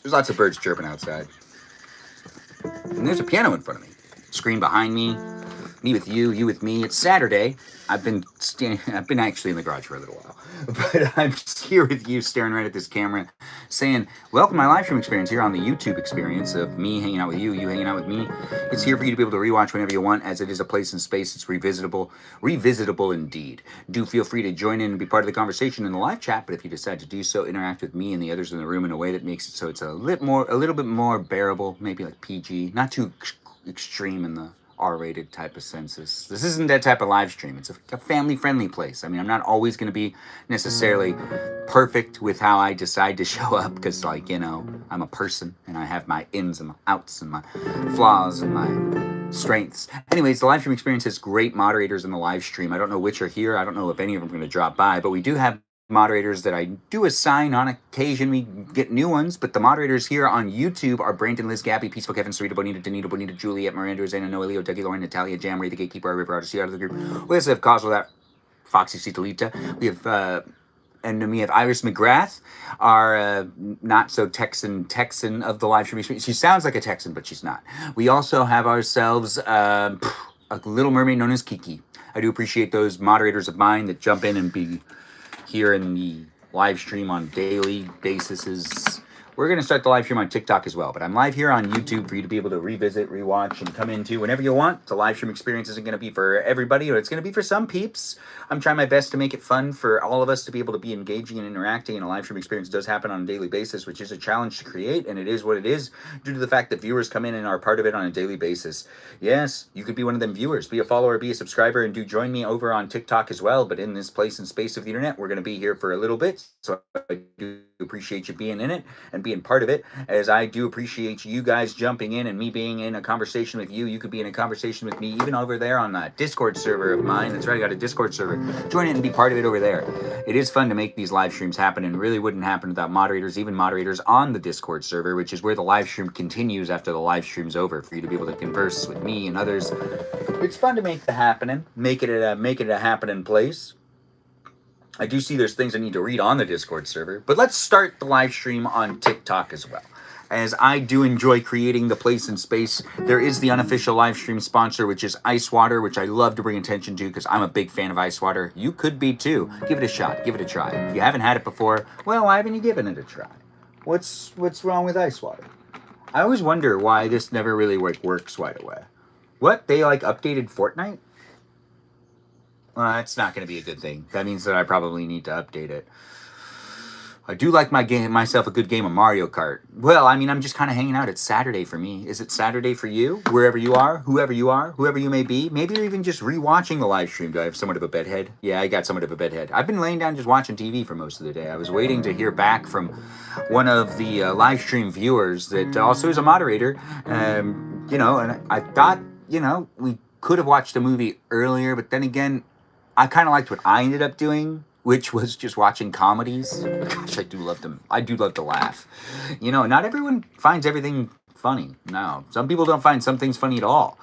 There's lots of birds chirping outside. And there's a piano in front of me. Screen behind me with you with me. It's Saturday. I've been actually in the garage for a little while, but I'm just here with you, staring right at this camera, saying, "Welcome to my live stream experience here on the YouTube experience of me hanging out with you, you hanging out with me. It's here for you to be able to rewatch whenever you want, as it is a place and space. It's revisitable indeed. Do feel free to join in and be part of the conversation in the live chat. But if you decide to do so, interact with me and the others in the room in a way that makes it so it's a little bit more bearable, maybe like PG, not too extreme in the R-rated type of senses. This isn't that type of live stream. It's a family-friendly place. I mean, I'm not always going to be necessarily perfect with how I decide to show up because, like, you know, I'm a person and I have my ins and my outs and my flaws and my strengths. Anyways, the live stream experience has great moderators in the live stream. I don't know which are here. I don't know if any of them are going to drop by, but we do have moderators that I do assign on occasion. We get new ones, but the moderators here on YouTube are Brandon, Liz, Gabby, Peaceful, Kevin, Sarita, Bonita, Juliet, Miranda, Rosanna, Noah, Leo, Dougie, Lauren, Natalia, Jam, Ray, the Gatekeeper, River, Odyssey, out of the group. We also have Cosmo, that Foxy, Citalita. We have, and then we have Iris McGrath, our not so Texan of the live stream experience. She sounds like a Texan, but she's not. We also have ourselves a little mermaid known as Kiki. I do appreciate those moderators of mine that jump in and be here in the live stream on daily basis. We're going to start the live stream on TikTok as well, but I'm live here on YouTube for you to be able to revisit, rewatch, and come into whenever you want. The live stream experience isn't going to be for everybody, or it's going to be for some peeps. I'm trying my best to make it fun for all of us to be able to be engaging and interacting, and a live stream experience does happen on a daily basis, which is a challenge to create, and it is what it is due to the fact that viewers come in and are part of it on a daily basis. Yes, you could be one of them viewers, be a follower, be a subscriber, and do join me over on TikTok as well, but in this place and space of the internet, we're going to be here for a little bit, so I do appreciate you being in it and being part of it, as I do appreciate you guys jumping in and me being in a conversation with you. You could be in a conversation with me even over there on the Discord server of mine. That's right, I got a Discord server. Join it and be part of it over there. It is fun to make these live streams happen, and really wouldn't happen without moderators, even moderators on the Discord server, which is where the live stream continues after the live stream's over, for you to be able to converse with me and others. It's fun to make make it a happening place. I do see there's things I need to read on the Discord server, but let's start the live stream on TikTok as well. As I do enjoy creating the place and space, there is the unofficial live stream sponsor, which is Ice Water, which I love to bring attention to because I'm a big fan of Ice Water. You could be too. Give it a shot. Give it a try. If you haven't had it before, well, why haven't you given it a try? What's wrong with Ice Water? I always wonder why this never really works right away. What? They updated Fortnite? Well, that's not going to be a good thing. That means that I probably need to update it. I do like myself a good game of Mario Kart. Well, I mean, I'm just kind of hanging out. It's Saturday for me. Is it Saturday for you? Wherever you are, whoever you may be. Maybe you're even just rewatching the live stream. Do I have somewhat of a bedhead? Yeah, I got somewhat of a bedhead. I've been laying down just watching TV for most of the day. I was waiting to hear back from one of the live stream viewers that also is a moderator. And I thought, we could have watched the movie earlier, but then again, I kind of liked what I ended up doing, which was just watching comedies. Gosh, I do love them. I do love to laugh. Not everyone finds everything funny. No, some people don't find some things funny at all.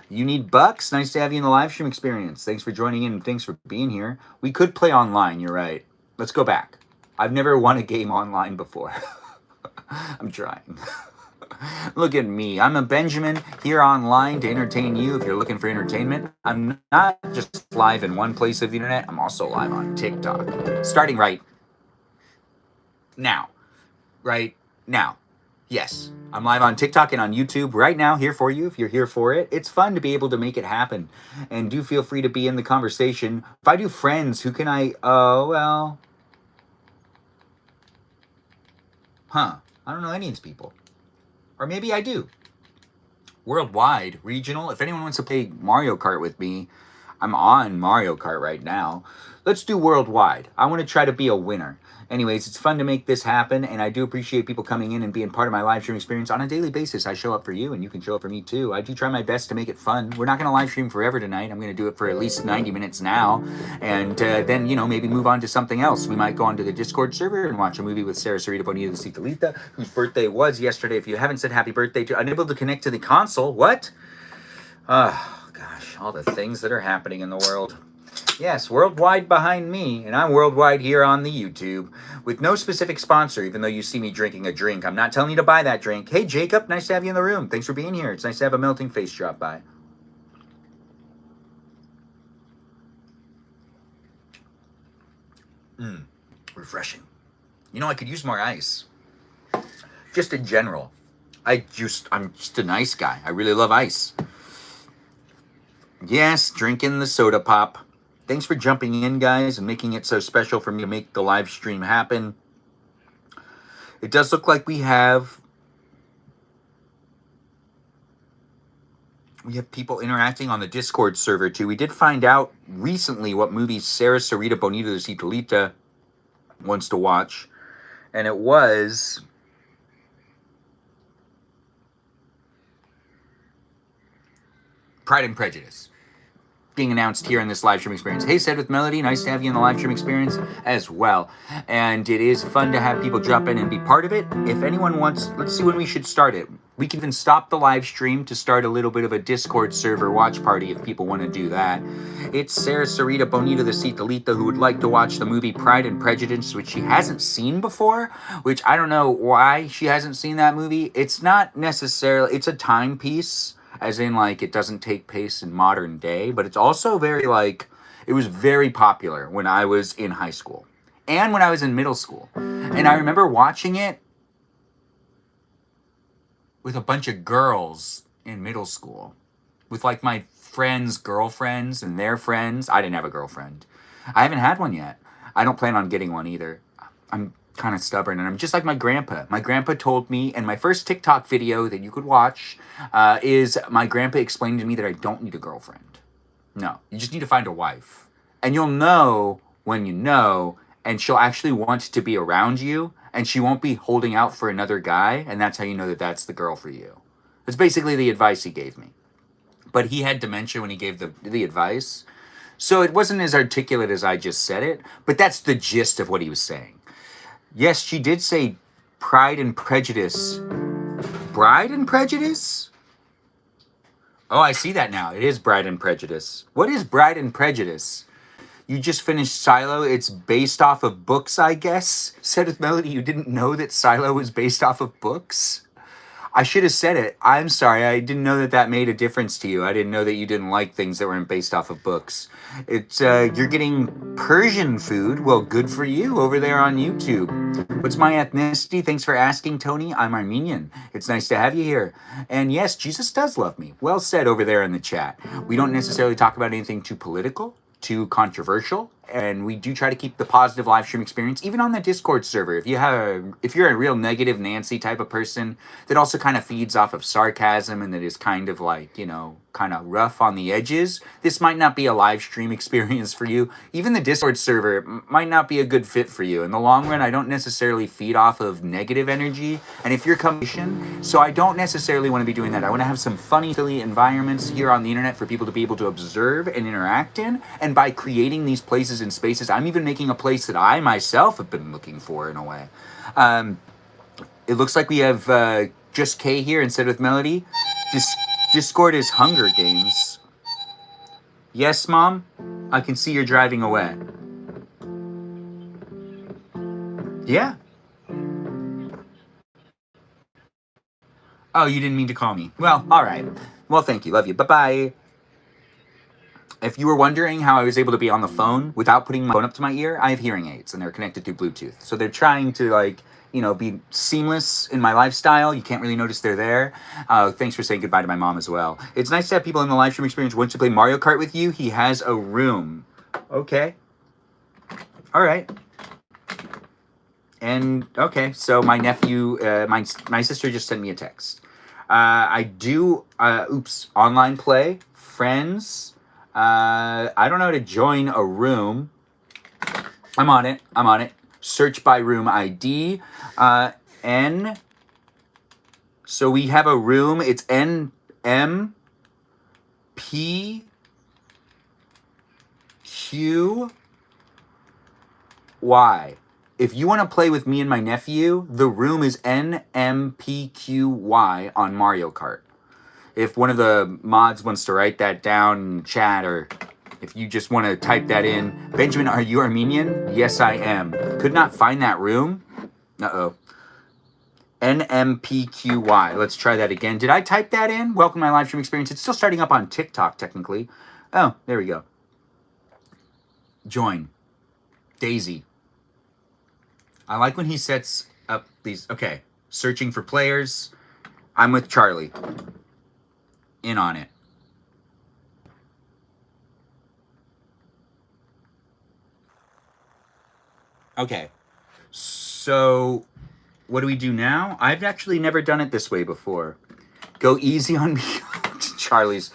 You need bucks? Nice to have you in the live stream experience. Thanks for joining in and thanks for being here. We could play online, you're right. Let's go back. I've never won a game online before. I'm trying. Look at me. I'm a Benjamin here online to entertain you if you're looking for entertainment. I'm not just live in one place of the internet. I'm also live on TikTok. Starting right now. Right now. Yes. I'm live on TikTok and on YouTube right now, here for you if you're here for it. It's fun to be able to make it happen. And do feel free to be in the conversation. If I do friends, who can I... Oh, well... I don't know any of these people. Or maybe I do. Worldwide, regional. If anyone wants to play Mario Kart with me, I'm on Mario Kart right now. Let's do worldwide. I want to try to be a winner. Anyways, it's fun to make this happen, and I do appreciate people coming in and being part of my live stream experience on a daily basis. I show up for you, and you can show up for me too. I do try my best to make it fun. We're not going to live stream forever tonight. I'm going to do it for at least 90 minutes now, and then, maybe move on to something else. We might go onto the Discord server and watch a movie with Sarah, Sarita, Bonita, the Citalita, whose birthday was yesterday. If you haven't said happy birthday to... Unable to connect to the console. What? Oh, gosh, all the things that are happening in the world. Yes, worldwide behind me, and I'm worldwide here on the YouTube with no specific sponsor, even though you see me drinking a drink. I'm not telling you to buy that drink. Hey, Jacob, nice to have you in the room. Thanks for being here. It's nice to have a melting face drop by. Refreshing. You know, I could use more ice. Just in general. I'm just a nice guy. I really love ice. Yes, drinking the soda pop. Thanks for jumping in, guys, and making it so special for me to make the live stream happen. It does look like we have people interacting on the Discord server, too. We did find out recently what movie Sarah Sarita Bonita de Citalita wants to watch, and it was Pride and Prejudice, being announced here in this live stream experience. Hey, Said with Melody, nice to have you in the live stream experience as well. And it is fun to have people drop in and be part of it. If anyone wants, let's see when we should start it. We can even stop the live stream to start a little bit of a Discord server watch party if people want to do that. It's Sarah Sarita Bonita de Citalita who would like to watch the movie Pride and Prejudice, which she hasn't seen before, which I don't know why she hasn't seen that movie. It's not necessarily, it's a timepiece, as in, like, it doesn't take place in modern day, but it's also very, like, it was very popular when I was in high school and when I was in middle school. And I remember watching it with a bunch of girls in middle school, with, like, my friends' girlfriends and their friends. I didn't have a girlfriend. I haven't had one yet. I don't plan on getting one either. I'm kind of stubborn, and I'm just like my grandpa. My grandpa told me, and my first TikTok video that you could watch is my grandpa explaining to me that I don't need a girlfriend. No, you just need to find a wife. And you'll know when you know, and she'll actually want to be around you, and she won't be holding out for another guy, and that's how you know that that's the girl for you. That's basically the advice he gave me. But he had dementia when he gave the advice, so it wasn't as articulate as I just said it, but that's the gist of what he was saying. Yes, she did say Pride and Prejudice. Bride and Prejudice? Oh, I see that now. It is Bride and Prejudice. What is Bride and Prejudice? You just finished Silo. It's based off of books, I guess? Said with Melody, you didn't know that Silo was based off of books? I should have said it. I'm sorry. I didn't know that that made a difference to you. I didn't know that you didn't like things that weren't based off of books. It's you're getting Persian food. Well, good for you over there on YouTube. What's my ethnicity? Thanks for asking, Tony. I'm Armenian. It's nice to have you here. And yes, Jesus does love me. Well said over there in the chat. We don't necessarily talk about anything too political, too controversial, and we do try to keep the positive live stream experience, even on the Discord server. If you're a real negative Nancy type of person that also kind of feeds off of sarcasm and that is kind of like, you know, kind of rough on the edges, this might not be a live stream experience for you. Even the Discord server might not be a good fit for you. In the long run, I don't necessarily feed off of negative energy, and if you're coming, so I don't necessarily want to be doing that. I want to have some funny, silly environments here on the internet for people to be able to observe and interact in, and by creating these places and spaces, I'm even making a place that I myself have been looking for in a way. It looks like we have just K here instead of Melody. Discord is Hunger Games. Yes, Mom? I can see you're driving away. Yeah. Oh, you didn't mean to call me. Well, all right. Well, thank you. Love you. Bye-bye. If you were wondering how I was able to be on the phone without putting my phone up to my ear, I have hearing aids, and they're connected through Bluetooth. So they're trying to, like, you know, be seamless in my lifestyle. You can't really notice they're there. Thanks for saying goodbye to my mom as well. It's nice to have people in the live stream experience who want to play Mario Kart with you. He has a room. Okay. All right. And, okay, so my nephew, my sister just sent me a text. I do, online play, friends. I don't know how to join a room. I'm on it. Search by room ID. N. So we have a room. It's NMPQ. Y. If you want to play with me and my nephew, the room is NMPQY on Mario Kart. If one of the mods wants to write that down in chat or If you just want to type that in. Benjamin, are you Armenian? Yes, I am. Could not find that room. Uh-oh. NMPQY. Let's try that again. Did I type that in? Welcome to my live stream experience. It's still starting up on TikTok, technically. Oh, there we go. Join. Daisy. I like when he sets up these. Okay. Searching for players. I'm with Charlie. In on it. Okay. So, what do we do now? I've actually never done it this way before. Go easy on me. Charlie's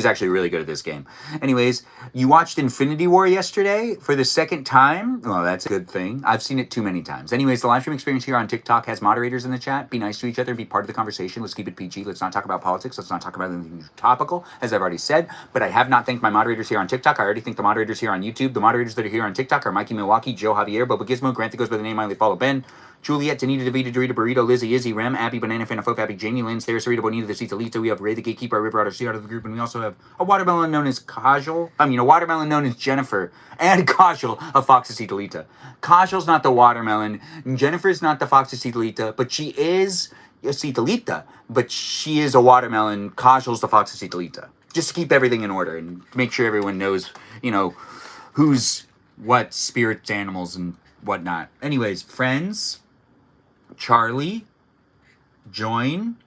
actually really good at this game. Anyways, you watched Infinity War yesterday for the second time. Well, that's a good thing. I've seen it too many times. Anyways, the live stream experience here on TikTok has moderators in the chat. Be nice to each other. Be part of the conversation. Let's keep it PG. Let's not talk about politics. Let's not talk about anything topical, as I've already said. But I have not thanked my moderators here on TikTok. I already thanked the moderators here on YouTube. The moderators that are here on TikTok are Mikey Milwaukee, Joe Javier, Boba Gizmo, Grant that goes by the name I follow Ben, Juliet, Danita, Davida, Dorita, Burrito, Lizzie, Izzy, Rem, Abby, Banana, Fana, Fof, Abby, Jamie, Lynn, Sarah, Sarita, Bonita, the Cita, Lita. We have Ray, the Gatekeeper, our River, out of the group, and we also have a watermelon known as Kajal. A watermelon known as Jennifer, and Kajal of Foxy Lita. Kajal's not the watermelon. Jennifer's not the Foxy Lita, but she is a Citalita. But she is a watermelon. Kajal's the Foxy Lita. Just to keep everything in order and make sure everyone knows, who's what spirits, animals, and whatnot. Anyways, friends. Charlie, join,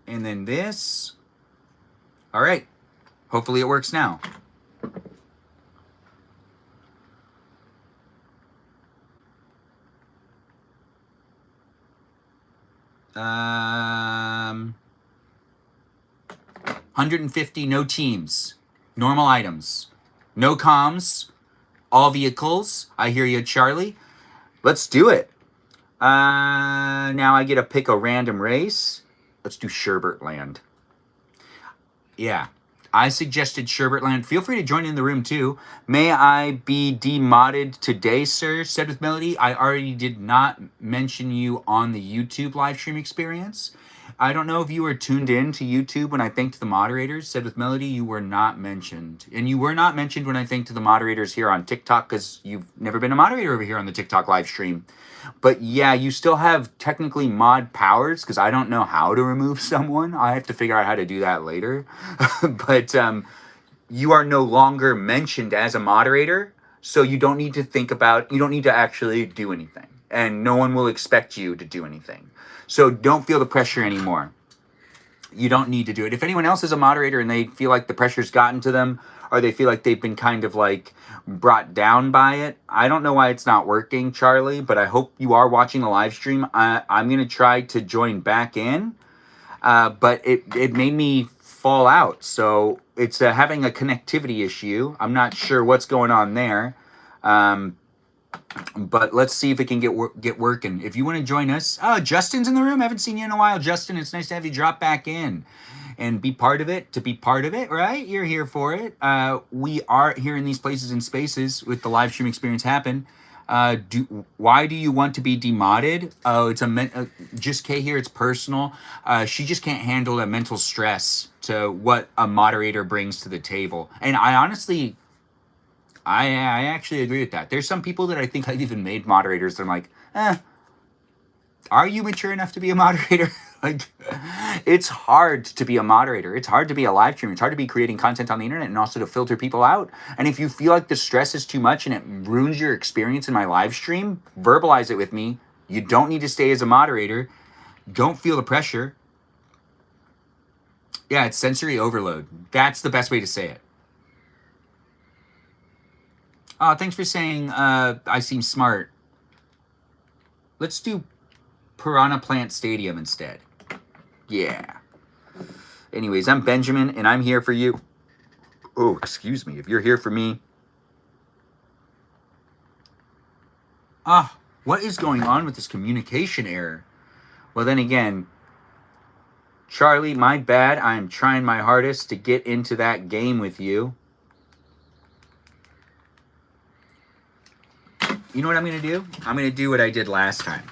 and then this. All right. Hopefully it works now. Um, 150, no teams, normal items, no comms, all vehicles. I hear you, Charlie. Let's do it. Now I get to pick a random race. Let's do Sherbertland. Yeah, I suggested Sherbertland. Feel free to join in the room too. May I be demodded today, sir? Said with Melody. I already did not mention you on the YouTube live stream experience. I don't know if you were tuned in to YouTube when I thanked the moderators. Said with Melody, you were not mentioned. And you were not mentioned when I thanked the moderators here on TikTok because you've never been a moderator over here on the TikTok live stream. But yeah, you still have technically mod powers because I don't know how to remove someone. I have to figure out how to do that later. But you are no longer mentioned as a moderator. So you don't need to actually do anything. And no one will expect you to do anything. So don't feel the pressure anymore. You don't need to do it. If anyone else is a moderator and they feel like the pressure's gotten to them, or they feel like they've been kind of like brought down by it, I don't know why it's not working, Charlie, but I hope you are watching the live stream. I'm going to try to join back in, but it made me fall out. So it's having a connectivity issue. I'm not sure what's going on there. But let's see if it can get working. If you want to join us, Justin's in the room. I haven't seen you in a while, Justin. It's nice to have you drop back in and be part of it. To be part of it, right? You're here for it. We are here in these places and spaces with the live stream experience happen. Why do you want to be demodded? Oh, it's just Kay here. It's personal. She just can't handle the mental stress to what a moderator brings to the table. And I honestly, I actually agree with that. There's some people that I think I've even made moderators. They're like, are you mature enough to be a moderator? Like, it's hard to be a moderator. It's hard to be a live streamer. It's hard to be creating content on the internet and also to filter people out. And if you feel like the stress is too much and it ruins your experience in my live stream, verbalize it with me. You don't need to stay as a moderator. Don't feel the pressure. Yeah, it's sensory overload. That's the best way to say it. Thanks for saying I seem smart. Let's do Piranha Plant Stadium instead. Yeah. Anyways, I'm Benjamin, and I'm here for you. Oh, excuse me. If you're here for me. What is going on with this communication error? Well, then again, Charlie, my bad. I'm trying my hardest to get into that game with you. You know what I'm going to do? I'm going to do what I did last time.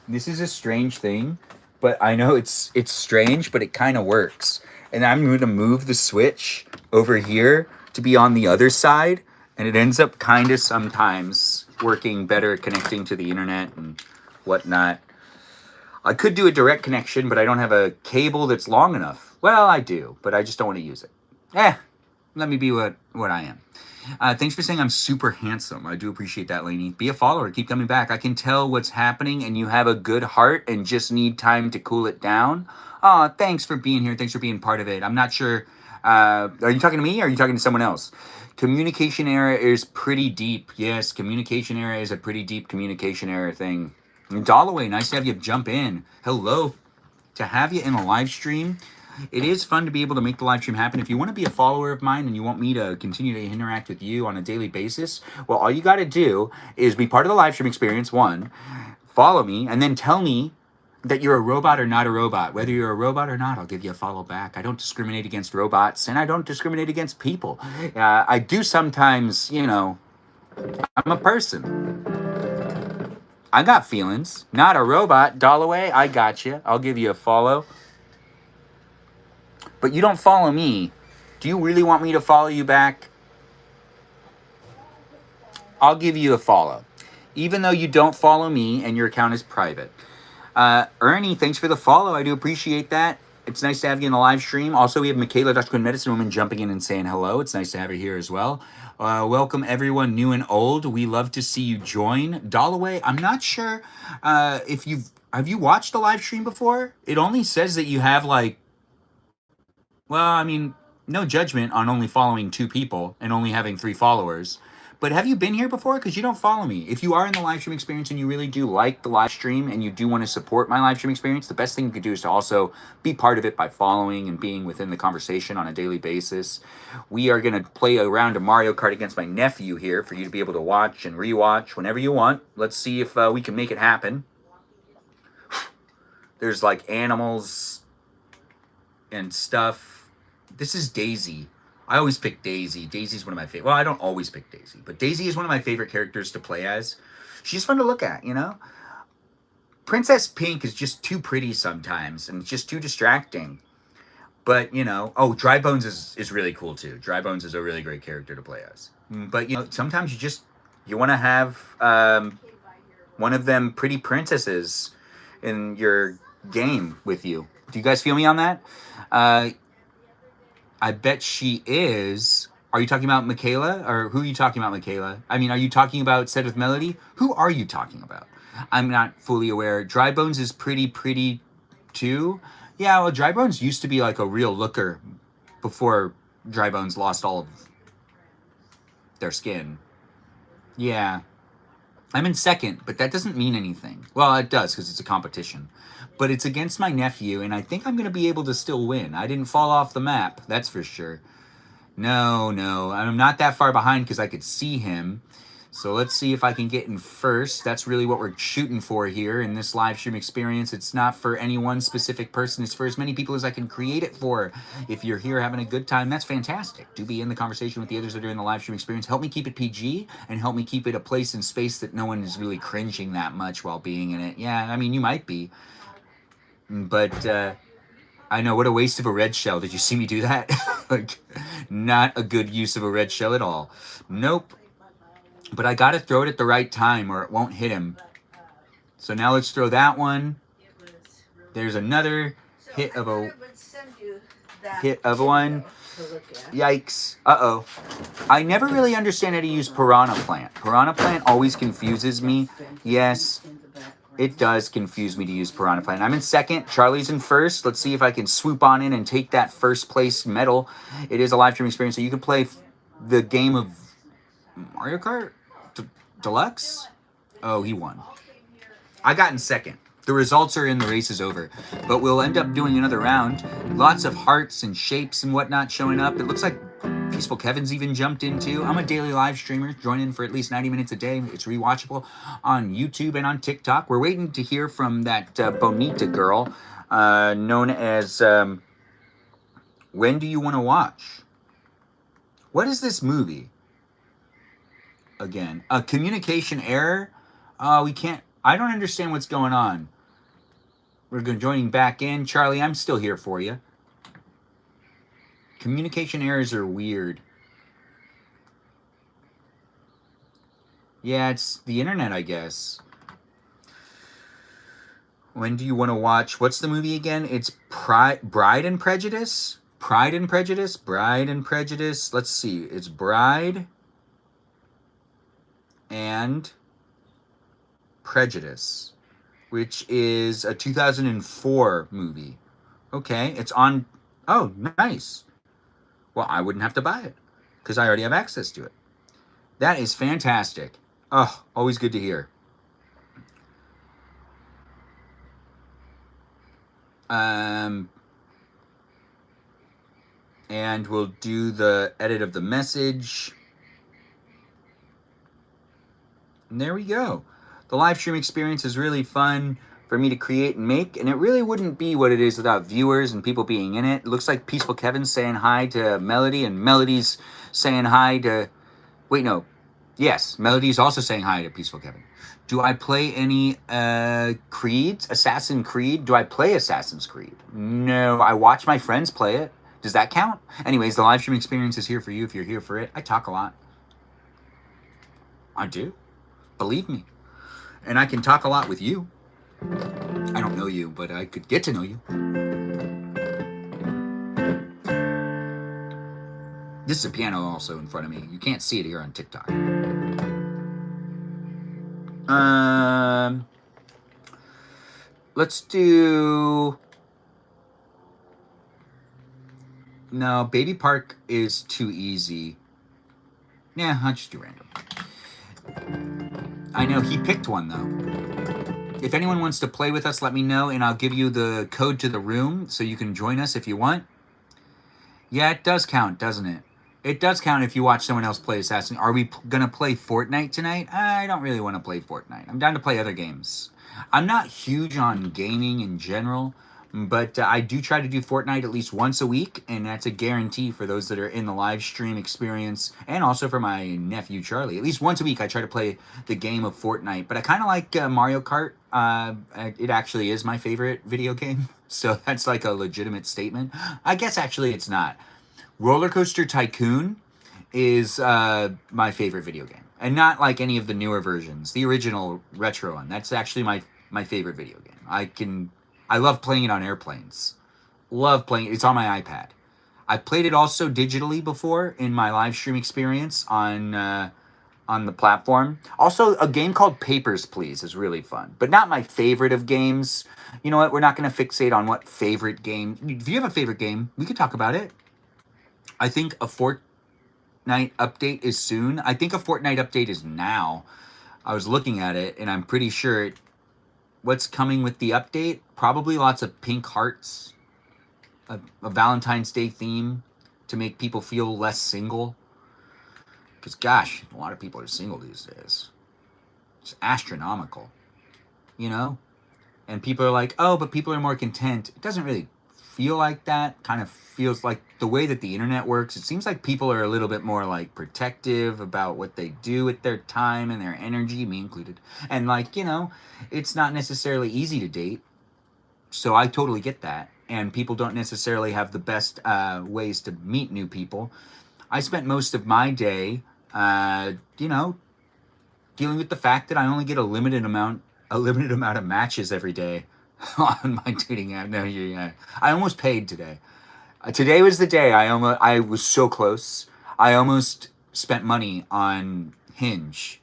This is a strange thing, but I know it's strange, but it kind of works. and I'm going to move the switch over here to be on the other side, and it ends up kind of sometimes working better connecting to the internet and whatnot. I could do a direct connection, but I don't have a cable that's long enough. Well, I do, but I just don't want to use it. Let me be what I am. Thanks for saying I'm super handsome. I do appreciate that, Lainey. Be a follower. Keep coming back. I can tell what's happening, and you have a good heart and just need time to cool it down. Thanks for being here. Thanks for being part of it. I'm not sure. Are you talking to me or are you talking to someone else? Communication error is pretty deep. Yes, communication error is a pretty deep communication error thing. Dollaway, nice to have you jump in. Hello. To have you in a live stream. It is fun to be able to make the live stream happen. If you want to be a follower of mine and you want me to continue to interact with you on a daily basis, well, all you got to do is be part of the live stream experience, one, follow me, and then tell me that you're a robot or not a robot. Whether you're a robot or not, I'll give you a follow back. I don't discriminate against robots, and I don't discriminate against people. I do sometimes, I'm a person. I got feelings. Not a robot. Dollaway, I got you. I'll give you a follow. But you don't follow me. Do you really want me to follow you back? I'll give you a follow. Even though you don't follow me and your account is private. Ernie, thanks for the follow. I do appreciate that. It's nice to have you in the live stream. Also, we have Michaela, Dr. Quinn Medicine Woman, jumping in and saying hello. It's nice to have her here as well. Welcome, everyone, new and old. We love to see you join. Dollaway, I'm not sure if have you watched the live stream before? It only says that you have no judgment on only following 2 people and only having 3 followers. But have you been here before? Because you don't follow me. If you are in the live stream experience and you really do like the live stream and you do want to support my live stream experience, the best thing you could do is to also be part of it by following and being within the conversation on a daily basis. We are going to play a round of Mario Kart against my nephew here for you to be able to watch and rewatch whenever you want. Let's see if we can make it happen. There's like animals and stuff. This is Daisy. I always pick Daisy. Daisy's one of my favorite. Well, I don't always pick Daisy, but Daisy is one of my favorite characters to play as. She's fun to look at, Princess Pink is just too pretty sometimes, and it's just too distracting. But, Dry Bones is really cool, too. Dry Bones is a really great character to play as. But, sometimes you want to have one of them pretty princesses in your game with you. Do you guys feel me on that? I bet she is. Are you talking about Michaela? Or who are you talking about, Michaela? I mean, are you talking about Said with Melody? Who are you talking about? I'm not fully aware. Dry Bones is pretty too. Yeah, well, Dry Bones used to be like a real looker before Dry Bones lost all of their skin. Yeah. I'm in second, but that doesn't mean anything. Well, it does because it's a competition. But it's against my nephew, and I think I'm going to be able to still win. I didn't fall off the map, that's for sure. No, I'm not that far behind because I could see him. So let's see if I can get in first. That's really what we're shooting for here in this live stream experience. It's not for any one specific person. It's for as many people as I can create it for. If you're here having a good time, that's fantastic. Do be in the conversation with the others that are in the live stream experience. Help me keep it PG and help me keep it a place and space that no one is really cringing that much while being in it. Yeah, I mean, you might be. But I know, what a waste of a red shell. Did you see me do that? Like, not a good use of a red shell at all. Nope. But I got to throw it at the right time or it won't hit him. So now let's throw that one. There's another hit of one. Yikes. Uh-oh. I never really understand how to use Piranha Plant. Piranha Plant always confuses me. Yes, it does confuse me to use Piranha Plant. I'm in second. Charlie's in first. Let's see if I can swoop on in and take that first place medal. It is a live stream experience, so you can play the game of Mario Kart Deluxe. Oh, he won. I got in second. The results are in, the race is over. But we'll end up doing another round. Lots of hearts and shapes and whatnot showing up. It looks like Peaceful Kevin's even jumped in too. I'm a daily live streamer. Join in for at least 90 minutes a day. It's rewatchable on YouTube and on TikTok. We're waiting to hear from that Bonita girl known as When Do You Want to Watch? What is this movie? Again, a communication error. We can't. I don't understand what's going on. We're joining back in. Charlie, I'm still here for you. Communication errors are weird. Yeah, it's the internet, I guess. When do you want to watch? What's the movie again? It's Bride and Prejudice? Pride and Prejudice? Bride and Prejudice. Let's see. It's Bride and Prejudice, which is a 2004 movie. Okay, it's on. Oh, nice. Well, I wouldn't have to buy it because I already have access to it. That is fantastic. Oh, always good to hear. And we'll do the edit of the message. And there we go. The live stream experience is really fun for me to create and make, and it really wouldn't be what it is without viewers and people being in it. It looks like Peaceful Kevin's saying hi to Melody, and Melody's saying hi to... Wait, no. Yes, Melody's also saying hi to Peaceful Kevin. Do I play any Creeds? Assassin's Creed? Do I play Assassin's Creed? No, I watch my friends play it. Does that count? Anyways, the live stream experience is here for you if you're here for it. I talk a lot. I do. Believe me. And I can talk a lot with you. I don't know you, but I could get to know you. This is a piano also in front of me. You can't see it here on TikTok. Let's do... No, Baby Park is too easy. Yeah, I'll just do random. I know, he picked one, though. If anyone wants to play with us, let me know, and I'll give you the code to the room so you can join us if you want. Yeah, it does count, doesn't it? It does count if you watch someone else play Assassin. Are we going to play Fortnite tonight? I don't really want to play Fortnite. I'm down to play other games. I'm not huge on gaming in general, but I do try to do Fortnite at least once a week, and that's a guarantee for those that are in the live stream experience, and also for my nephew Charlie. At least once a week I try to play the game of Fortnite, but I kind of like Mario Kart. It actually is my favorite video game, so that's like a legitimate statement. I guess actually it's not. Roller Coaster Tycoon is my favorite video game, and not like any of the newer versions. The original retro one. That's actually my favorite video game. I love playing it on airplanes. Love playing it. It's on my iPad. I played it also digitally before in my live stream experience on the platform. Also, a game called Papers, Please is really fun, but not my favorite of games. You know what? We're not going to fixate on what favorite game. If you have a favorite game, we could talk about it. I think a Fortnite update is soon. I think a Fortnite update is now. I was looking at it, and I'm pretty sure what's coming with the update, probably lots of pink hearts, a Valentine's Day theme to make people feel less single. Because, gosh, a lot of people are single these days. It's astronomical, you know? And people are like, oh, but people are more content. It doesn't really feel like that. Kind of feels like the way that the internet works. It seems like people are a little bit more like protective about what they do with their time and their energy, me included. And like, you know, it's not necessarily easy to date. So I totally get that. And people don't necessarily have the best ways to meet new people. I spent most of my day, you know, dealing with the fact that I only get a limited amount of matches every day on my dating app. No, yeah, I almost paid today. Today was the day I was so close. I almost spent money on Hinge.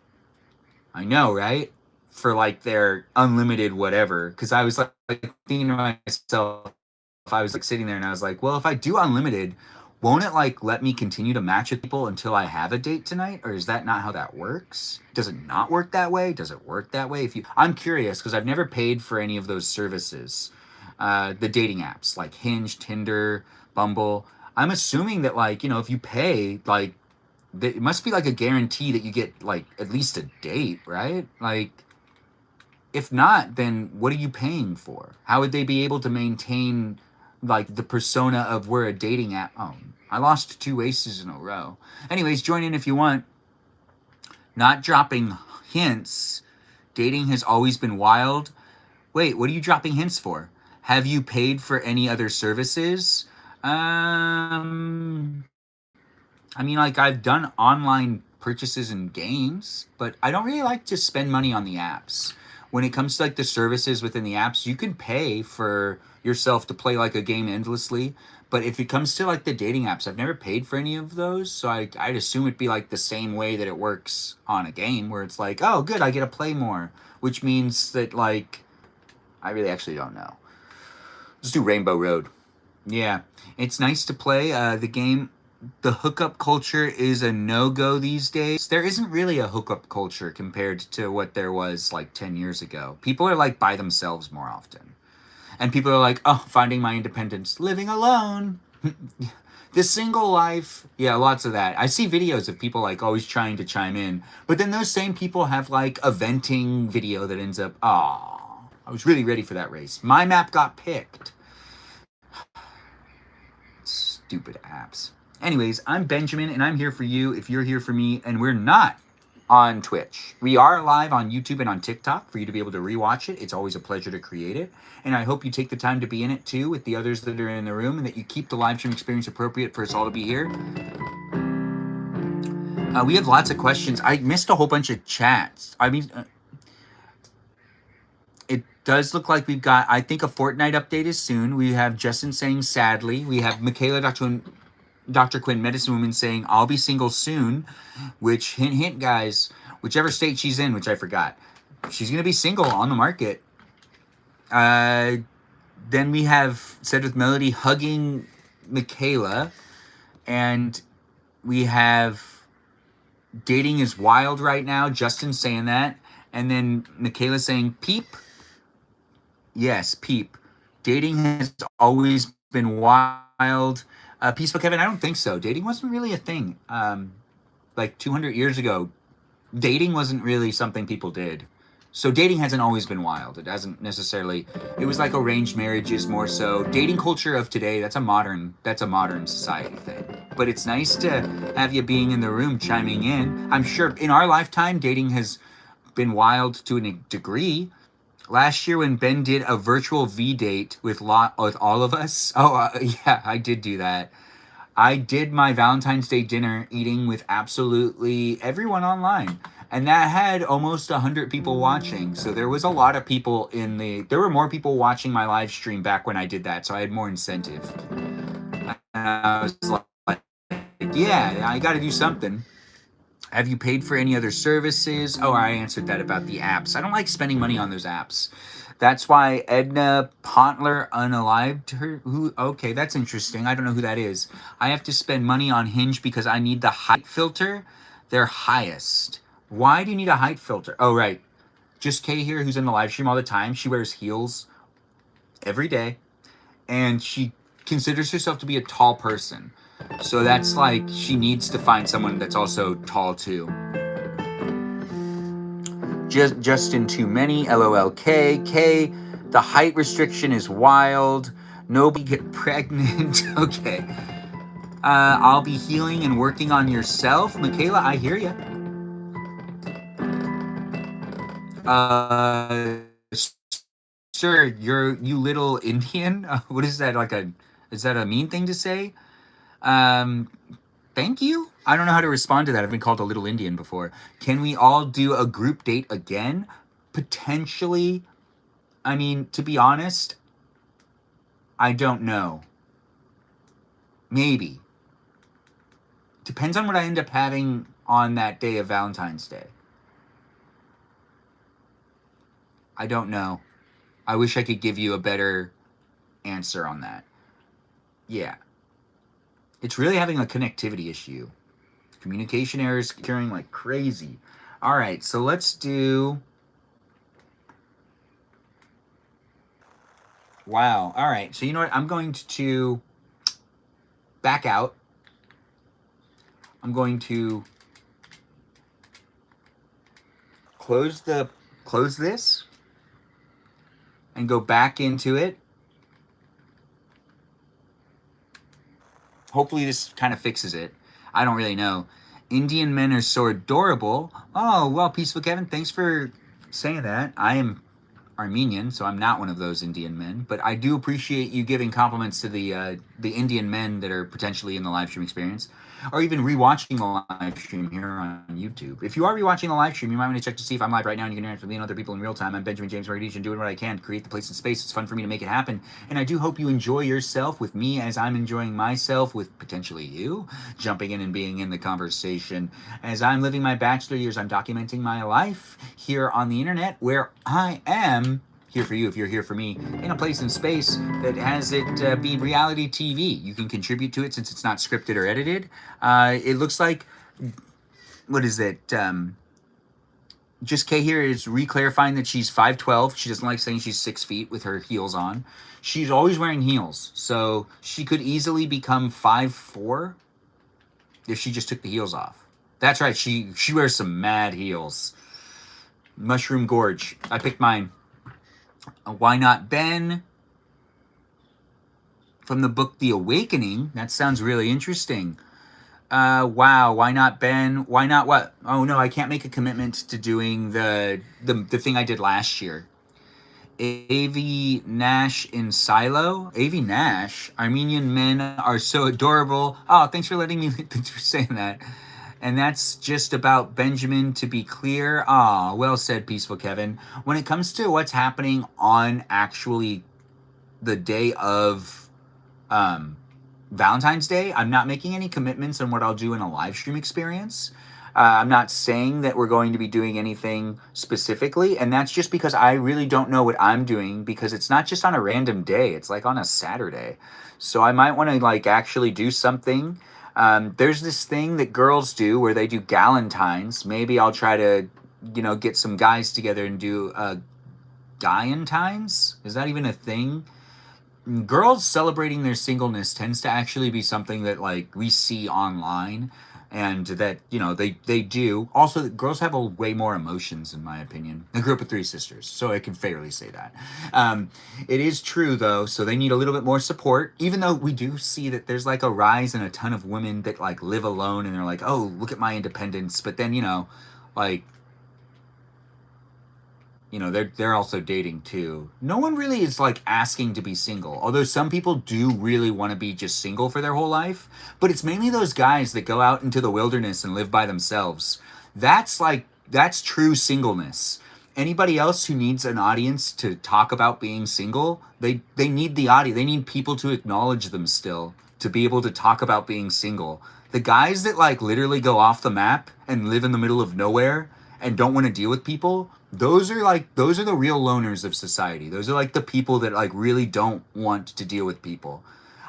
I know, right? For like their unlimited whatever. Because I was like thinking to myself, I was like sitting there and I was like, well, if I do unlimited, won't it like let me continue to match with people until I have a date tonight? Or is that not how that works? Does it not work that way? Does it work that way? I'm curious because I've never paid for any of those services. The dating apps like Hinge, Tinder, Bumble. I'm assuming that like, you know, if you pay, like it must be like a guarantee that you get like at least a date, right? Like if not, then what are you paying for? How would they be able to maintain like the persona of we're a dating app? Oh, I lost 2 aces in a row. Anyways, join in if you want. Not dropping hints. Dating has always been wild. Wait, what are you dropping hints for? Have you paid for any other services? I mean, like, I've done online purchases in games, but I don't really like to spend money on the apps. When it comes to like the services within the apps, you can pay for yourself to play like a game endlessly. But if it comes to like the dating apps, I've never paid for any of those, so I'd assume it'd be like the same way that it works on a game, where it's like, oh, good, I get to play more, which means that like I really actually don't know. Let's do Rainbow Road. Yeah, it's nice to play the game. The hookup culture is a no-go these days. There isn't really a hookup culture compared to what there was like 10 years ago. People are like by themselves more often. And people are like, oh, finding my independence, living alone. The single life. Yeah, lots of that. I see videos of people like always trying to chime in. But then those same people have like a venting video that ends up, oh, I was really ready for that race. My map got picked. Stupid apps. Anyways, I'm Benjamin, and I'm here for you if you're here for me, and we're not on Twitch. We are live on YouTube and on TikTok for you to be able to rewatch it. It's always a pleasure to create it, and I hope you take the time to be in it too with the others that are in the room, and that you keep the live stream experience appropriate for us all to be here. We have lots of questions. I missed a whole bunch of chats. I mean, it does look like we've got, I think, a Fortnite update is soon. We have Justin saying sadly. We have Michaela, Dr. Quinn, Medicine Woman, saying, I'll be single soon, which, hint, hint, guys, whichever state she's in, which I forgot, she's going to be single on the market. Then we have Said with Melody hugging Michaela, and we have dating is wild right now, Justin saying that, and then Michaela saying, peep. Yes, peep. Dating has always been wild. Peaceful Kevin, I don't think so. Dating wasn't really a thing. Like 200 years ago, dating wasn't really something people did. So dating hasn't always been wild. It hasn't necessarily. It was like arranged marriages more so. Dating culture of today, that's a modern society thing. But it's nice to have you being in the room chiming in. I'm sure in our lifetime, dating has been wild to a degree. Last year when Ben did a virtual V-date with all of us. Oh, yeah, I did do that. I did my Valentine's Day dinner eating with absolutely everyone online. And that had almost 100 people watching. So there was a lot of people there were more people watching my live stream back when I did that. So I had more incentive. And I was like, yeah, I got to do something. Have you paid for any other services? Oh, I answered that about the apps. I don't like spending money on those apps. That's why Edna Pontler unalived her. Okay, that's interesting. I don't know who that is. I have to spend money on Hinge because I need the height filter. They're highest. Why do you need a height filter? Oh, right. Just Kay here, who's in the live stream all the time. She wears heels every day. And she considers herself to be a tall person. So that's like, she needs to find someone that's also tall too. Justin too many, LOLK. K, the height restriction is wild. Nobody get pregnant. Okay. I'll be healing and working on yourself. Michaela, I hear you. Sir, you little Indian? What is that, is that a mean thing to say? Thank you. I don't know how to respond to that. I've been called a little Indian before. Can we all do a group date again? Potentially. I mean, to be honest, I don't know. Maybe. Depends on what I end up having on that day of Valentine's Day. I don't know. I wish I could give you a better answer on that. Yeah. It's really having a connectivity issue. Communication errors occurring like crazy. All right, so let's do... Wow. All right, so you know what? I'm going to back out. I'm going to close this and go back into it. Hopefully this kind of fixes it. I don't really know. Indian men are so adorable. Oh, well, Peaceful Kevin, thanks for saying that. I am Armenian, so I'm not one of those Indian men. But I do appreciate you giving compliments to the Indian men that are potentially in the live stream experience, or even rewatching the live stream here on YouTube. If you are rewatching the live stream, you might want to check to see if I'm live right now and you can interact with me and other people in real time. I'm Benjamin James Magrdichian, doing what I can to create the place and space. It's fun for me to make it happen, and I do hope you enjoy yourself with me as I'm enjoying myself with potentially you, jumping in and being in the conversation. As I'm living my bachelor years, I'm documenting my life here on the internet, where I am here for you if you're here for me, in a place and space that has it be reality TV. You can contribute to it since it's not scripted or edited. It looks like, what is it? Just Kay here is re-clarifying that she's 5'12". She doesn't like saying she's 6 feet with her heels on. She's always wearing heels, so she could easily become 5'4" if she just took the heels off. That's right, she wears some mad heels. Mushroom Gorge. I picked mine. Why Not Ben? From the book The Awakening. That sounds really interesting. Wow. Why not Ben? Why not what? Oh no, I can't make a commitment to doing the thing I did last year. AV Nash in Silo. AV Nash. Armenian men are so adorable. Oh, thanks for letting me. Thanks for saying that. And that's just about Benjamin, to be clear. Ah, well said, Peaceful Kevin. When it comes to what's happening on actually the day of Valentine's Day, I'm not making any commitments on what I'll do in a live stream experience. I'm not saying that we're going to be doing anything specifically, and that's just because I really don't know what I'm doing, because it's not just on a random day. It's like on a Saturday. So I might want to like actually do something. There's this thing that girls do where they do galentines. Maybe I'll try to, get some guys together and do galentines. Is that even a thing? Girls celebrating their singleness tends to actually be something that like we see online, and that they do. Also, girls have way more emotions, in my opinion. I grew up with 3 sisters, so I can fairly say that. It is true though, so they need a little bit more support, even though we do see that there's like a rise in a ton of women that like live alone and they're like, oh, look at my independence. But then they're also dating too. No one really is like asking to be single, although some people do really want to be just single for their whole life. But it's mainly those guys that go out into the wilderness and live by themselves. That's true singleness. Anybody else who needs an audience to talk about being single, they need the audience. They need people to acknowledge them still, to be able to talk about being single. The guys that like literally go off the map and live in the middle of nowhere and don't want to deal with people, those are the real loners of society. Those are like the people that like really don't want to deal with people.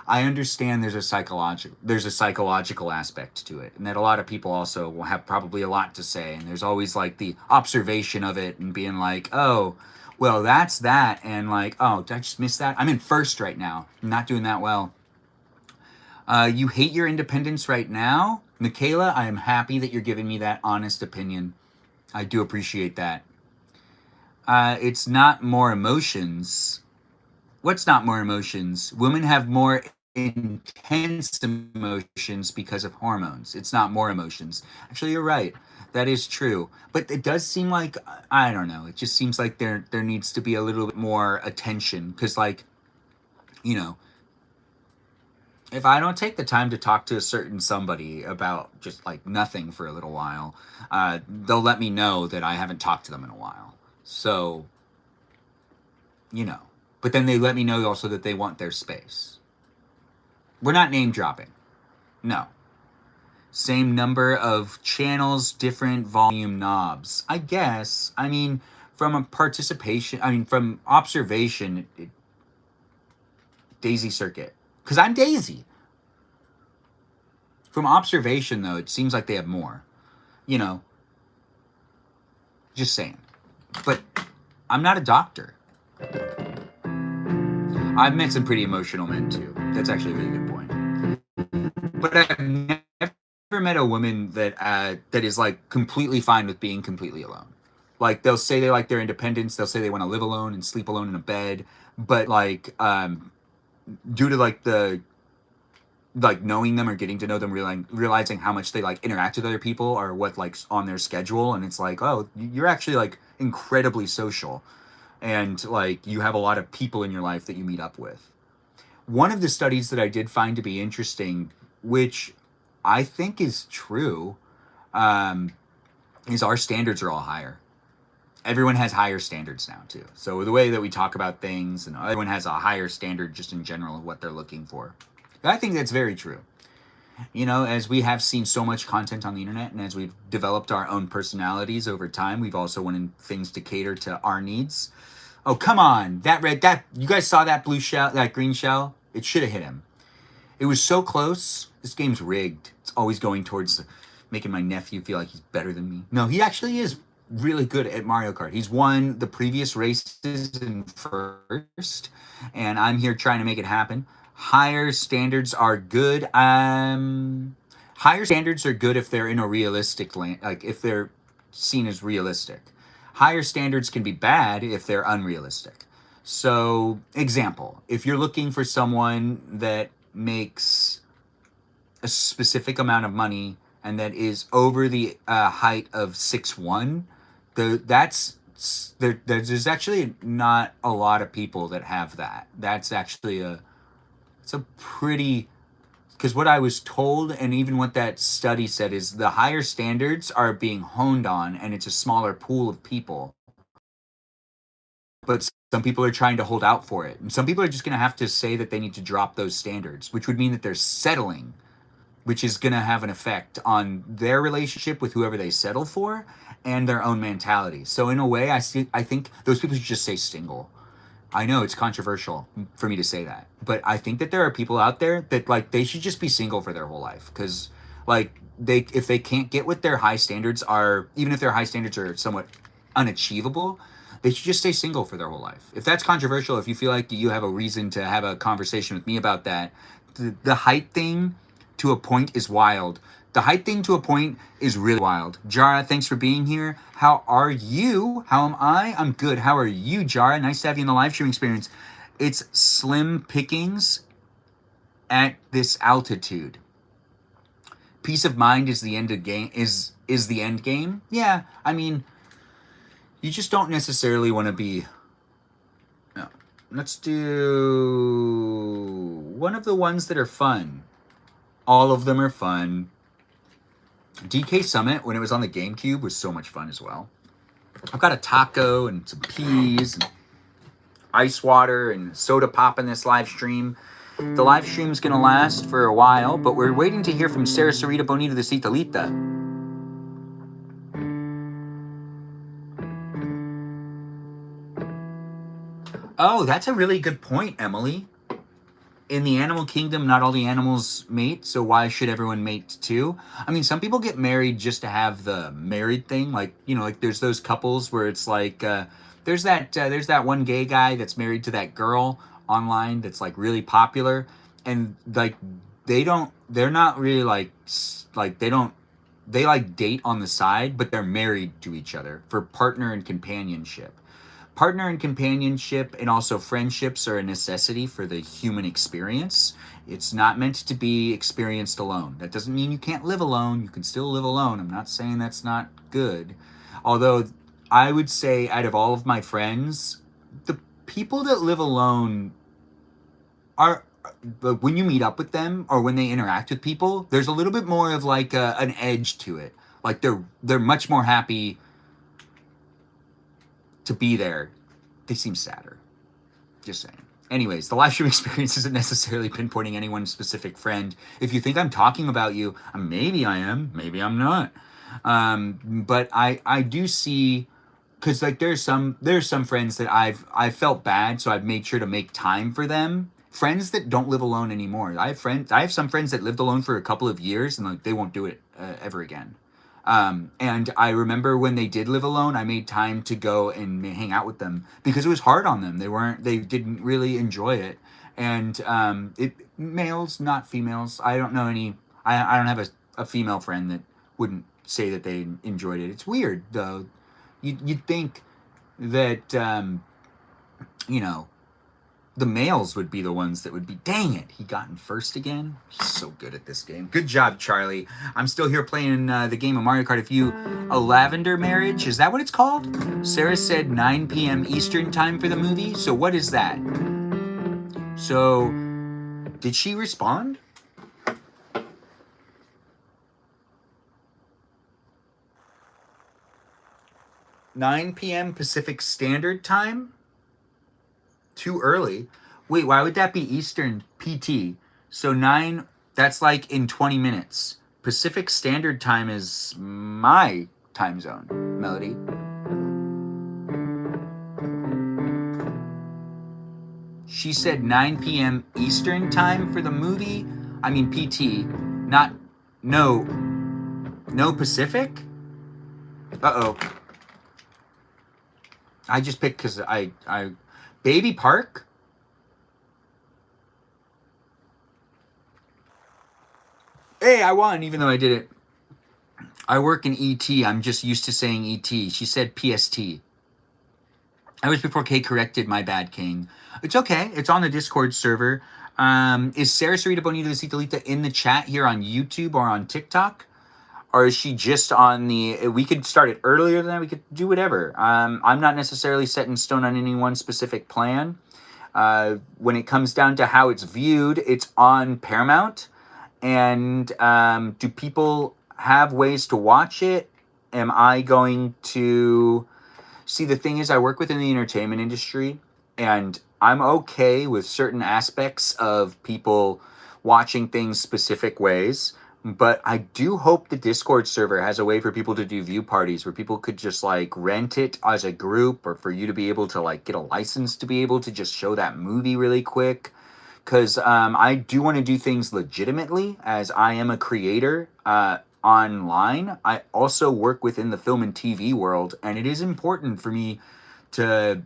I understand there's a psychological aspect to it, and that a lot of people also will have probably a lot to say, and there's always like the observation of it and being like, oh, well, that's that, and like, oh, did I just miss that? I'm in first right now. I'm not doing that well. You hate your independence right now? Michaela, I am happy that you're giving me that honest opinion. I do appreciate that. It's not more emotions. What's not more emotions? Women have more intense emotions because of hormones. It's not more emotions. Actually, you're right. That is true. But it does seem like, I don't know, it just seems like there needs to be a little bit more attention. Because, like, if I don't take the time to talk to a certain somebody about just, like, nothing for a little while, they'll let me know that I haven't talked to them in a while. So, But then they let me know also that they want their space. We're not name dropping. No. Same number of channels, different volume knobs. I guess. I mean, from observation, Daisy Circuit. Because I'm Daisy. From observation, though, it seems like they have more. Just saying. But I'm not a doctor. I've met some pretty emotional men, too. That's actually a really good point. But I've never met a woman that is, like, completely fine with being completely alone. Like, they'll say they like their independence. They'll say they want to live alone and sleep alone in a bed. But, like, due to, like, knowing them or getting to know them, realizing how much they, like, interact with other people or what, like, on their schedule. And it's like, oh, you're actually, like, incredibly social. and like you have a lot of people in your life that you meet up with. One of the studies that I did find to be interesting, which I think is true, um, is our standards are all higher. Everyone has higher standards now too. So the way that we talk about things, and everyone has a higher standard just in general of what they're looking for. I think that's very true. You know, as we have seen so much content on the internet, and as we've developed our own personalities over time, we've also wanted things to cater to our needs. Oh, come on. That you guys saw that blue shell, that green shell? It should have hit him. It was so close. This game's rigged. It's always going towards making my nephew feel like he's better than me. No, he actually is really good at Mario Kart. He's won the previous races in first, and I'm here trying to make it happen. Higher standards are good. Higher standards are good if they're in a realistic like if they're seen as realistic. Higher standards can be bad if they're unrealistic. So, example, if you're looking for someone that makes a specific amount of money and that is over the height of 6'1", there's actually not a lot of people that have that. That's actually it's a pretty, because what I was told and even what that study said is the higher standards are being honed on and it's a smaller pool of people. But some people are trying to hold out for it. And some people are just going to have to say that they need to drop those standards, which would mean that they're settling, which is going to have an effect on their relationship with whoever they settle for and their own mentality. So in a way, I think those people should just say single. I know it's controversial for me to say that, but I think that there are people out there that like they should just be single for their whole life, because like if they can't get what their high standards are, even if their high standards are somewhat unachievable, they should just stay single for their whole life. If that's controversial, if you feel like you have a reason to have a conversation with me about that, the height thing to a point is wild. The height thing to a point is really wild. Jara, thanks for being here. How are you? How am I? I'm good. How are you, Jara? Nice to have you in the live stream experience. It's slim pickings at this altitude. Peace of mind is the end of game. Is the end game? Yeah, I mean, you just don't necessarily want to be. No. Let's do one of the ones that are fun. All of them are fun. DK Summit, when it was on the GameCube, was so much fun as well. I've got a taco and some peas and ice water and soda pop in this live stream. The live stream's going to last for a while, but we're waiting to hear from Sarah Sarita Bonita de Citalita. Oh, that's a really good point, Emily. In the animal kingdom, not all the animals mate, so why should everyone mate too? I mean, some people get married just to have the married thing. Like, you know, like there's those couples where it's like, there's that one gay guy that's married to that girl online that's like really popular, and like they like date on the side, but they're married to each other for partner and companionship. Partner and companionship and also friendships are a necessity for the human experience. It's not meant to be experienced alone. That doesn't mean you can't live alone. You can still live alone. I'm not saying that's not good. Although I would say out of all of my friends, the people that live alone are, when you meet up with them or when they interact with people, there's a little bit more of like an edge to it. Like they're much more happy to be there. They seem sadder. Just saying. Anyways, the live stream experience isn't necessarily pinpointing any one specific friend. If you think I'm talking about you, maybe I am, maybe I'm not. But I do see, because like there's some friends that I've felt bad, so I've made sure to make time for them. Friends that don't live alone anymore. I have some friends that lived alone for a couple of years and like they won't do it ever again. And I remember when they did live alone, I made time to go and hang out with them because it was hard on them. They didn't really enjoy it. And, males, not females. I don't know any, I don't have a female friend that wouldn't say that they enjoyed it. It's weird though. You'd think that, you know, the males would be the ones that would be, dang it, he got in first again. He's so good at this game. Good job, Charlie. I'm still here playing the game of Mario Kart. If you, a lavender marriage, is that what it's called? Sarah said 9 p.m. Eastern time for the movie. So what is that? So, did she respond? "9 p.m. Pacific Standard Time? Too early. Wait, why would that be Eastern PT? So 9, that's like in 20 minutes. Pacific Standard Time is my time zone, Melody. She said 9 p.m. Eastern Time for the movie. I mean PT, not, no Pacific? Uh-oh. I just picked because I Baby Park? Hey, I won, even though I did it. I work in ET. I'm just used to saying ET. She said PST. I was before Kay corrected my bad, King. It's okay. It's on the Discord server. Is Sarah Sarita Bonita Citalita in the chat here on YouTube or on TikTok? Or is she just on the... We could start it earlier than that. We could do whatever. I'm not necessarily set in stone on any one specific plan. When it comes down to how it's viewed, it's on Paramount. And do people have ways to watch it? Am I going to... See, the thing is, I work within the entertainment industry, and I'm okay with certain aspects of people watching things specific ways. But I do hope the Discord server has a way for people to do view parties where people could just like rent it as a group, or for you to be able to like get a license to be able to just show that movie really quick. Because I do want to do things legitimately, as I am a creator online. I also work within the film and TV world, and it is important for me to,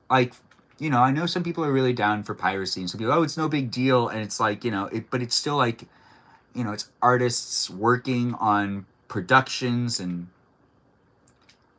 like, you know, I know some people are really down for piracy, and some people, oh, it's no big deal, and it's like, you know, but it's still like, you know, it's artists working on productions, and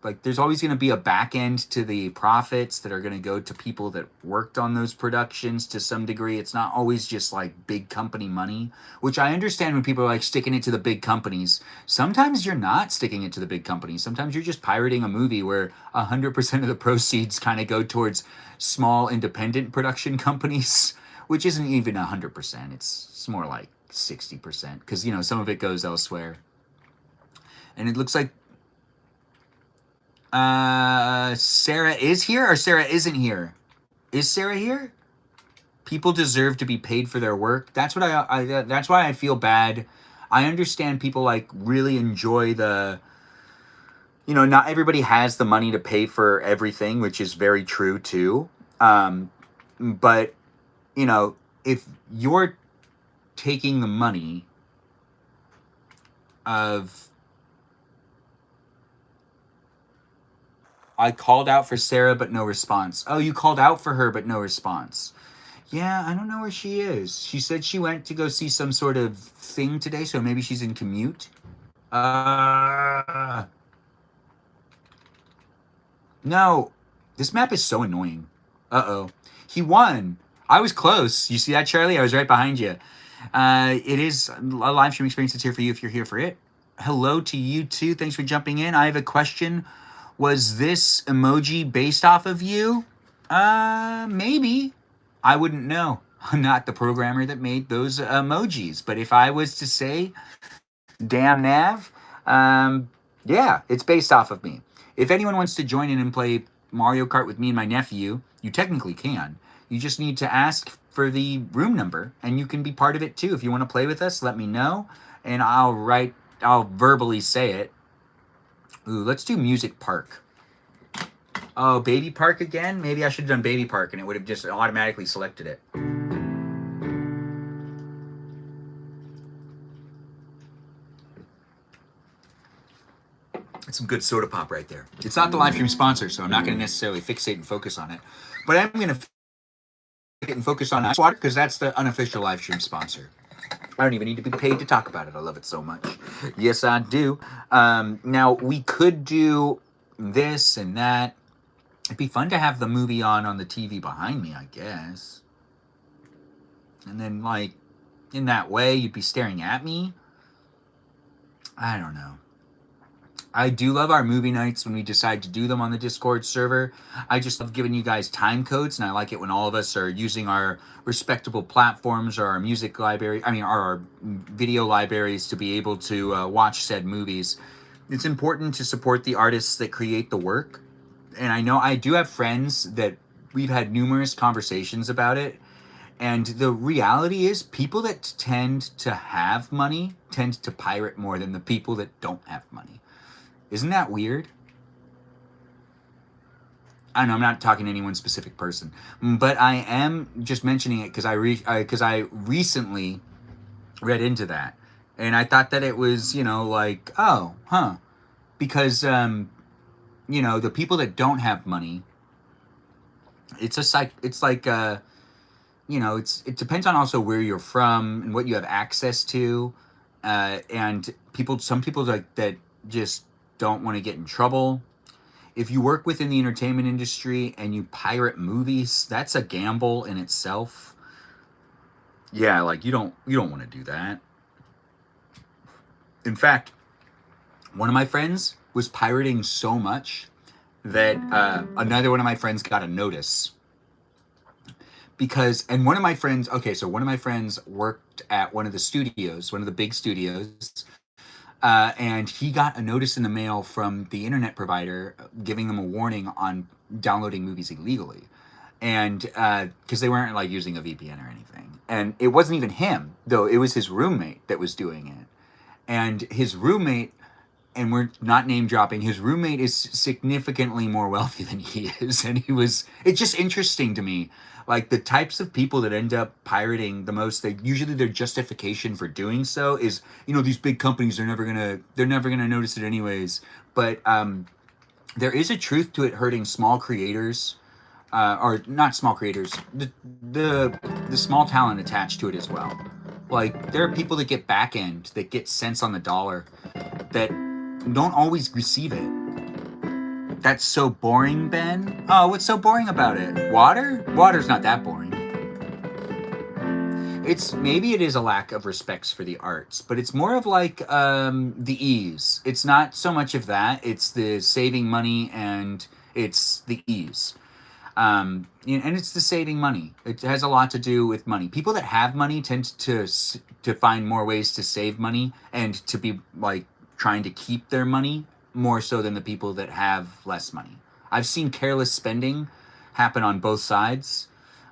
like there's always going to be a back end to the profits that are going to go to people that worked on those productions to some degree. It's not always just like big company money, which I understand when people are like sticking it to the big companies. Sometimes you're not sticking it to the big companies. Sometimes you're just pirating a movie where 100% of the proceeds kind of go towards small independent production companies, which isn't even 100%. It's more like 60%, because, you know, some of it goes elsewhere. And it looks like Sarah is here, or Sarah isn't here? Is Sarah here? People deserve to be paid for their work. That's what that's why I feel bad. I understand people like really enjoy the, you know, not everybody has the money to pay for everything, which is very true too. But, you know, if you're taking the money of... I called out for Sarah, but no response. Oh, you called out for her, but no response. Yeah, I don't know where she is. She said she went to go see some sort of thing today, so maybe she's in commute. No. This map is so annoying. Uh-oh. He won. I was close. You see that, Charlie? I was right behind you. It is a live stream experience that's here for you if you're here for it. Hello to you, too. Thanks for jumping in. I have a question. Was this emoji based off of you? Maybe. I wouldn't know. I'm not the programmer that made those emojis. But if I was to say, damn Nav, yeah, it's based off of me. If anyone wants to join in and play Mario Kart with me and my nephew, you technically can. You just need to ask for the room number, and you can be part of it too. If you want to play with us, let me know, and I'll verbally say it. Ooh, let's do Music Park. Oh, Baby Park again? Maybe I should have done Baby Park and it would have just automatically selected it. That's some good soda pop right there. It's not the live stream sponsor, so I'm not going to necessarily fixate and focus on it. But I'm going to fixate and focus on ice water because that's the unofficial live stream sponsor. I don't even need to be paid to talk about it. I love it so much. Yes, I do. Now, we could do this and that. It'd be fun to have the movie on the TV behind me, I guess. And then, like, in that way, you'd be staring at me. I don't know. I do love our movie nights when we decide to do them on the Discord server. I just love giving you guys time codes, and I like it when all of us are using our respectable platforms or our music library, our video libraries to be able to watch said movies. It's important to support the artists that create the work. And I know I do have friends that we've had numerous conversations about it. And the reality is, people that tend to have money tend to pirate more than the people that don't have money. Isn't that weird? I know I'm not talking to any one specific person, but I am just mentioning it because I recently read into that, and I thought that it was, like, oh, huh, because the people that don't have money, it depends on also where you're from and what you have access to, and some people like that just don't want to get in trouble. If you work within the entertainment industry and you pirate movies, that's a gamble in itself. Yeah, like you don't want to do that. In fact, one of my friends was pirating so much that another one of my friends got a notice. One of my friends worked at one of the big studios, and he got a notice in the mail from the internet provider giving them a warning on downloading movies illegally. And because they weren't like using a VPN or anything. And it wasn't even him, though. It was his roommate that was doing it. And his roommate, and we're not name dropping, his roommate is significantly more wealthy than he is. And it's just interesting to me. Like, the types of people that end up pirating the most, usually their justification for doing so is, these big companies, they're never gonna notice it anyways. But there is a truth to it hurting small creators, or not small creators, the small talent attached to it as well. Like, there are people that get back end, that get cents on the dollar, that don't always receive it. That's so boring, Ben. Oh, what's so boring about it? Water? Water's not that boring. Maybe it is a lack of respects for the arts, but it's more of like the ease. It's not so much of that. It's the saving money, and it's the ease. And it's the saving money. It has a lot to do with money. People that have money tend to find more ways to save money and to be like trying to keep their money more so than the people that have less money. I've seen careless spending happen on both sides.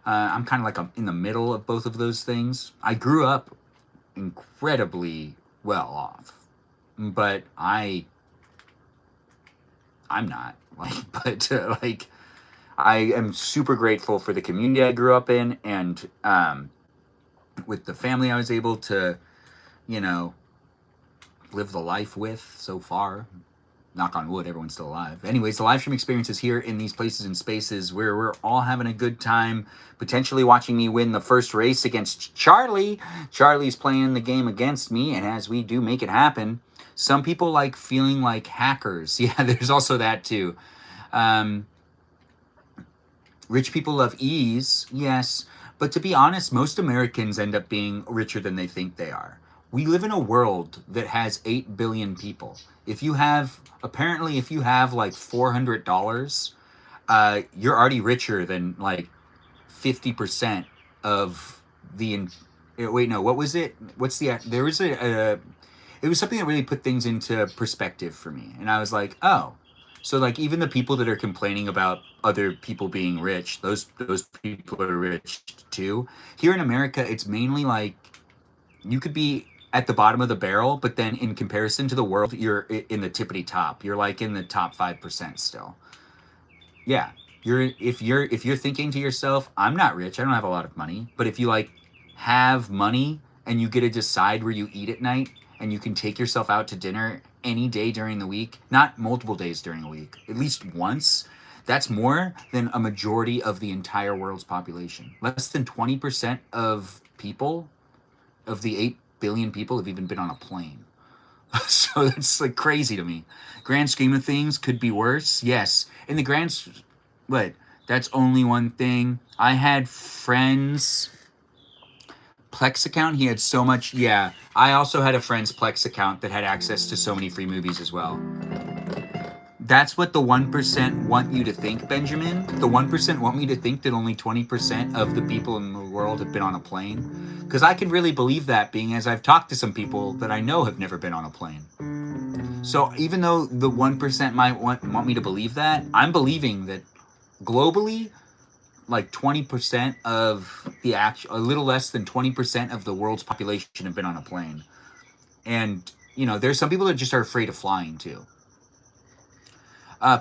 I'm kind of like in the middle of both of those things. I grew up incredibly well off, but I'm not like, I am super grateful for the community I grew up in, and with the family I was able to, live the life with so far. Knock on wood, everyone's still alive. Anyways, the live stream experience is here in these places and spaces where we're all having a good time, potentially watching me win the first race against Charlie. Charlie's playing the game against me, and as we do make it happen, some people like feeling like hackers. Yeah, there's also that too. Rich people love ease, yes, but to be honest, most Americans end up being richer than they think they are. We live in a world that has 8 billion people. If you have like $400, you're already richer than like 50% of the. Wait, no, what was it? There was it was something that really put things into perspective for me, and I was like, oh, so like even the people that are complaining about other people being rich, those people are rich too. Here in America, it's mainly like you could be at the bottom of the barrel, but then in comparison to the world, you're in the tippity top. You're like in the top 5% still. Yeah, if you're thinking to yourself, I'm not rich, I don't have a lot of money, but if you like have money and you get to decide where you eat at night, and you can take yourself out to dinner any day during the week, not multiple days during a week, at least once, that's more than a majority of the entire world's population. Less than 20% of people, of the 8 billion people, have even been on a plane. So that's like crazy to me. Grand scheme of things, could be worse. Yes. In the grand But that's only one thing. I had friends Plex account. He had so much. Yeah, I also had a friend's Plex account that had access to so many free movies as well. That's what the 1% want you to think, Benjamin. The 1% want me to think that only 20% of the people in the world have been on a plane. Because I can really believe that, being as I've talked to some people that I know have never been on a plane. So even though the 1% might want me to believe that, I'm believing that globally, like 20% of the a little less than 20% of the world's population have been on a plane. And, there's some people that just are afraid of flying too.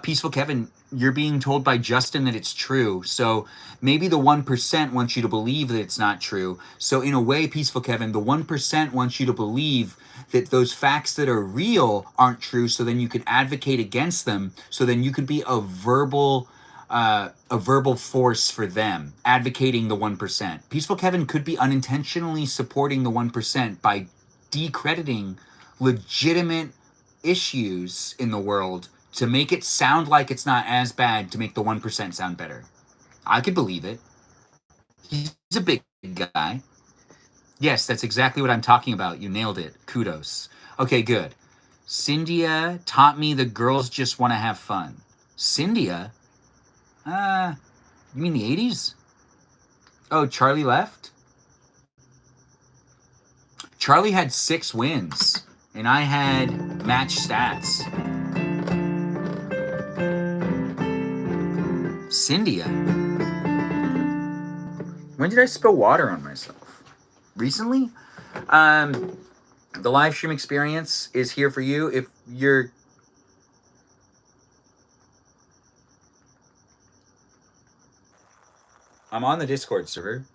Peaceful Kevin, you're being told by Justin that it's true. So maybe the 1% wants you to believe that it's not true. So in a way, Peaceful Kevin, the 1% wants you to believe that those facts that are real aren't true. So then you could advocate against them. So then you could be a verbal force for them, advocating the 1%. Peaceful Kevin could be unintentionally supporting the 1% by decrediting legitimate issues in the world to make it sound like it's not as bad, to make the 1% sound better. I could believe it. He's a big guy. Yes, that's exactly what I'm talking about. You nailed it. Kudos. Okay, good. Cyndia taught me the girls just want to have fun. Cyndia? You mean the 80s? Oh, Charlie left? Charlie had 6 wins, and I had match stats. Cyndia? When did I spill water on myself? Recently? The live stream experience is here for you. If you're... I'm on the Discord server.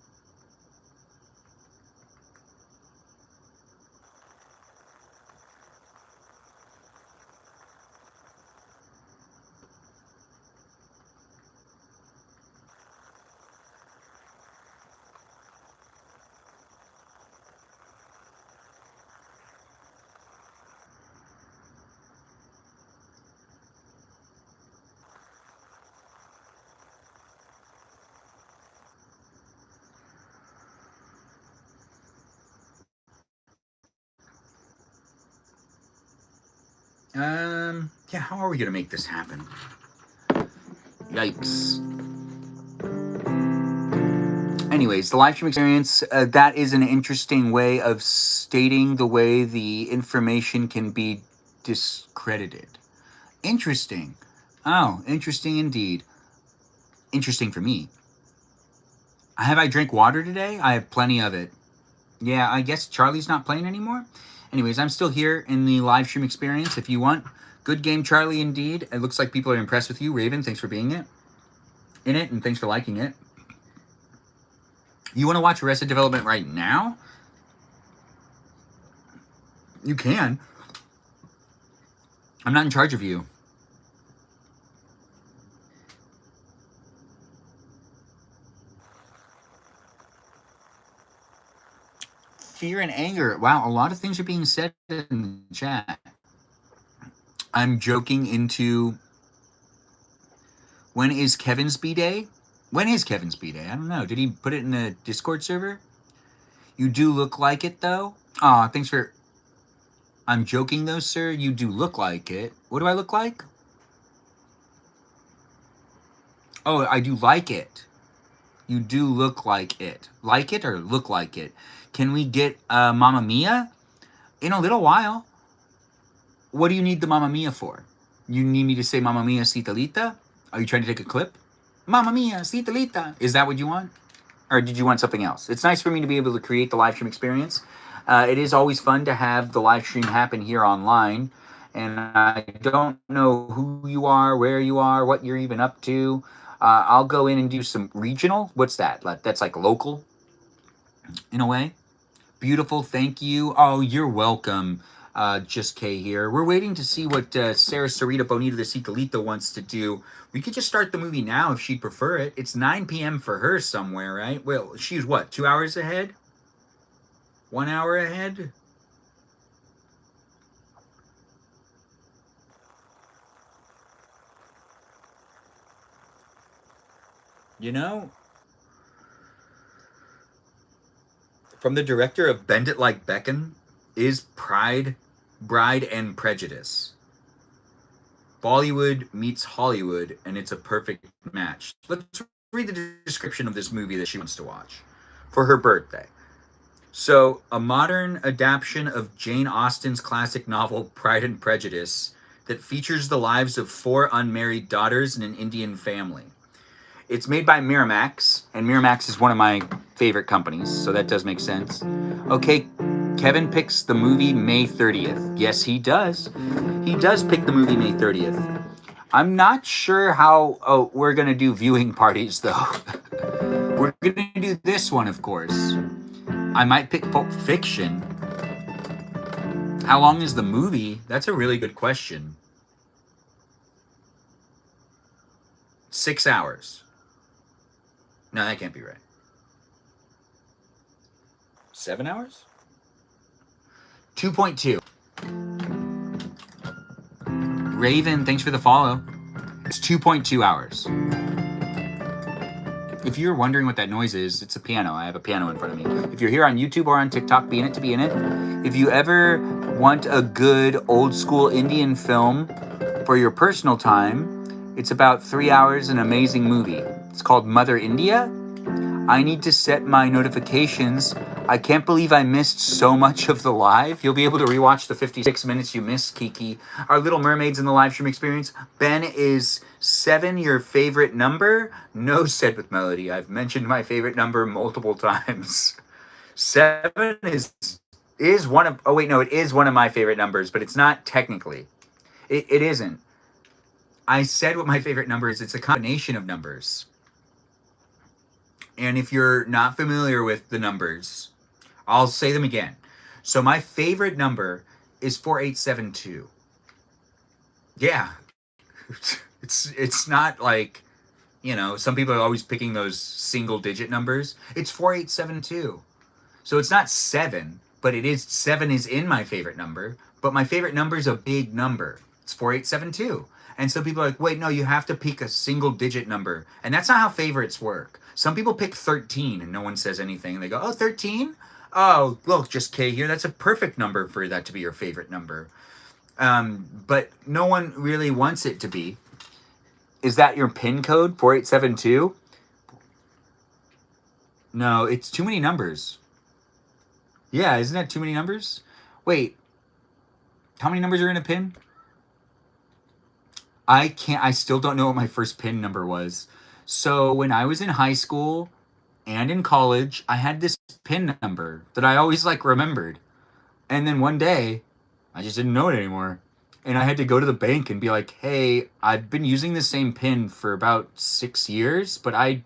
Yeah, how are we gonna make this happen? Yikes. Anyways, the live stream experience, that is an interesting way of stating the way the information can be discredited. Interesting. Oh, interesting indeed. Interesting for me. Have I drank water today? I have plenty of it. Yeah, I guess Charlie's not playing anymore. Anyways, I'm still here in the live stream experience. If you want, good game, Charlie, indeed. It looks like people are impressed with you. Raven, thanks for being in it, and thanks for liking it. You want to watch Arrested Development right now? You can. I'm not in charge of you. Fear and anger. Wow, a lot of things are being said in the chat. I'm joking into... When is Kevin's B-Day? When is Kevin's B-Day? I don't know. Did he put it in the Discord server? You do look like it, though. Aw, thanks for... I'm joking, though, sir. You do look like it. What do I look like? Oh, I do like it. You do look like it. Like it or look like it? Can we get Mamma Mia? In a little while. What do you need the Mamma Mia for? You need me to say Mamma Mia, Citalita? Are you trying to take a clip? Mamma Mia, Citalita. Is that what you want? Or did you want something else? It's nice for me to be able to create the live stream experience. It is always fun to have the live stream happen here online. And I don't know who you are, where you are, what you're even up to. I'll go in and do some regional. What's that? That's like local, in a way. Beautiful, thank you. Oh, you're welcome. Just K here. We're waiting to see what Sarah Sarita Bonita de Citalita wants to do. We could just start the movie now if she'd prefer it. It's 9 p.m. for her somewhere, right? Well, she's what, 2 hours ahead? 1 hour ahead? You know, from the director of Bend It Like Beckham is Pride, Bride, and Prejudice. Bollywood meets Hollywood, and it's a perfect match. Let's read the description of this movie that she wants to watch for her birthday. So, a modern adaptation of Jane Austen's classic novel Pride and Prejudice that features the lives of four unmarried daughters in an Indian family. It's made by Miramax, and Miramax is one of my favorite companies, so that does make sense. Okay, Kevin picks the movie May 30th. Yes, he does. He does pick the movie May 30th. I'm not sure how we're going to do viewing parties, though. We're going to do this one, of course. I might pick Pulp Fiction. How long is the movie? That's a really good question. 6 hours. No, that can't be right. 7 hours? 2.2. Raven, thanks for the follow. It's 2.2 hours. If you're wondering what that noise is, it's a piano. I have a piano in front of me. If you're here on YouTube or on TikTok, be in it to be in it. If you ever want a good old school Indian film for your personal time, it's about 3 hours, an amazing movie. It's called Mother India. I need to set my notifications. I can't believe I missed so much of the live. You'll be able to rewatch the 56 minutes you missed, Kiki. Our Little Mermaids in the live stream experience. Ben, is 7 your favorite number? No, said with Melody. I've mentioned my favorite number multiple times. 7 is one of... Oh, wait, no, it is one of my favorite numbers, but it's not technically. It isn't. I said what my favorite number is. It's a combination of numbers. And if you're not familiar with the numbers, I'll say them again. So my favorite number is 4872. Yeah. It's not like, you know, some people are always picking those single digit numbers. It's 4872. So it's not 7, but it is 7 is in my favorite number, but my favorite number is a big number. It's 4872. And some people are like, wait, no, you have to pick a single digit number. And that's not how favorites work. Some people pick 13 and no one says anything. And they go, oh, 13? Oh, look, just K here. That's a perfect number for that to be your favorite number. But no one really wants it to be. Is that your PIN code, 4872? No, it's too many numbers. Yeah, isn't that too many numbers? Wait, how many numbers are in a PIN? I still don't know what my first PIN number was. So when I was in high school and in college, I had this PIN number that I always remembered. And then one day, I just didn't know it anymore. And I had to go to the bank and be like, hey, I've been using the same PIN for about 6 years, but I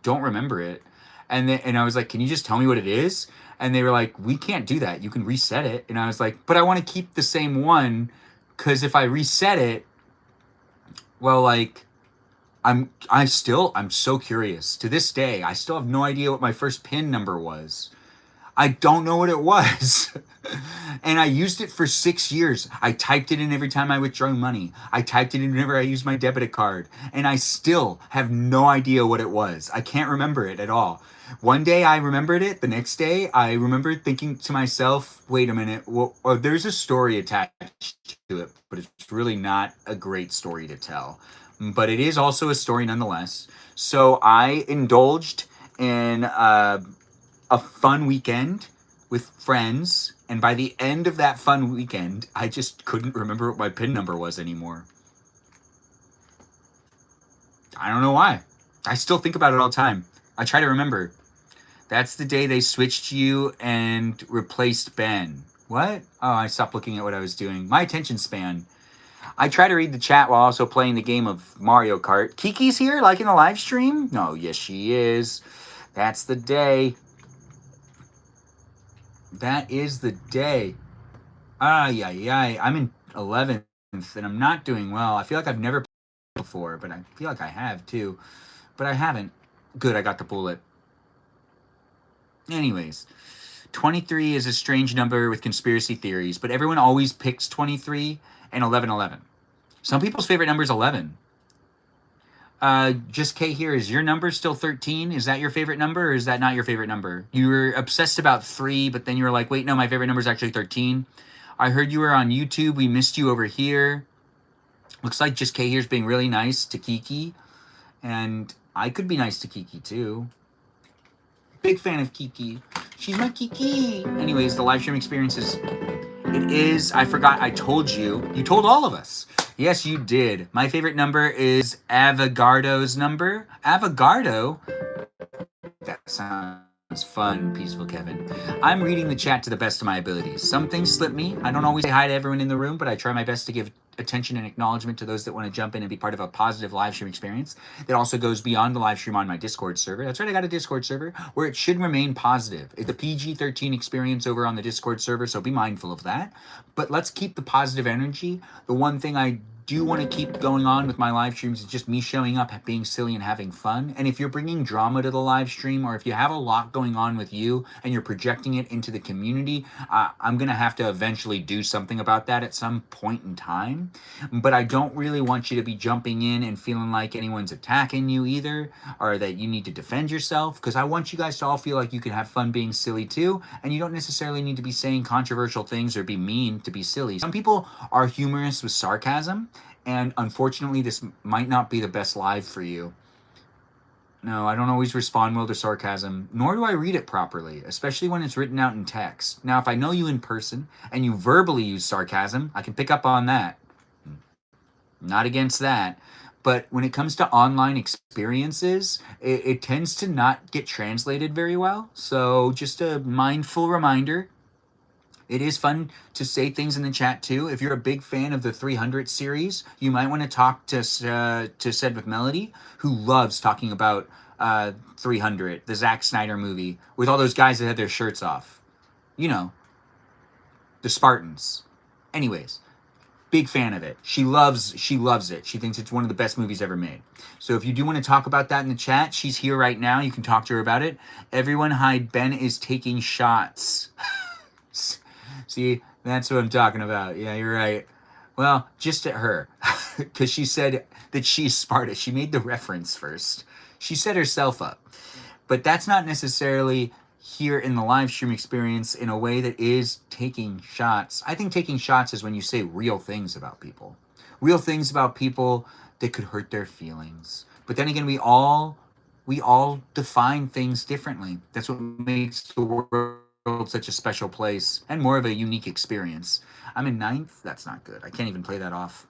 don't remember it. And I was like, can you just tell me what it is? And they were like, we can't do that. You can reset it. And I was like, but I want to keep the same one, because if I reset it, well, I'm so curious. To this day, I still have no idea what my first PIN number was. I don't know what it was. And I used it for 6 years. I typed it in every time I withdrew money. I typed it in whenever I used my debit card. And I still have no idea what it was. I can't remember it at all. One day I remembered it. The next day I remembered thinking to myself, wait a minute, well, there's a story attached to it, but it's really not a great story to tell. But it is also a story nonetheless. So I indulged in a fun weekend with friends, and by the end of that fun weekend, I just couldn't remember what my PIN number was anymore. I don't know why. I still think about it all the time. I try to remember. That's the day they switched you and replaced Ben. What? Oh, I stopped looking at what I was doing. My attention span. I try to read the chat while also playing the game of Mario Kart. Kiki's here, in the live stream? No, yes, she is. That's the day. That is the day. I'm in 11th, and I'm not doing well. I feel like I've never played before, but I feel like I have, too. But I haven't. Good, I got the bullet. Anyways, 23 is a strange number with conspiracy theories, but everyone always picks 23 and 1111. Some people's favorite number is 11. Just K here. Is your number still 13? Is that your favorite number, or is that not your favorite number? You were obsessed about 3, but then you were like, wait, no, my favorite number is actually 13. I heard you were on YouTube. We missed you over here. Looks like Just K here's being really nice to Kiki. And I could be nice to Kiki too. Big fan of Kiki. She's my Kiki. Anyways, the live stream experience is... It is... I forgot. I told you. You told all of us. Yes, you did. My favorite number is Avogadro's number. Avogadro? That sounds fun, Peaceful Kevin. I'm reading the chat to the best of my abilities. Some things slip me. I don't always say hi to everyone in the room, but I try my best to give attention and acknowledgement to those that want to jump in and be part of a positive live stream experience that also goes beyond the live stream on my Discord server. That's right, I got a Discord server where it should remain positive. It's a PG-13 experience over on the Discord server, so be mindful of that. But let's keep the positive energy. The one thing I do want to keep going on with my live streams is just me showing up, being silly, and having fun. And if you're bringing drama to the live stream, or if you have a lot going on with you and you're projecting it into the community, I'm going to have to eventually do something about that at some point in time. But I don't really want you to be jumping in and feeling like anyone's attacking you either, or that you need to defend yourself, because I want you guys to all feel like you can have fun being silly too, and you don't necessarily need to be saying controversial things or be mean to be silly. Some people are humorous with sarcasm, and unfortunately, this might not be the best live for you. No, I don't always respond well to sarcasm, nor do I read it properly, especially when it's written out in text. Now, if I know you in person and you verbally use sarcasm, I can pick up on that. Not against that. But when it comes to online experiences, it tends to not get translated very well. So just a mindful reminder. It is fun to say things in the chat too. If you're a big fan of the 300 series, you might want to talk to Said with Melody, who loves talking about 300, the Zack Snyder movie, with all those guys that had their shirts off. You know, the Spartans. Anyways, big fan of it. She loves it. She thinks it's one of the best movies ever made. So if you do want to talk about that in the chat, she's here right now. You can talk to her about it. Everyone hide, Ben is taking shots. See, that's what I'm talking about. Yeah, you're right. Well, just at her. Because she said that she's Sparta. She made the reference first. She set herself up. But that's not necessarily here in the live stream experience in a way that is taking shots. I think taking shots is when you say real things about people. Real things about people that could hurt their feelings. But then again, we all define things differently. That's what makes the world such a special place and more of a unique experience. I'm in 9th. That's not good. I can't even play that off.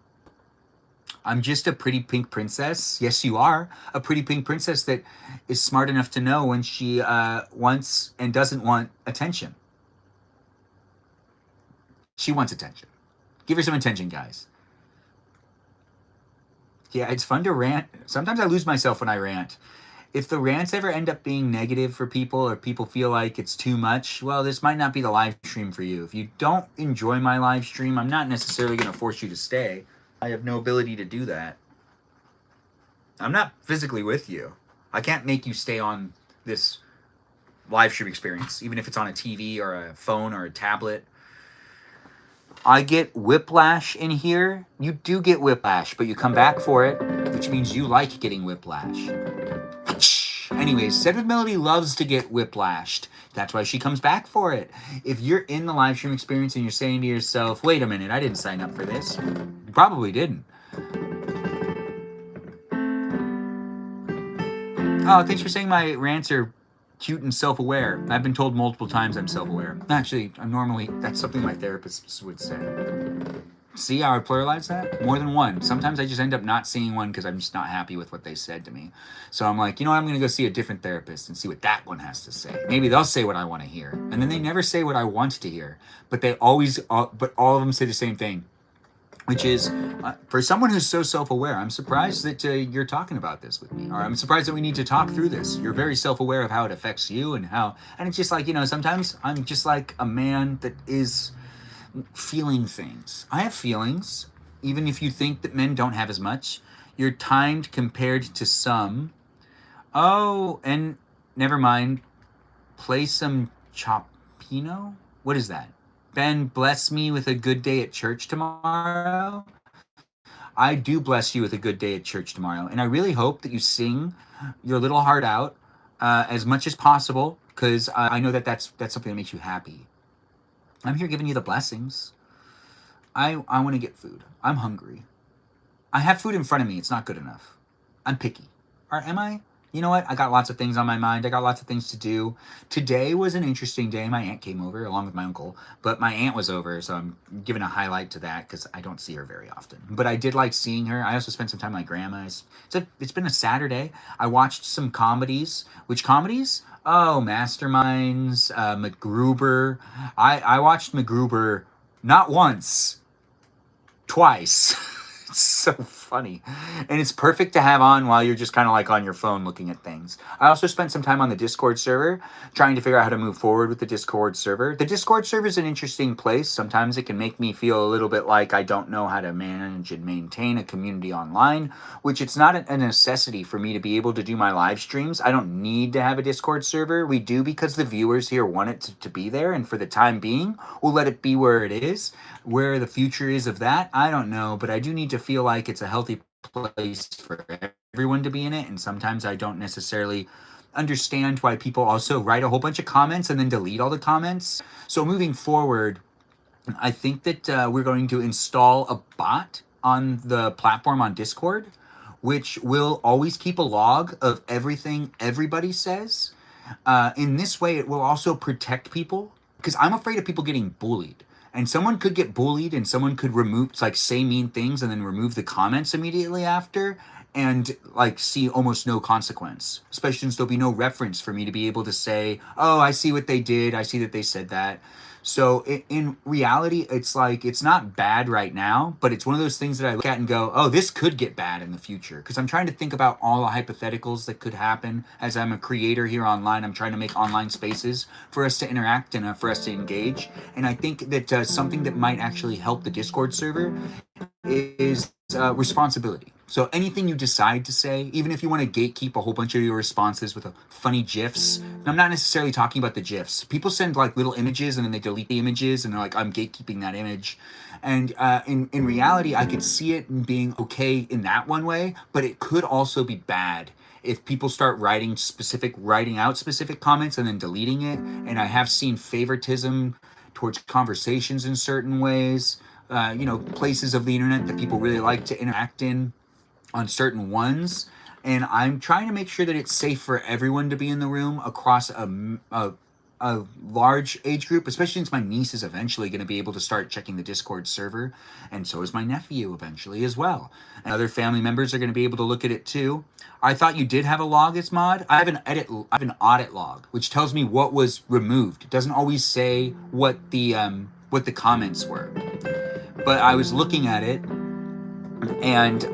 I'm just a pretty pink princess. Yes, you are. A pretty pink princess that is smart enough to know when she wants and doesn't want attention. She wants attention. Give her some attention, guys. Yeah, it's fun to rant. Sometimes I lose myself when I rant. If the rants ever end up being negative for people, or people feel like it's too much, well, this might not be the live stream for you. If you don't enjoy my live stream, I'm not necessarily going to force you to stay. I have no ability to do that. I'm not physically with you. I can't make you stay on this live stream experience, even if it's on a TV or a phone or a tablet. I get whiplash in here. You do get whiplash, but you come back for it, which means you like getting whiplash. Anyways, Said with Melody loves to get whiplashed. That's why she comes back for it. If you're in the live stream experience and you're saying to yourself, wait a minute, I didn't sign up for this. You probably didn't. Oh, thanks for saying my rants are cute and self-aware. I've been told multiple times I'm self-aware. Actually, that's something my therapist would say. See how I pluralize that? More than one. Sometimes I just end up not seeing one because I'm just not happy with what they said to me. So I'm like, you know what? I'm going to go see a different therapist and see what that one has to say. Maybe they'll say what I want to hear. And then they never say what I want to hear. But but all of them say the same thing. Which is, for someone who's so self-aware, I'm surprised that you're talking about this with me. Or I'm surprised that we need to talk through this. You're very self-aware of how it affects you and it's just like, sometimes I'm just like a man that is feeling things. I have feelings, even if you think that men don't have as much. You're timed compared to some. Oh, and never mind. Play some Chopino? What is that? Ben, bless me with a good day at church tomorrow. I do bless you with a good day at church tomorrow. And I really hope that you sing your little heart out as much as possible, because I know that that's something that makes you happy. I'm here giving you the blessings. I want to get food. I'm hungry. I have food in front of me. It's not good enough. I'm picky. Or am I? You know what? I got lots of things on my mind. I got lots of things to do. Today was an interesting day. My aunt came over along with my uncle, but my aunt was over, so I'm giving a highlight to that because I don't see her very often. But I did like seeing her. I also spent some time with my grandma. It's been a Saturday. I watched some comedies. Which comedies? Oh, Masterminds, MacGruber. I watched MacGruber not once, twice. It's so funny. And it's perfect to have on while you're just kind of like on your phone looking at things. I also spent some time on the Discord server trying to figure out how to move forward with the Discord server. The Discord server is an interesting place. Sometimes it can make me feel a little bit like I don't know how to manage and maintain a community online, which it's not a necessity for me to be able to do my live streams. I don't need to have a Discord server. We do because the viewers here want it to be there. And for the time being, we'll let it be where it is. Where the future is of that, I don't know, but I do need to feel like it's a healthy place for everyone to be in it. And sometimes I don't necessarily understand why people also write a whole bunch of comments and then delete all the comments. So moving forward, I think that we're going to install a bot on the platform on Discord, which will always keep a log of everything everybody says. In this way, it will also protect people, because I'm afraid of people getting bullied. And someone could get bullied and someone could remove, like, say mean things and then remove the comments immediately after and, like, see almost no consequence. Especially since there'll be no reference for me to be able to say, oh, I see what they did. I see that they said that. So in reality, it's like, it's not bad right now, but it's one of those things that I look at and go, oh, this could get bad in the future. Because I'm trying to think about all the hypotheticals that could happen. As I'm a creator here online, I'm trying to make online spaces for us to interact and for us to engage. And I think that something that might actually help the Discord server is responsibility. So anything you decide to say, even if you want to gatekeep a whole bunch of your responses with funny GIFs, and I'm not necessarily talking about the GIFs. People send like little images and then they delete the images and they're like, I'm gatekeeping that image. And in reality, I could see it being okay in that one way, but it could also be bad if people start writing out specific comments and then deleting it. And I have seen favoritism towards conversations in certain ways. Places of the internet that people really like to interact in on certain ones. And I'm trying to make sure that it's safe for everyone to be in the room across a large age group, especially since my niece is eventually going to be able to start checking the Discord server. And so is my nephew eventually as well. And other family members are going to be able to look at it too. I thought you did have a log as mod. I have an audit log, which tells me what was removed. It doesn't always say what the comments were. But I was looking at it, and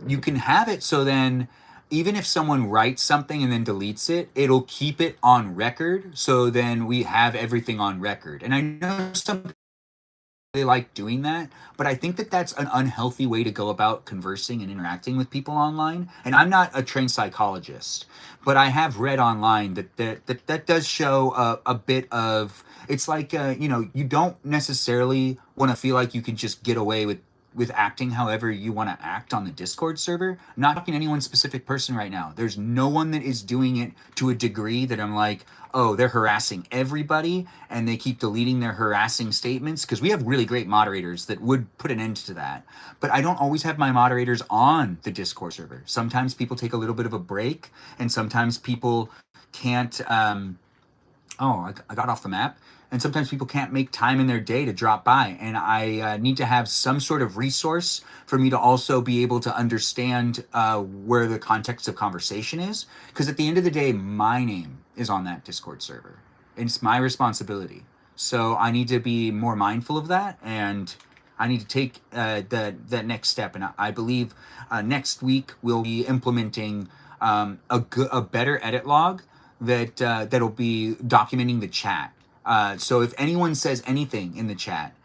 you can have it so then even if someone writes something and then deletes it, it'll keep it on record. So then we have everything on record. And I know some people really like doing that, but I think that that's an unhealthy way to go about conversing and interacting with people online. And I'm not a trained psychologist, but I have read online that does show a bit of, it's like, you don't necessarily want to feel like you can just get away with acting however you want to act on the Discord server. I'm not talking to any one specific person right now. There's no one that is doing it to a degree that I'm like, oh, they're harassing everybody and they keep deleting their harassing statements, because we have really great moderators that would put an end to that. But I don't always have my moderators on the Discord server. Sometimes people take a little bit of a break, and sometimes people can't, I got off the map. And sometimes people can't make time in their day to drop by. And I need to have some sort of resource for me to also be able to understand where the context of conversation is. Because at the end of the day, my name is on that Discord server. And it's my responsibility. So I need to be more mindful of that. And I need to take that next step. And I believe next week we'll be implementing a better edit log that'll be documenting the chat. So if anyone says anything in the chat,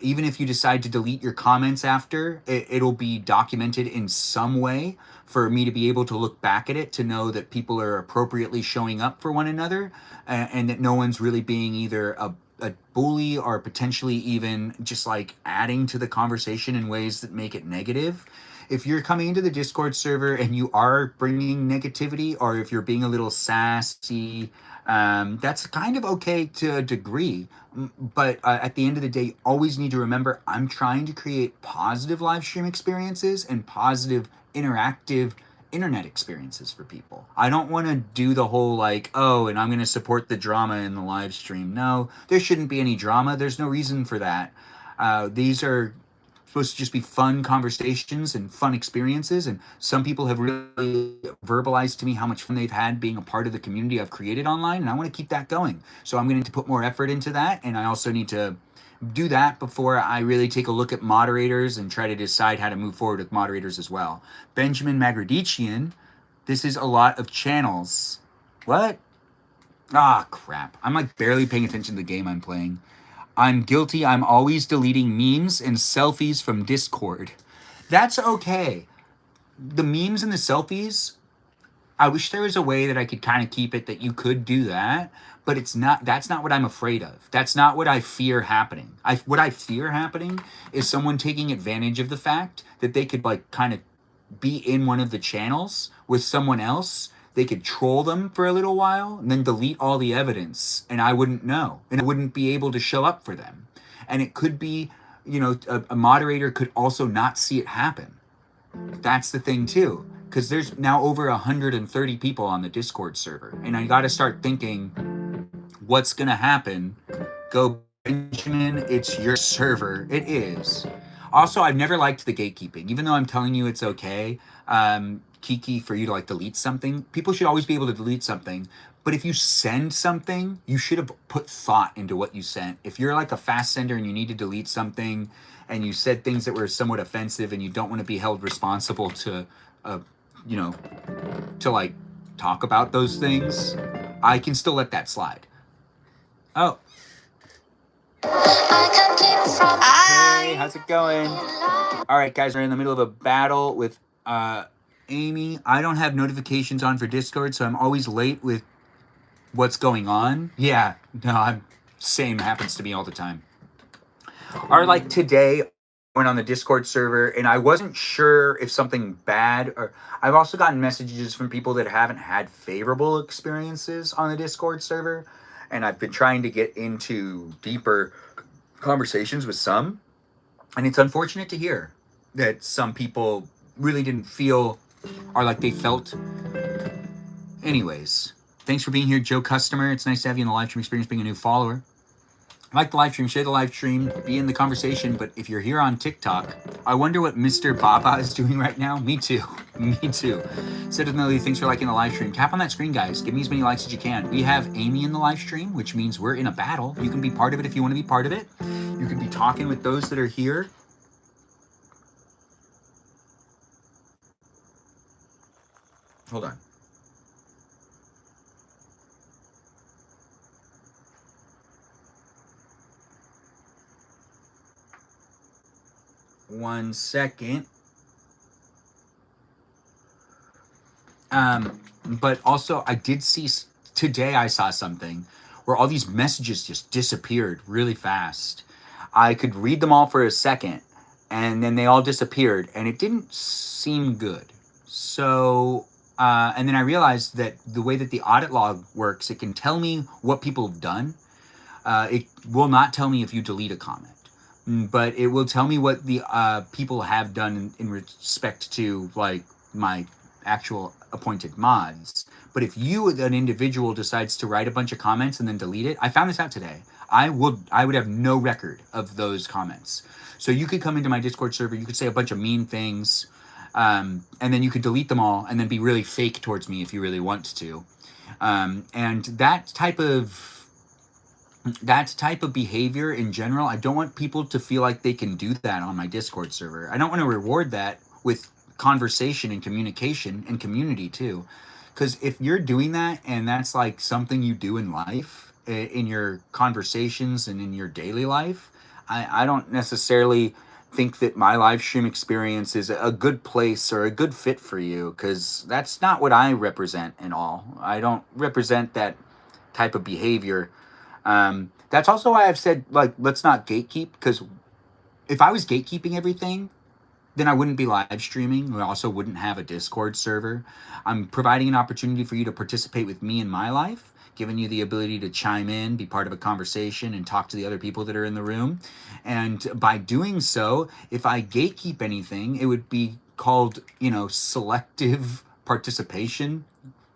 even if you decide to delete your comments after, it'll be documented in some way for me to be able to look back at it, to know that people are appropriately showing up for one another, and that no one's really being either a bully or potentially even just like adding to the conversation in ways that make it negative. If you're coming into the Discord server and you are bringing negativity, or if you're being a little sassy, that's kind of okay to a degree. But at the end of the day, always need to remember I'm trying to create positive live stream experiences and positive interactive internet experiences for people. I don't want to do the whole like, oh, and I'm going to support the drama in the live stream. No, there shouldn't be any drama. There's no reason for that. These are supposed to just be fun conversations and fun experiences. And some people have really verbalized to me how much fun they've had being a part of the community I've created online. And I want to keep that going. So I'm going to put more effort into that. And I also need to do that before I really take a look at moderators and try to decide how to move forward with moderators as well. Benjamin Magrdichian, this is a lot of channels. What? Ah, crap. I'm like barely paying attention to the game I'm playing. I'm guilty. I'm always deleting memes and selfies from Discord. That's okay. The memes and the selfies, I wish there was a way that I could kind of keep it that you could do that, but it's not. That's not what I'm afraid of. That's not what I fear happening. What I fear happening is someone taking advantage of the fact that they could like kind of be in one of the channels with someone else. They could troll them for a little while and then delete all the evidence, and I wouldn't know, and I wouldn't be able to show up for them. And it could be, a moderator could also not see it happen. That's the thing too, because there's now over 130 people on the Discord server, and I got to start thinking, what's gonna happen? Go, Benjamin, it's your server. It is. Also, I've never liked the gatekeeping, even though I'm telling you it's okay. Kiki, for you to like delete something, people should always be able to delete something. But if you send something, you should have put thought into what you sent. If you're like a fast sender and you need to delete something and you said things that were somewhat offensive and you don't want to be held responsible to, to like talk about those things, I can still let that slide. Oh. Hey, how's it going? All right, guys, we're in the middle of a battle with Amy. I don't have notifications on for Discord, so I'm always late with what's going on. Yeah, no, same happens to me all the time. Or like today, I went on the Discord server and I wasn't sure if something bad, or I've also gotten messages from people that haven't had favorable experiences on the Discord server, and I've been trying to get into deeper conversations with some, and it's unfortunate to hear that some people really didn't feel, or like they felt. Anyways, thanks for being here, Joe Customer. It's nice to have you in the live stream experience, being a new follower. Like the live stream, share the live stream, be in the conversation. But if you're here on TikTok, I wonder what Mr. Baba is doing right now. Me too. Me too. Said Melody, thanks for liking the live stream. Tap on that screen, guys. Give me as many likes as you can. We have Amy in the live stream, which means we're in a battle. You can be part of it if you want to be part of it. You can be talking with those that are here. Hold on. One second. But also I did see today, I saw something where all these messages just disappeared really fast. I could read them all for a second and then they all disappeared and it didn't seem good. So, and then I realized that the way that the audit log works, it can tell me what people have done. It will not tell me if you delete a comment, but it will tell me what the people have done in respect to like my actual appointed mods. But if you, an individual, decides to write a bunch of comments and then delete it, I found this out today. I would have no record of those comments. So you could come into my Discord server, you could say a bunch of mean things, and then you could delete them all and then be really fake towards me if you really want to. And that type of behavior in general, I don't want people to feel like they can do that on my Discord server. I don't want to reward that with conversation and communication and community too. Because if you're doing that and that's like something you do in life, in your conversations and in your daily life, I don't necessarily think that my live stream experience is a good place or a good fit for you, because that's not what I represent at all. I don't represent that type of behavior. That's also why I've said, like, let's not gatekeep, because if I was gatekeeping everything, then I wouldn't be live streaming. We also wouldn't have a Discord server. I'm providing an opportunity for you to participate with me in my life, giving you the ability to chime in, be part of a conversation, and talk to the other people that are in the room. And by doing so, if I gatekeep anything, it would be called, selective participation,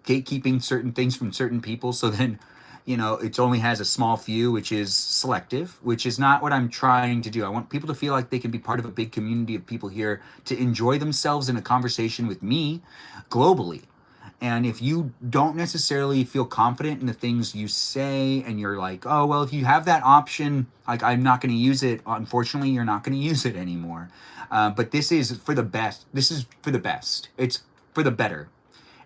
gatekeeping certain things from certain people. So then, it only has a small few, which is selective, which is not what I'm trying to do. I want people to feel like they can be part of a big community of people here to enjoy themselves in a conversation with me globally. And if you don't necessarily feel confident in the things you say, and you're like, oh, well, if you have that option, like, I'm not going to use it, unfortunately, you're not going to use it anymore. But this is for the best. This is for the best. It's for the better.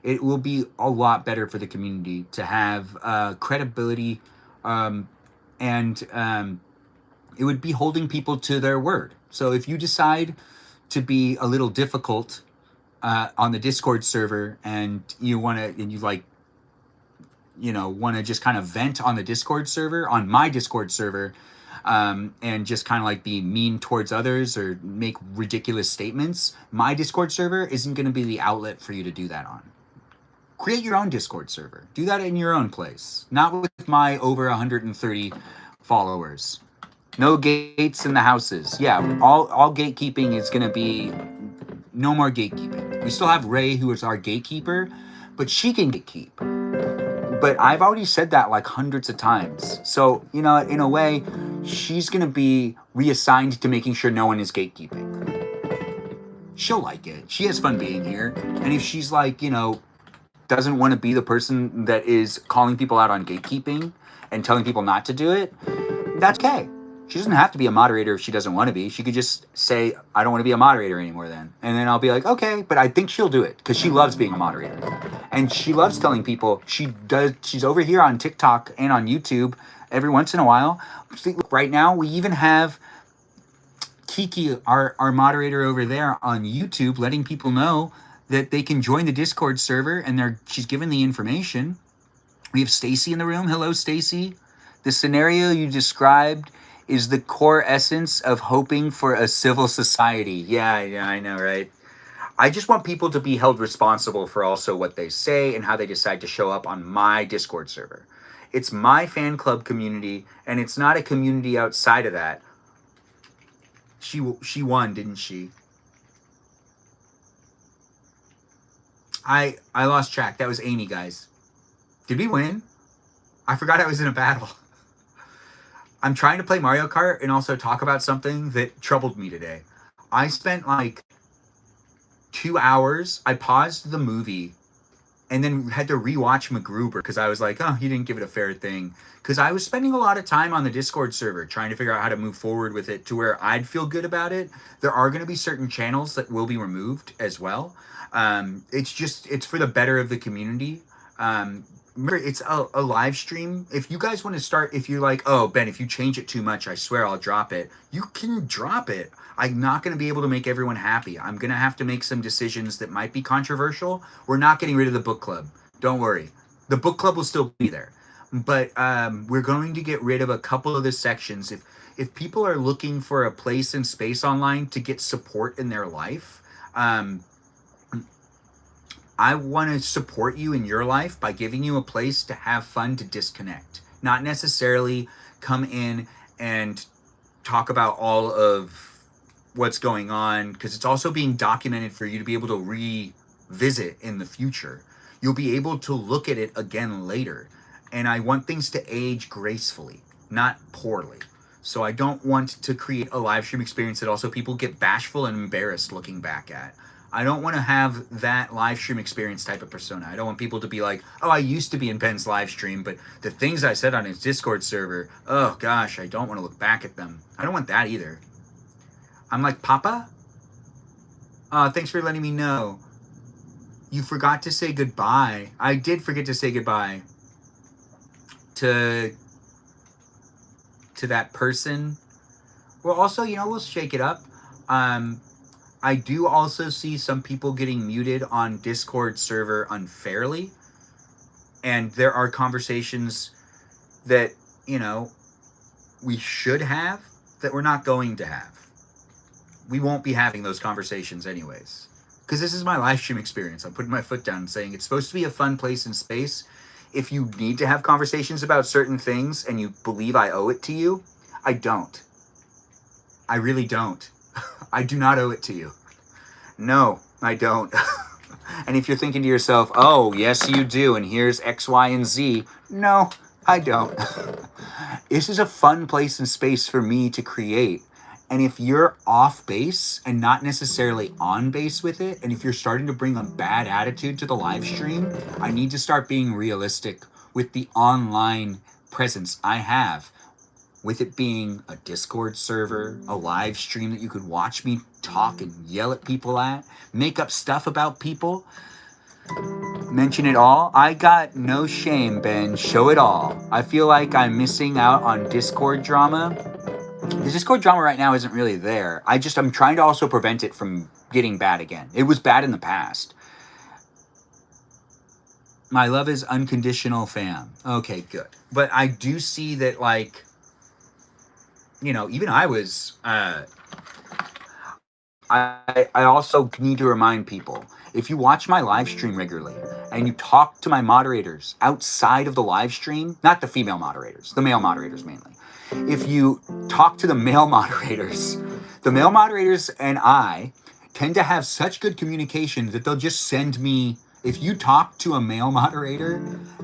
It will be a lot better for the community to have credibility, and it would be holding people to their word. So if you decide to be a little difficult on the Discord server, and you want to, and you like, want to just kind of vent on the Discord server, on my Discord server, and just kind of like be mean towards others or make ridiculous statements, my Discord server isn't going to be the outlet for you to do that on. Create your own Discord server. Do that in your own place. Not with my over 130 followers. No gates in the houses. Yeah, all gatekeeping is going to be no more gatekeeping. We still have Ray, who is our gatekeeper, but she can gatekeep. But I've already said that like hundreds of times. So, in a way, she's going to be reassigned to making sure no one is gatekeeping. She'll like it. She has fun being here. And if she's like, doesn't want to be the person that is calling people out on gatekeeping and telling people not to do it, that's okay. She doesn't have to be a moderator if she doesn't want to be. She could just say, I don't want to be a moderator anymore then. And then I'll be like, okay, but I think she'll do it because she loves being a moderator. And she loves telling people. She's over here on TikTok and on YouTube every once in a while. See, look, right now, we even have Kiki, our moderator over there on YouTube, letting people know that they can join the Discord server, and she's given the information. We have Stacy in the room. Hello, Stacy. The scenario you described is the core essence of hoping for a civil society. Yeah, I know, right? I just want people to be held responsible for also what they say and how they decide to show up on my Discord server. It's my fan club community, and it's not a community outside of that. She won, didn't she? I lost track. That was Amy, guys. Did we win? I forgot I was in a battle. I'm trying to play Mario Kart and also talk about something that troubled me today. I spent like 2 hours. I paused the movie and then had to rewatch MacGruber because I was like, oh, he didn't give it a fair thing. Because I was spending a lot of time on the Discord server trying to figure out how to move forward with it to where I'd feel good about it. There are going to be certain channels that will be removed as well. It's for the better of the community. Remember, it's a live stream. If you guys want to start, if you're like, oh, Ben, if you change it too much, I swear I'll drop it. You can drop it. I'm not going to be able to make everyone happy. I'm going to have to make some decisions that might be controversial. We're not getting rid of the book club. Don't worry. The book club will still be there. But we're going to get rid of a couple of the sections. If people are looking for a place and space online to get support in their life, I want to support you in your life by giving you a place to have fun, to disconnect. Not necessarily come in and talk about all of what's going on, because it's also being documented for you to be able to revisit in the future. You'll be able to look at it again later. And I want things to age gracefully, not poorly. So I don't want to create a live stream experience that also people get bashful and embarrassed looking back at. I don't want to have that live stream experience type of persona. I don't want people to be like, oh, I used to be in Ben's live stream, but the things I said on his Discord server, oh gosh, I don't want to look back at them. I don't want that either. I'm like, Papa? Thanks for letting me know. You forgot to say goodbye. I did forget to say goodbye to that person. Well, also, we'll shake it up. I do also see some people getting muted on Discord server unfairly. And there are conversations that you know, we should have that we're not going to have. We won't be having those conversations anyways. Because this is my live stream experience. I'm putting my foot down and saying it's supposed to be a fun place and space. If you need to have conversations about certain things and you believe I owe it to you, I don't. I really don't. I do not owe it to you. No, I don't. And if you're thinking to yourself, oh, yes, you do, and here's X, Y, and Z, no, I don't. This is a fun place and space for me to create. And if you're off base and not necessarily on base with it, and if you're starting to bring a bad attitude to the live stream, I need to start being realistic with the online presence I have. With it being a Discord server, a live stream that you could watch me talk and yell at people at, make up stuff about people, mention it all. I got no shame, Ben. Show it all. I feel like I'm missing out on Discord drama. The Discord drama right now isn't really there. I'm trying to also prevent it from getting bad again. It was bad in the past. My love is unconditional, fam. Okay, good. But I do see that, like, you know, even I was, I also need to remind people, if you watch my live stream regularly and you talk to my moderators outside of the live stream, not the female moderators, the male moderators mainly. If you talk to the male moderators and I tend to have such good communication that they'll just send me, if you talk to a male moderator,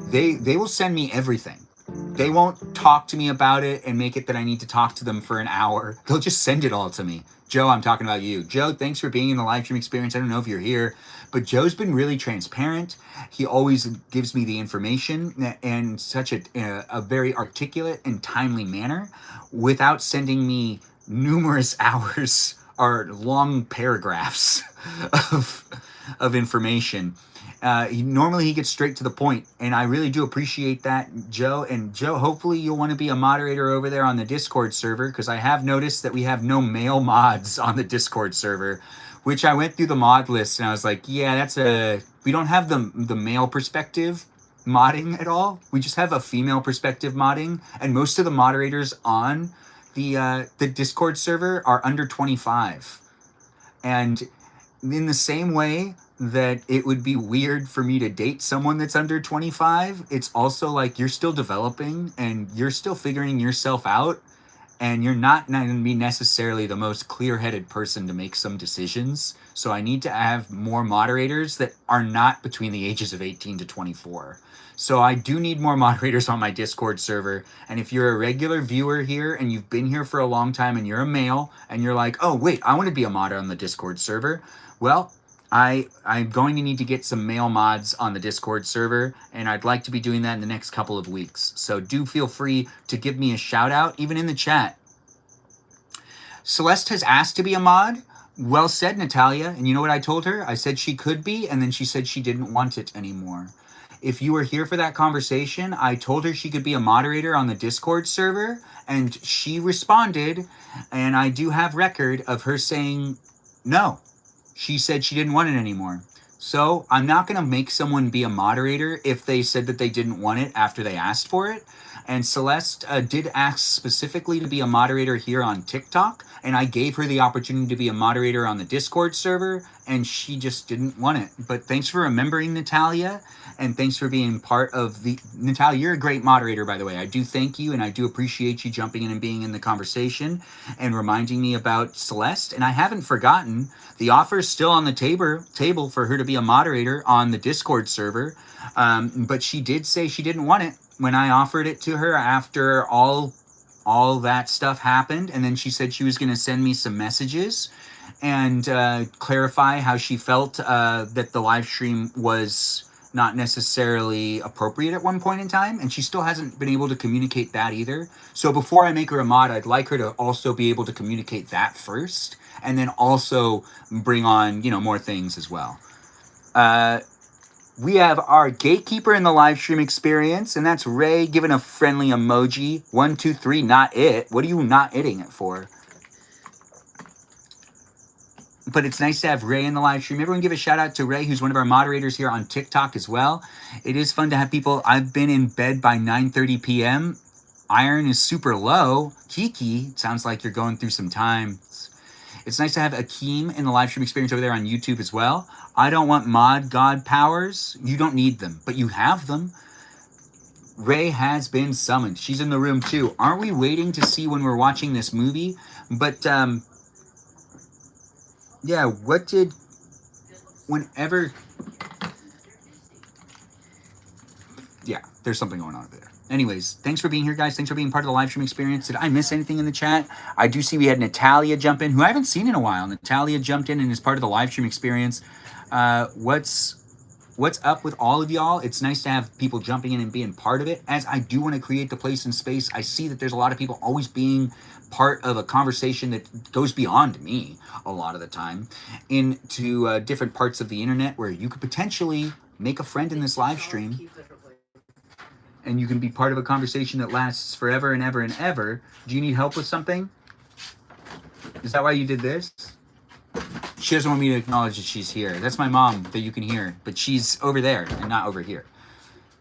they will send me everything. They won't talk to me about it and make it that I need to talk to them for an hour. They'll just send it all to me. Joe, I'm talking about you. Joe, thanks for being in the live stream experience. I don't know if you're here, but Joe's been really transparent. He always gives me the information in such a very articulate and timely manner without sending me numerous hours or long paragraphs of information. Normally he gets straight to the point, and I really do appreciate that, Joe. And Joe, hopefully you'll want to be a moderator over there on the Discord server, because I have noticed that we have no male mods on the Discord server, which I went through the mod list and I was like, yeah, we don't have the male perspective modding at all. We just have a female perspective modding, and most of the moderators on the Discord server are under 25. And in the same way that it would be weird for me to date someone that's under 25, it's also like you're still developing and you're still figuring yourself out, and you're not going to be necessarily the most clear-headed person to make some decisions. So I need to have more moderators that are not between the ages of 18 to 24. So I do need more moderators on my Discord server. And if you're a regular viewer here and you've been here for a long time and you're a male and you're like, oh, wait, I want to be a mod on the Discord server. Well, I'm going to need to get some male mods on the Discord server, and I'd like to be doing that in the next couple of weeks. So do feel free to give me a shout out, even in the chat. Celeste has asked to be a mod. Well said, Natalia. And you know what I told her? I said she could be, and then she said she didn't want it anymore. If you were here for that conversation, I told her she could be a moderator on the Discord server, and she responded, and I do have record of her saying no. She said she didn't want it anymore. So I'm not going to make someone be a moderator if they said that they didn't want it after they asked for it. And Celeste did ask specifically to be a moderator here on TikTok, and I gave her the opportunity to be a moderator on the Discord server, and she just didn't want it. But thanks for remembering, Natalia, and thanks for being part of the... Natalia, you're a great moderator, by the way. I do thank you, and I do appreciate you jumping in and being in the conversation and reminding me about Celeste. And I haven't forgotten. The offer is still on the table for her to be a moderator on the Discord server, but she did say she didn't want it when I offered it to her after all that stuff happened. And then she said she was going to send me some messages and clarify how she felt that the live stream was not necessarily appropriate at one point in time, and she still hasn't been able to communicate that either. So before I make her a mod, I'd like her to also be able to communicate that first, and then also bring on, more things as well. We have our gatekeeper in the live stream experience, and that's Ray giving a friendly emoji. 1, 2, 3, not it. What are you not itting it for? But it's nice to have Ray in the live stream. Everyone give a shout out to Ray, who's one of our moderators here on TikTok as well. It is fun to have people. I've been in bed by 9:30 p.m. Iron is super low. Kiki, it sounds like you're going through some time. It's nice to have Akeem in the live stream experience over there on YouTube as well. I don't want mod god powers. You don't need them, but you have them. Ray has been summoned. She's in the room too. Aren't we waiting to see when we're watching this movie? But, yeah, what did... Whenever... Yeah, there's something going on over there. Anyways, thanks for being here, guys. Thanks for being part of the live stream experience. Did I miss anything in the chat? I do see we had Natalia jump in, who I haven't seen in a while. Natalia jumped in and is part of the live stream experience. What's up with all of y'all? It's nice to have people jumping in and being part of it, as I do want to create the place and space. I see that there's a lot of people always being part of a conversation that goes beyond me a lot of the time into different parts of the internet where you could potentially make a friend in this live stream. And you can be part of a conversation that lasts forever and ever and ever. Do you need help with something? Is that why you did this? She doesn't want me to acknowledge that she's here. That's my mom that you can hear. But she's over there and not over here.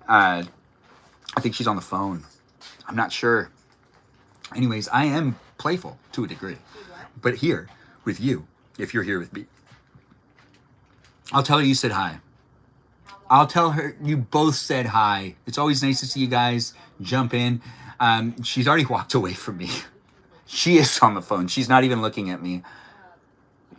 I think she's on the phone. I'm not sure. Anyways, I am playful to a degree. But here with you, if you're here with me, I'll tell her you said hi. I'll tell her you both said hi. It's always nice to see you guys jump in. She's already walked away from me. She is on the phone. She's not even looking at me.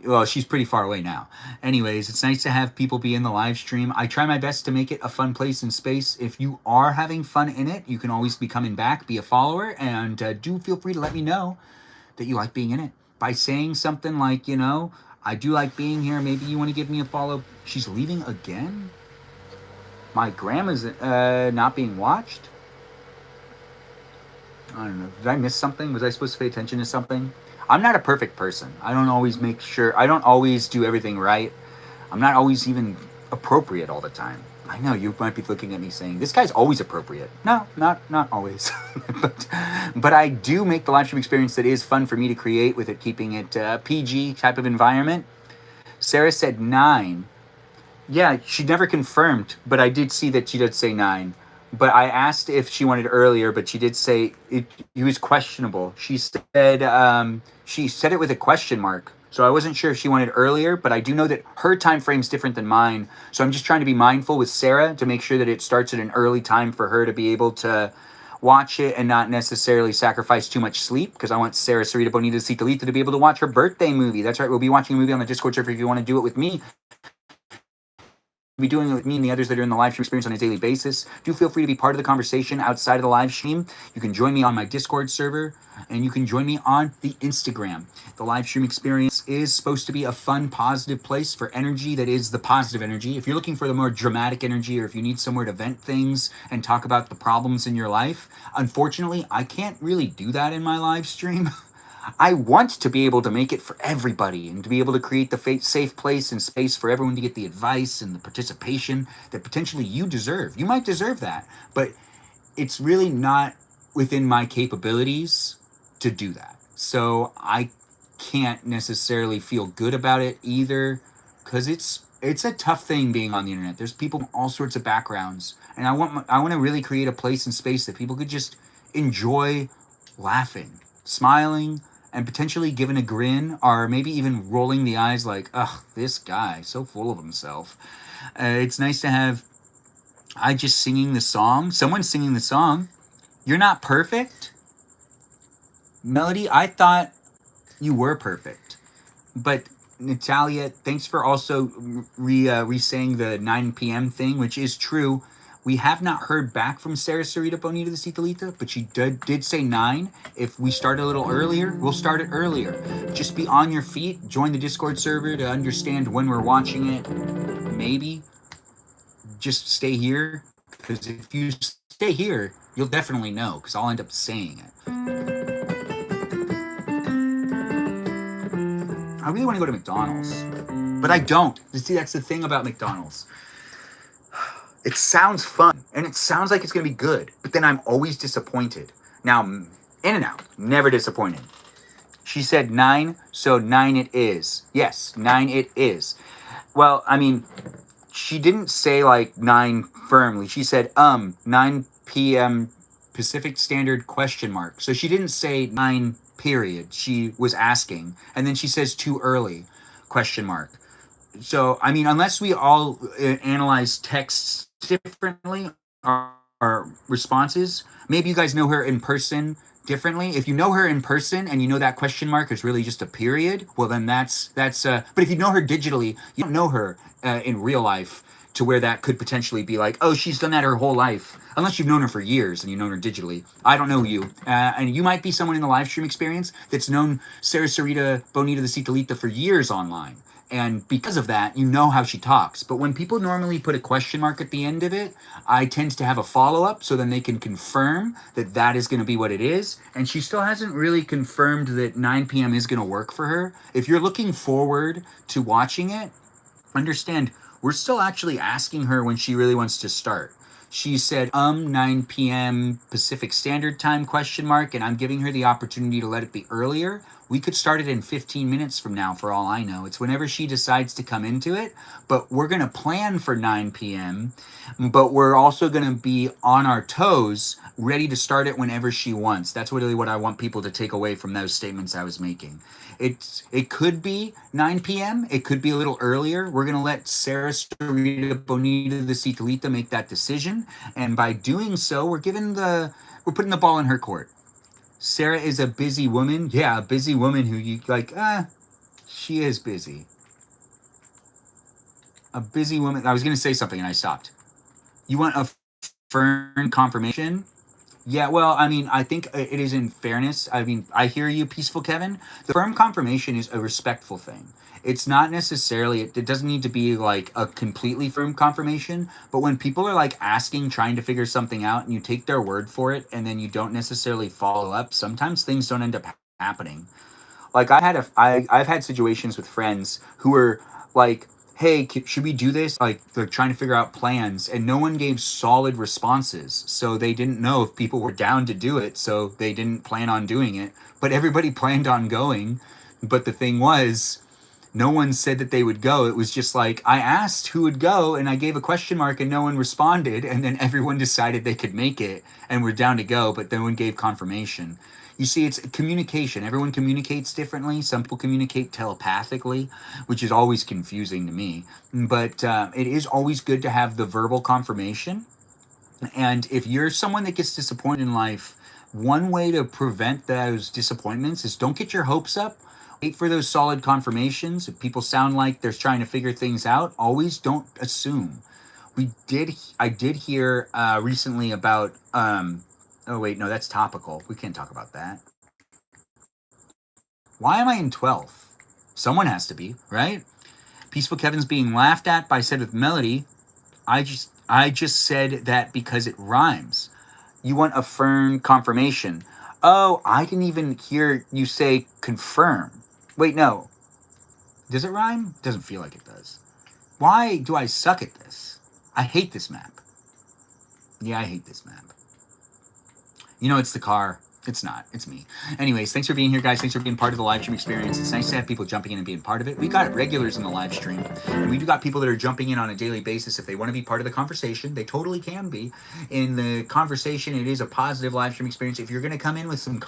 Well, she's pretty far away now. Anyways, it's nice to have people be in the live stream. I try my best to make it a fun place and space. If you are having fun in it, you can always be coming back, be a follower, and do feel free to let me know that you like being in it. By saying something like, you know, I do like being here. Maybe you want to give me a follow. She's leaving again? My grandma's not being watched? I don't know. Did I miss something? Was I supposed to pay attention to something? I'm not a perfect person. I don't always make sure. I don't always do everything right. I'm not always even appropriate all the time. I know you might be looking at me saying, this guy's always appropriate. No, not always. but I do make the live stream experience that is fun for me to create with it, keeping it PG type of environment. Sarah said 9. Yeah, she never confirmed, but I did see that she did say 9. But I asked if she wanted earlier, but she did say it was questionable. She said it with a question mark. So I wasn't sure if she wanted earlier, but I do know that her time frame's different than mine. So I'm just trying to be mindful with Sarah to make sure that it starts at an early time for her to be able to watch it and not necessarily sacrifice too much sleep, because I want Sarah Sarita Bonita Citalita to be able to watch her birthday movie. That's right, we'll be watching a movie on the Discord server if you want to do it with me. Be doing it with me and the others that are in the live stream experience on a daily basis. Do feel free to be part of the conversation outside of the live stream. You can join me on my Discord server, and you can join me on the Instagram. The live stream experience is supposed to be a fun, positive place for energy that is the positive energy. If you're looking for the more dramatic energy, or if you need somewhere to vent things and talk about the problems in your life, unfortunately, I can't really do that in my live stream. I want to be able to make it for everybody and to be able to create the safe place and space for everyone to get the advice and the participation that potentially you deserve. You might deserve that, but it's really not within my capabilities to do that. So I can't necessarily feel good about it either, because it's a tough thing being on the internet. There's people from all sorts of backgrounds, and I want to really create a place and space that people could just enjoy laughing, smiling, and potentially giving a grin, or maybe even rolling the eyes like, ugh, this guy, so full of himself. It's nice to have I just singing the song. Someone's singing the song. You're not perfect? Melody, I thought you were perfect. But Natalia, thanks for also re-saying the 9 p.m. thing, which is true. We have not heard back from Sarah Sarita Bonita the Citalita, but she did say 9. If we start a little earlier, we'll start it earlier. Just be on your feet. Join the Discord server to understand when we're watching it. Maybe. Just stay here, because if you stay here, you'll definitely know, because I'll end up saying it. I really want to go to McDonald's, but I don't. See, that's the thing about McDonald's. It sounds fun, and it sounds like it's going to be good, but then I'm always disappointed. Now, In-N-Out, never disappointed. She said 9, so 9 it is. Yes, 9 it is. Well, I mean, she didn't say like 9 firmly. She said, 9 p.m. Pacific Standard question mark. So she didn't say 9 period. She was asking. And then she says too early question mark. So, I mean, unless we all analyze texts differently, our responses, maybe you guys know her in person differently. If you know her in person and you know that question mark is really just a period, well, then that's but if you know her digitally, you don't know her in real life to where that could potentially be like, oh, she's done that her whole life. Unless you've known her for years and you've known her digitally. I don't know you. And you might be someone in the live stream experience that's known Sarah Sarita Bonita the Citalita for years online. And because of that, you know how she talks. But when people normally put a question mark at the end of it, I tend to have a follow-up so then they can confirm that that is going to be what it is. And she still hasn't really confirmed that 9 p.m. is going to work for her. If you're looking forward to watching it, understand we're still actually asking her when she really wants to start. She said 9 p.m. Pacific Standard Time question mark, and I'm giving her the opportunity to let it be earlier. We could start it in 15 minutes from now for all I know. It's whenever she decides to come into it, but we're going to plan for 9 p.m., but we're also going to be on our toes, ready to start it whenever she wants. That's really what I want people to take away from those statements I was making. It could be 9 p.m. It could be a little earlier. We're going to let Sarah Sarita Bonita the Citalita make that decision. And by doing so, we're putting the ball in her court. Sarah is a busy woman. Yeah, a busy woman who you like, she is busy. A busy woman. I was going to say something and I stopped. You want a firm confirmation? Yeah, well, I mean, I think it is in fairness. I mean, I hear you, Peaceful Kevin. The firm confirmation is a respectful thing. It's not necessarily, it doesn't need to be like a completely firm confirmation, but when people are like asking, trying to figure something out, and you take their word for it, and then you don't necessarily follow up, sometimes things don't end up happening. Like I've had situations with friends who were like, hey, should we do this? Like they're trying to figure out plans, and no one gave solid responses. So they didn't know if people were down to do it. So they didn't plan on doing it, but everybody planned on going. But the thing was, no one said that they would go. It was just like, I asked who would go and I gave a question mark and no one responded. And then everyone decided they could make it and were down to go, but no one gave confirmation. You see, it's communication. Everyone communicates differently. Some people communicate telepathically, which is always confusing to me. But it is always good to have the verbal confirmation. And if you're someone that gets disappointed in life, one way to prevent those disappointments is don't get your hopes up. Wait for those solid confirmations. If people sound like they're trying to figure things out, always don't assume. I did hear recently about oh wait, no, that's topical. We can't talk about that. Why am I in 12th? Someone has to be, right? Peaceful Kevin's being laughed at by Said with Melody. I just said that because it rhymes. You want a firm confirmation. Oh, I didn't even hear you say confirm. Wait, no. Does it rhyme? Doesn't feel like it does. Why do I suck at this? I hate this map. Yeah, I hate this map. You know, it's the car. It's not. It's me. Anyways, thanks for being here, guys. Thanks for being part of the live stream experience. It's nice to have people jumping in and being part of it. We got regulars in the live stream, and we do got people that are jumping in on a daily basis. If they want to be part of the conversation, they totally can be. In the conversation, it is a positive live stream experience. If you're going to come in with some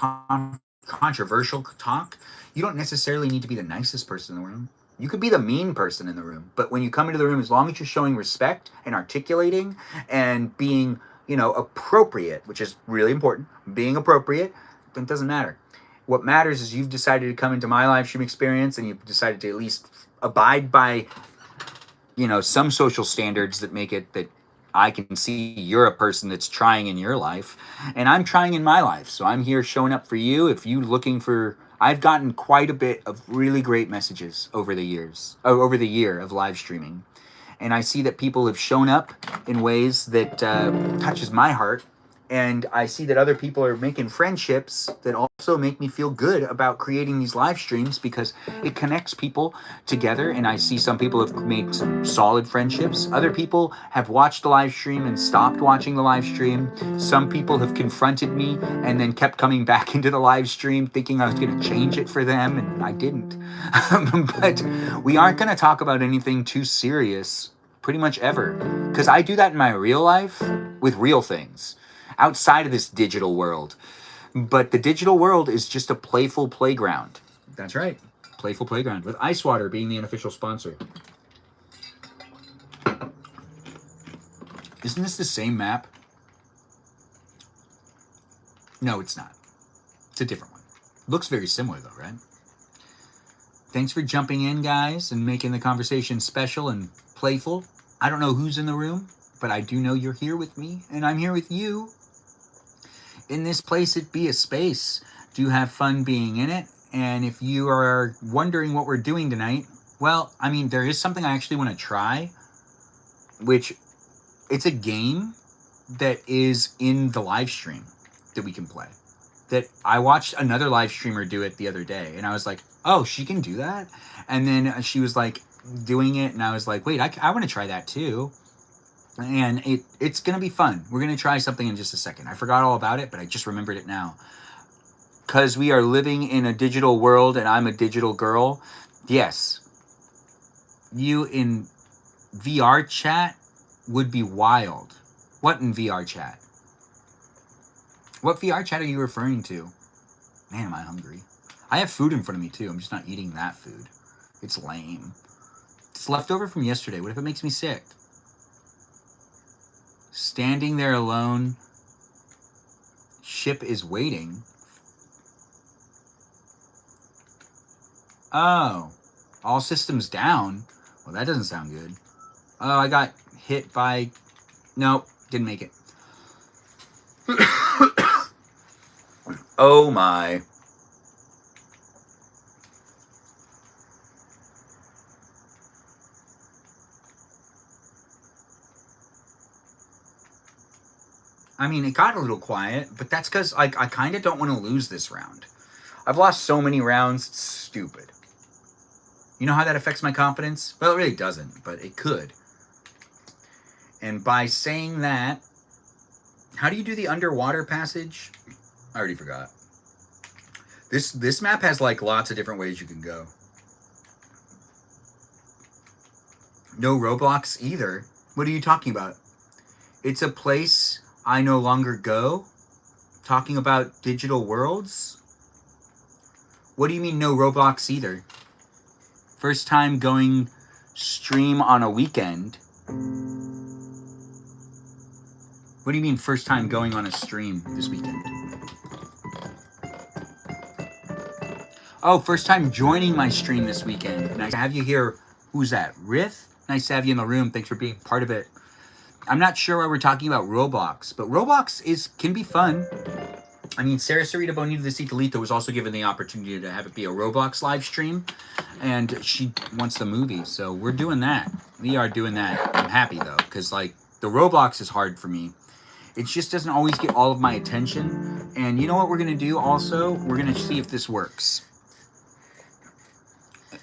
controversial talk, you don't necessarily need to be the nicest person in the room. You could be the mean person in the room. But when you come into the room, as long as you're showing respect and articulating and being, you know, appropriate, which is really important, being appropriate, it doesn't matter. What matters is you've decided to come into my live stream experience and you've decided to at least abide by, you know, some social standards that make it that I can see you're a person that's trying in your life and I'm trying in my life. So I'm here showing up for you. If you looking for, I've gotten quite a bit of really great messages over the year of live streaming. And I see that people have shown up in ways that touches my heart. And I see that other people are making friendships that also make me feel good about creating these live streams because it connects people together. And I see some people have made some solid friendships. Other people have watched the live stream and stopped watching the live stream. Some people have confronted me and then kept coming back into the live stream thinking I was going to change it for them. And I didn't. But we aren't going to talk about anything too serious pretty much ever. Because I do that in my real life with real things. outside of this digital world. But the digital world is just a playful playground. That's right. Playful playground with Ice Water being the unofficial sponsor. Isn't this the same map? No, it's not. It's a different one. Looks very similar though, right? Thanks for jumping in, guys, and making the conversation special and playful. I don't know who's in the room, but I do know you're here with me, and I'm here with you. In this place, it be a space. Do have fun being in it. And if you are wondering what we're doing tonight, well, I mean, there is something I actually want to try, which it's a game that is in the live stream that we can play. That I watched another live streamer do it the other day, and I was like, oh, she can do that? And then she was like doing it, and I was like, wait, I want to try that too. And it's going to be fun. We're going to try something in just a second. I forgot all about it, but I just remembered it now. Because we are living in a digital world and I'm a digital girl. Yes. You in VR chat would be wild. What in VR chat? What VR chat are you referring to? Man, am I hungry. I have food in front of me too. I'm just not eating that food. It's lame. It's leftover from yesterday. What if it makes me sick? Standing there alone. Ship is waiting. Oh. All systems down. Well, that doesn't sound good. Oh, I got hit by... Nope, didn't make it. Oh my. I mean, it got a little quiet, but that's because I kind of don't want to lose this round. I've lost so many rounds, it's stupid. You know how that affects my confidence? Well, it really doesn't, but it could. And by saying that, how do you do the underwater passage? I already forgot. This map has like lots of different ways you can go. No Roblox either. What are you talking about? It's a place I no longer go. Talking about digital worlds. What do you mean no Roblox either? First time going stream on a weekend. What do you mean first time going on a stream this weekend? Oh, first time joining my stream this weekend. Nice to have you here. Who's that? Rith? Nice to have you in the room. Thanks for being part of it. I'm not sure why we're talking about Roblox, but Roblox can be fun. I mean, Sarah Sarita Bonita de Citalita was also given the opportunity to have it be a Roblox live stream, and she wants the movie, so we're doing that. We are doing that. I'm happy, though, because, like, the Roblox is hard for me. It just doesn't always get all of my attention, and you know what we're going to do also? We're going to see if this works.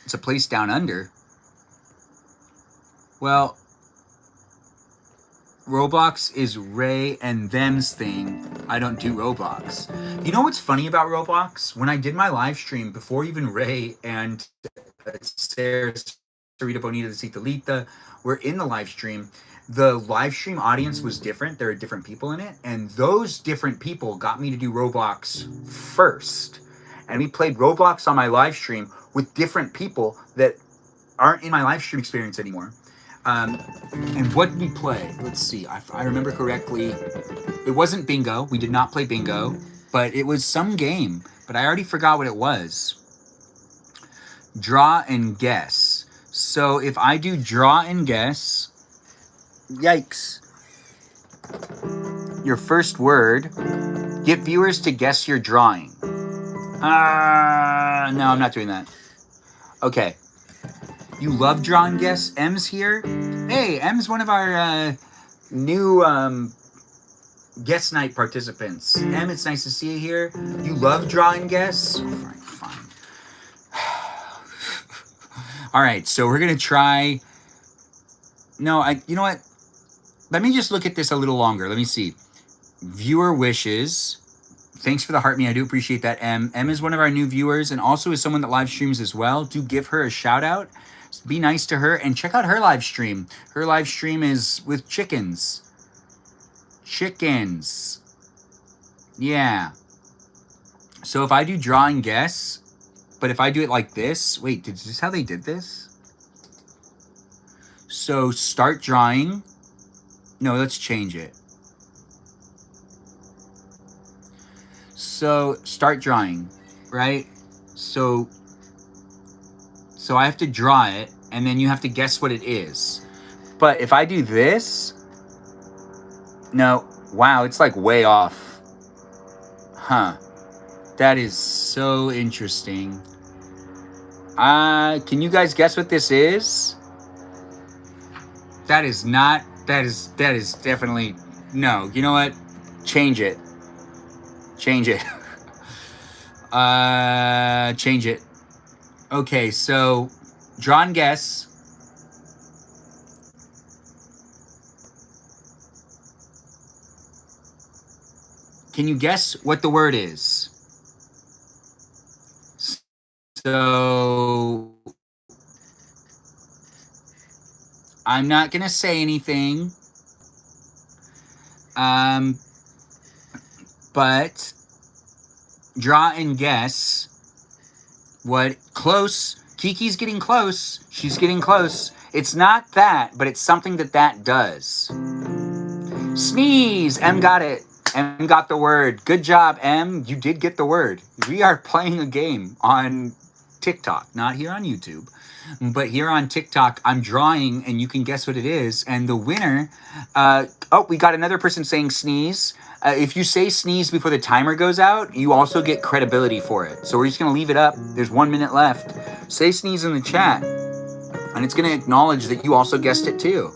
It's a place down under. Well... Roblox is Ray and them's thing. I don't do Roblox. You know what's funny about Roblox? When I did my live stream, before even Ray and Sarah Sarita Bonita de Citalita were in the live stream, the live stream audience was different. There are different people in it. And those different people got me to do Roblox first. And we played Roblox on my live stream with different people that aren't in my live stream experience anymore. And what did we play? Let's see. I remember correctly. It wasn't bingo. We did not play bingo. But it was some game. But I already forgot what it was. Draw and guess. So if I do draw and guess... Yikes. Your first word. Get viewers to guess your drawing. No, I'm not doing that. Okay. You love draw and guess? M's here. Hey, M's one of our new guest night participants. M, it's nice to see you here. You love draw and guess? Fine. All right, so we're gonna try. No, you know what? Let me just look at this a little longer. Let me see. Viewer wishes. Thanks for the heart me. I do appreciate that, M. M is one of our new viewers and also is someone that live streams as well. Do give her a shout out. Be nice to her and check out her live stream. Her live stream is with chickens. Chickens. Yeah. So if I do draw and guess, but if I do it like this, wait, is this how they did this? So start drawing. No, let's change it. So start drawing, right? So I have to draw it, and then you have to guess what it is. But if I do this, no, wow, it's like way off. Huh. That is so interesting. Can you guys guess what this is? That is not, that is definitely, no. You know what? Change it. Change it. Change it. Okay, so draw and guess. Can you guess what the word is? So I'm not gonna say anything. But draw and guess what. Close. Kiki's getting close. She's getting close. It's not that, but it's something that does. Sneeze. M got it. M got the word. Good job, M. You did get the word. We are playing a game on TikTok, not here on YouTube, but here on TikTok. I'm drawing, and you can guess what it is. And the winner, oh, we got another person saying sneeze. If you say sneeze before the timer goes out, you also get credibility for it. So we're just going to leave it up. There's 1 minute left. Say sneeze in the chat, and it's going to acknowledge that you also guessed it too.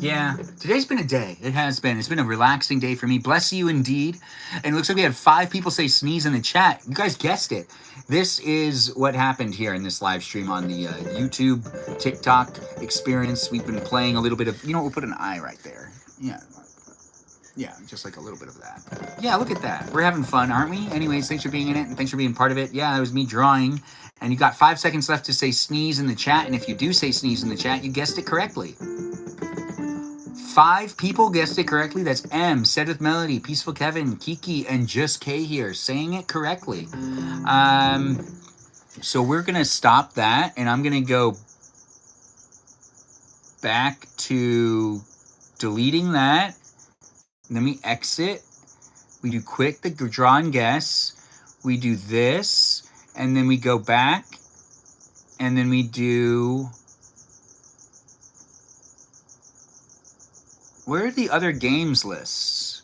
Yeah, today's been a day. It has been. It's been a relaxing day for me. Bless you indeed. And it looks like we had 5 people say sneeze in the chat. You guys guessed it. This is what happened here in this live stream on the YouTube, TikTok experience. We've been playing a little bit of, we'll put an eye right there. Yeah. Yeah, just like a little bit of that. Yeah, look at that. We're having fun, aren't we? Anyways, thanks for being in it, and thanks for being part of it. Yeah, that was me drawing. And you got 5 seconds left to say sneeze in the chat. And if you do say sneeze in the chat, you guessed it correctly. 5 people guessed it correctly. That's M, Said with Melody, Peaceful Kevin, Kiki, and Just K here, saying it correctly. So we're going to stop that, and I'm going to go back to deleting that. And then we exit. We do quick the draw and guess. We do this, and then we go back, and then we do... Where are the other games lists?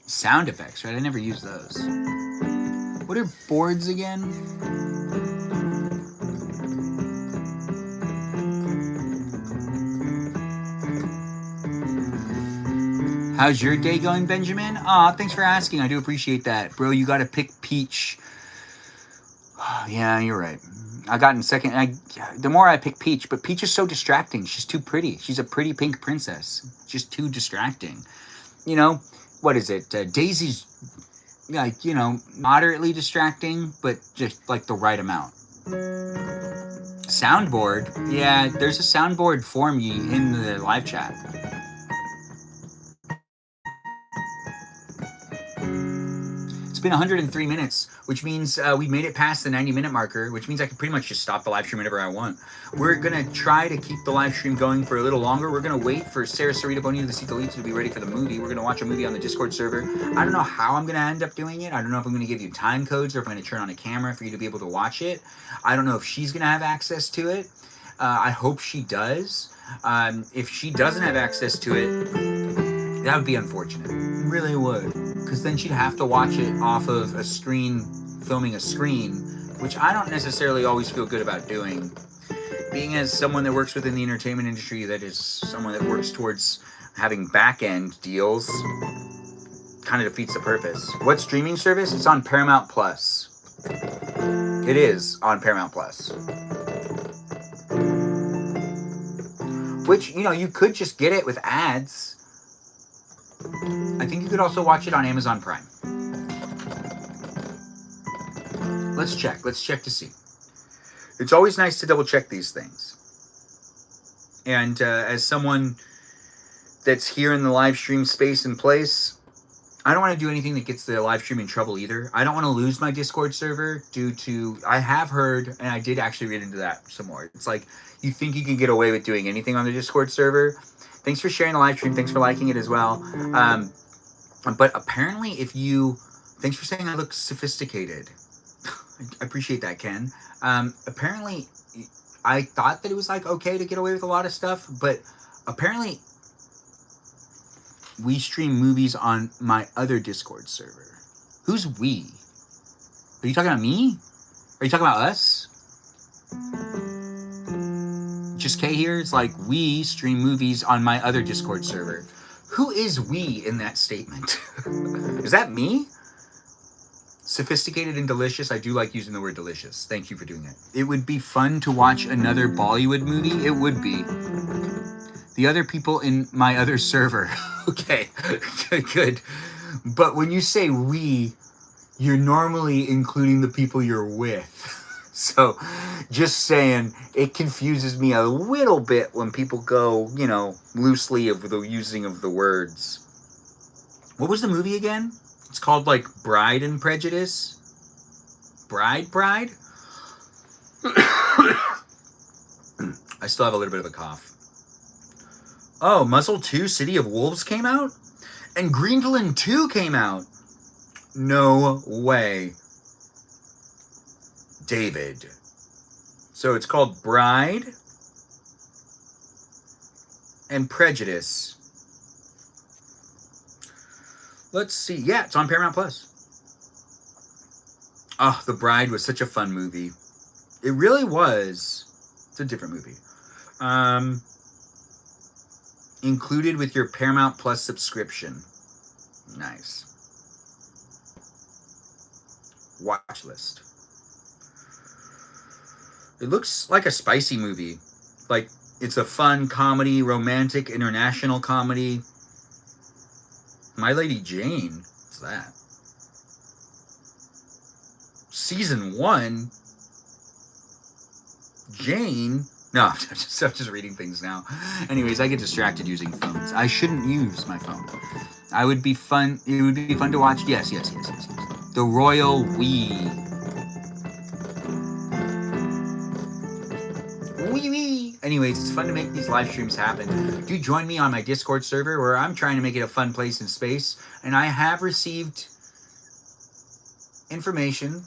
Sound effects, right? I never use those. What are boards again? How's your day going, Benjamin? Aw, thanks for asking. I do appreciate that. Bro, you gotta pick Peach. Yeah, you're right. I got in second. The more I pick Peach, but Peach is so distracting. She's too pretty. She's a pretty pink princess. Just too distracting. What is it? Daisy's, moderately distracting, but just like the right amount. Soundboard? Yeah, there's a soundboard for me in the live chat. It's been 103 minutes, which means we made it past the 90-minute marker, which means I can pretty much just stop the live stream whenever I want. We're going to try to keep the live stream going for a little longer. We're going to wait for Sarah Sarita Bonita the Cicalita to be ready for the movie. We're going to watch a movie on the Discord server. I don't know how I'm going to end up doing it. I don't know if I'm going to give you time codes or if I'm going to turn on a camera for you to be able to watch it. I don't know if she's going to have access to it. I hope she does. If she doesn't have access to it, that would be unfortunate. It really would. Because then she'd have to watch it off of a screen, filming a screen, which I don't necessarily always feel good about doing. Being as someone that works within the entertainment industry, that is someone that works towards having back-end deals kind of defeats the purpose. What streaming service? It's on Paramount Plus. It is on Paramount Plus. Which, you know, you could just get it with ads. I think you could also watch it on Amazon Prime. Let's check. Let's check to see. It's always nice to double check these things. And as someone that's here in the live stream space and place, I don't want to do anything that gets the live stream in trouble either. I don't want to lose my Discord server due to, I have heard, and I did actually read into that some more. It's like, you think you can get away with doing anything on the Discord server. Thanks for sharing the live stream. Thanks for liking it as well. But apparently thanks for saying I look sophisticated. I appreciate that, Ken. Apparently, I thought that it was like okay to get away with a lot of stuff, but apparently we stream movies on my other Discord server. Who's we? Are you talking about me? Are you talking about us? Just K here? It's like we stream movies on my other Discord server. Who is we in that statement? Is that me? Sophisticated and delicious. I do like using the word delicious. Thank you for doing it. It would be fun to watch another Bollywood movie. It would be. The other people in my other server. Okay, good. But when you say we, you're normally including the people you're with. So just saying, it confuses me a little bit when people go, you know, loosely of the using of the words. What was the movie again? It's called like Bride and Prejudice. Bride? I still have a little bit of a cough. Oh, Muzzle 2 City of Wolves came out? And Green Villain 2 came out? No way. David. So it's called Bride and Prejudice. Let's see. Yeah, it's on Paramount Plus. Oh, The Bride was such a fun movie. It really was. It's a different movie. Included with your Paramount Plus subscription. Nice. Watch list. It looks like a spicy movie. Like, it's a fun comedy, romantic, international comedy. My Lady Jane. What's that? Season 1? Jane? No, I'm just reading things now. Anyways, I get distracted using phones. I shouldn't use my phone. It would be fun to watch. Yes. The Royal We. Wee. Anyways, it's fun to make these live streams happen. Do join me on my Discord server where I'm trying to make it a fun place in space. And I have received information,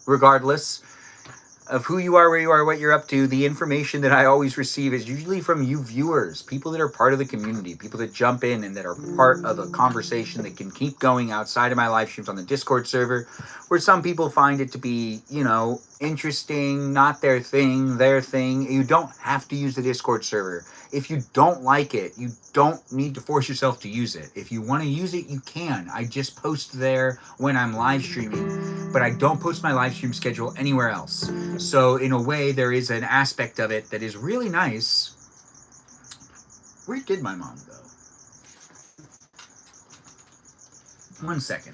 regardless of who you are, where you are, what you're up to. The information that I always receive is usually from you viewers, people that are part of the community, people that jump in and that are part of a conversation that can keep going outside of my live streams on the Discord server, where some people find it to be, you know, interesting, not their thing, their thing. You don't have to use the Discord server. If you don't like it, you don't need to force yourself to use it. If you want to use it, you can. I just post there when I'm live streaming, but I don't post my live stream schedule anywhere else. So in a way, there is an aspect of it that is really nice. Where did my mom go? 1 second.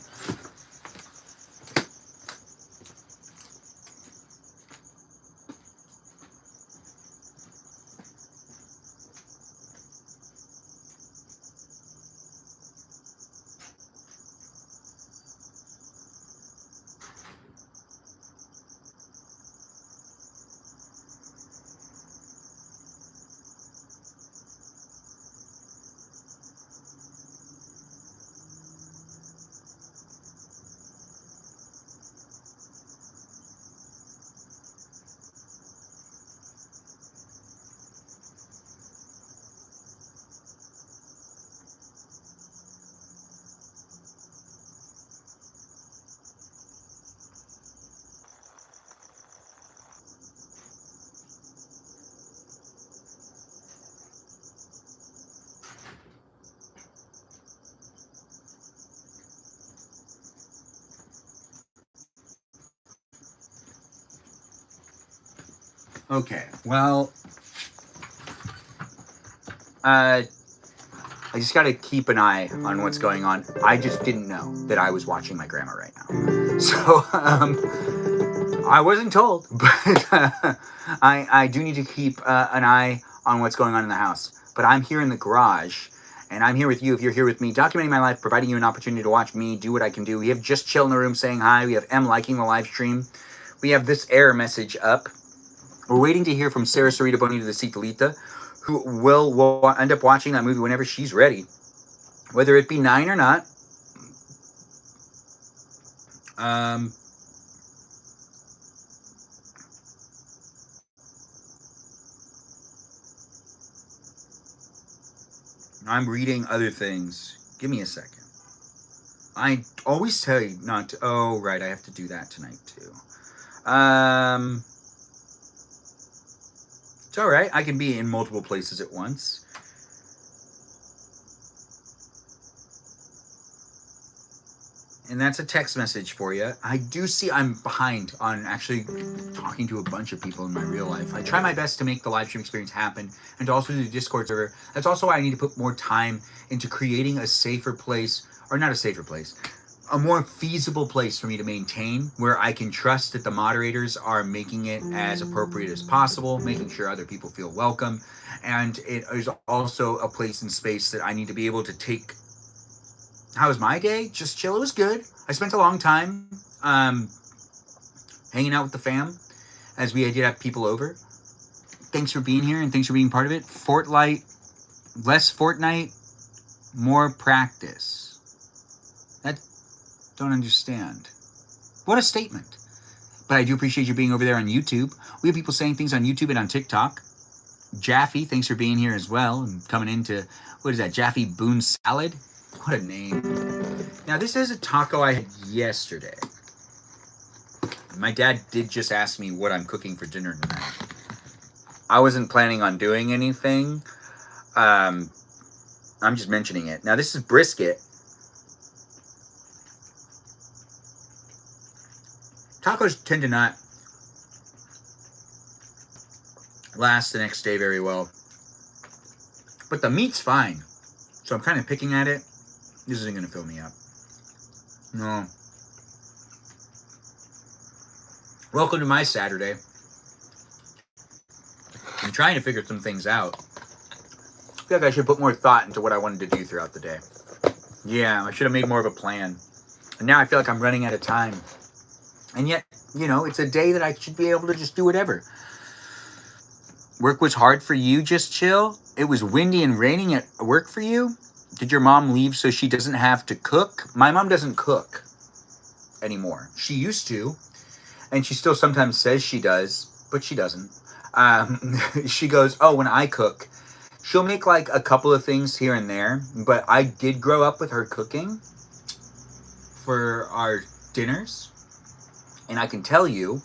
Okay, well, I just got to keep an eye on what's going on. I just didn't know that I was watching my grandma right now. So, I wasn't told, but I do need to keep an eye on what's going on in the house. But I'm here in the garage, and I'm here with you if you're here with me, documenting my life, providing you an opportunity to watch me do what I can do. We have Just Chill in the room saying hi. We have M liking the live stream. We have this error message up. We're waiting to hear from Sarah Sarita Bonita de Citalita, who will end up watching that movie whenever she's ready, whether it be 9 or not. I'm reading other things. Give me a second. I always tell you not to. Oh, right. I have to do that tonight, too. It's all right. I can be in multiple places at once. And that's a text message for you. I do see I'm behind on actually talking to a bunch of people in my real life. I try my best to make the live stream experience happen and to also do the Discord server. That's also why I need to put more time into creating a safer place, or not a safer place, a more feasible place for me to maintain where I can trust that the moderators are making it as appropriate as possible, making sure other people feel welcome. And it is also a place and space that I need to be able to take. How was my day? Just chill. It was good. I spent a long time hanging out with the fam as we did have people over. Thanks for being here and thanks for being part of it. Fortnite, less Fortnite, more practice. That don't understand. What a statement. But I do appreciate you being over there on YouTube. We have people saying things on YouTube and on TikTok. Jaffe, thanks for being here as well and coming into, what is that, Jaffe Boone Salad? What a name. Now, this is a taco I had yesterday. My dad did just ask me what I'm cooking for dinner tonight. I wasn't planning on doing anything. I'm just mentioning it. Now, this is brisket. Tacos tend to not last the next day very well. But the meat's fine. So I'm kind of picking at it. This isn't going to fill me up. No. Welcome to my Saturday. I'm trying to figure some things out. I feel like I should put more thought into what I wanted to do throughout the day. Yeah, I should have made more of a plan. And now I feel like I'm running out of time. And yet, you know, it's a day that I should be able to just do whatever. Work was hard for you, Just Chill? It was windy and raining at work for you? Did your mom leave so she doesn't have to cook? My mom doesn't cook anymore. She used to, and she still sometimes says she does, but she doesn't. She goes, oh, when I cook, she'll make like a couple of things here and there, but I did grow up with her cooking for our dinners, and I can tell you,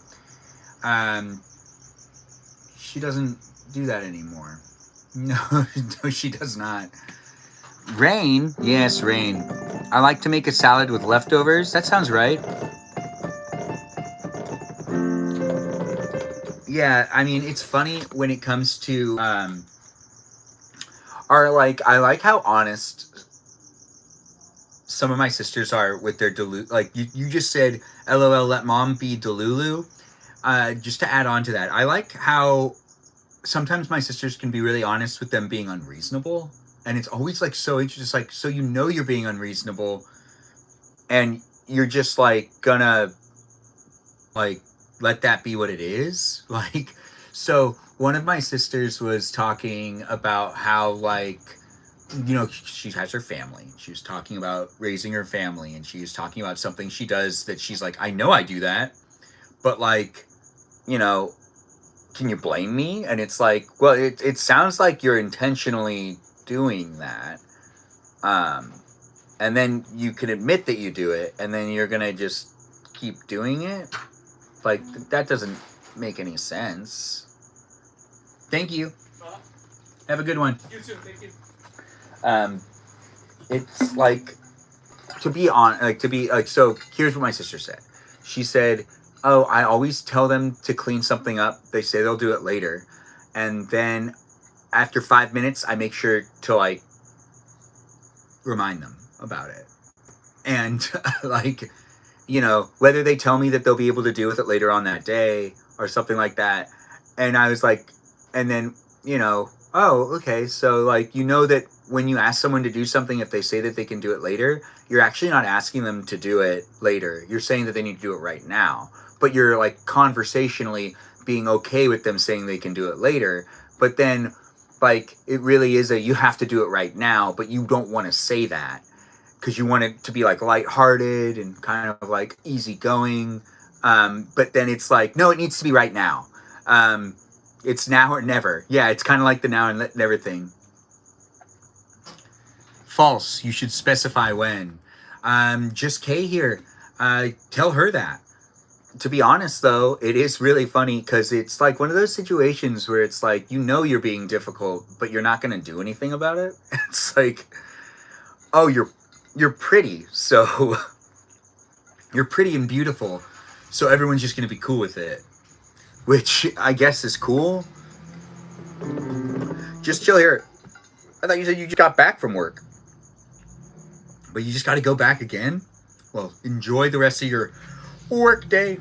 she doesn't do that anymore. No, she does not. Rain? Yes, rain. I like to make a salad with leftovers. That sounds right. Yeah, I mean, it's funny when it comes to, I like how honest some of my sisters are with their Delulu. Like, you just said, LOL, let mom be Delulu. Just to add on to that, I like how sometimes my sisters can be really honest with them being unreasonable. And it's always like so interesting, like, so you know you're being unreasonable and you're just like gonna like let that be what it is. Like, so one of my sisters was talking about how, like, you know, she has her family. She was talking about raising her family, and she was talking about something she does that she's like, I know I do that, but like, you know, can you blame me? And it's like, well, it sounds like you're intentionally doing that, and then you can admit that you do it, and then you're gonna just keep doing it. Like, that doesn't make any sense. Thank you. Have a good one. You too. Thank you. It's like, to be on, like, to be like, so here's what my sister said. She said, oh, I always tell them to clean something up. They say they'll do it later. And then after 5 minutes, I make sure to like remind them about it. And like, you know, whether they tell me that they'll be able to deal with it later on that day or something like that. And I was like, and then, you know, oh, okay. So like, you know, that when you ask someone to do something, if they say that they can do it later, you're actually not asking them to do it later. You're saying that they need to do it right now. But you're like conversationally being okay with them saying they can do it later. But then, like, it really is a you have to do it right now, but you don't want to say that because you want it to be like lighthearted and kind of like easygoing. But then it's like, no, it needs to be right now. It's now or never. Yeah, it's kind of like the now and never thing. False. You should specify when. Just Kay here. Tell her that. To be honest, though, it is really funny because it's like one of those situations where it's like, you know, you're being difficult, but you're not going to do anything about it. It's like, oh, you're pretty, so you're pretty and beautiful, so everyone's just going to be cool with it, which I guess is cool. Just chill here. I thought you said you just got back from work. But you just got to go back again? Well, enjoy the rest of your work day.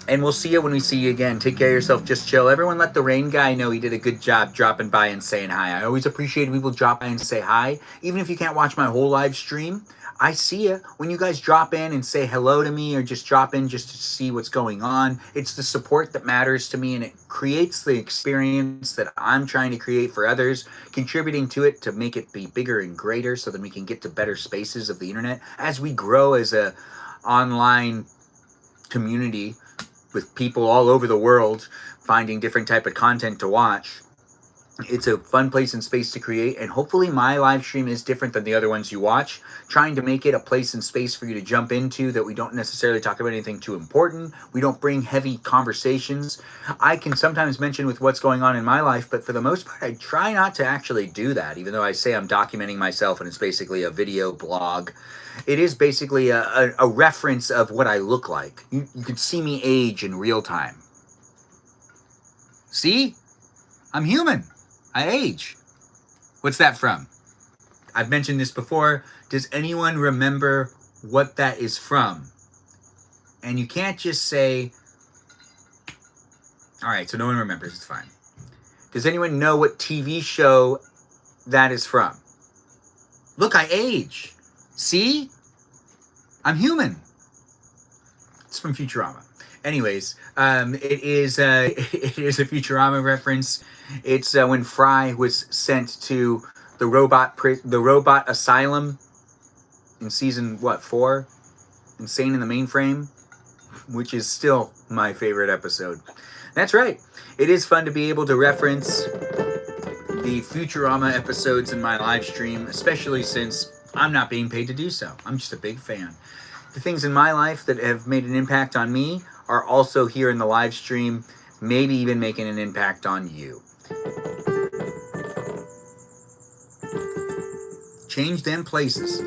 And we'll see you when we see you again. Take care of yourself. Just chill. Everyone let the rain guy know he did a good job dropping by and saying hi. I always appreciate people drop by and say hi. Even if you can't watch my whole live stream, I see you. When you guys drop in and say hello to me or just drop in just to see what's going on, it's the support that matters to me, and it creates the experience that I'm trying to create for others, contributing to it to make it be bigger and greater so that we can get to better spaces of the internet as we grow as a online community with people all over the world finding different type of content to watch. It's a fun place and space to create, and hopefully my live stream is different than the other ones you watch, trying to make it a place and space for you to jump into that we don't necessarily talk about anything too important. We don't bring heavy conversations. I can sometimes mention with what's going on in my life, but for the most part I try not to actually do that, even though I say I'm documenting myself and it's basically a video blog. It is basically a reference of what I look like. You can see me age in real time. See? I'm human. I age. What's that from? I've mentioned this before. Does anyone remember what that is from? And you can't just say, all right, so no one remembers. It's fine. Does anyone know what TV show that is from? Look, I age. See? I'm human. It's from Futurama. Anyways, it is a Futurama reference. It's when Fry was sent to the robot asylum in season 4, Insane in the Mainframe, which is still my favorite episode. That's right. It is fun to be able to reference the Futurama episodes in my live stream, especially since I'm not being paid to do so. I'm just a big fan. The things in my life that have made an impact on me are also here in the live stream, maybe even making an impact on you. Change them places.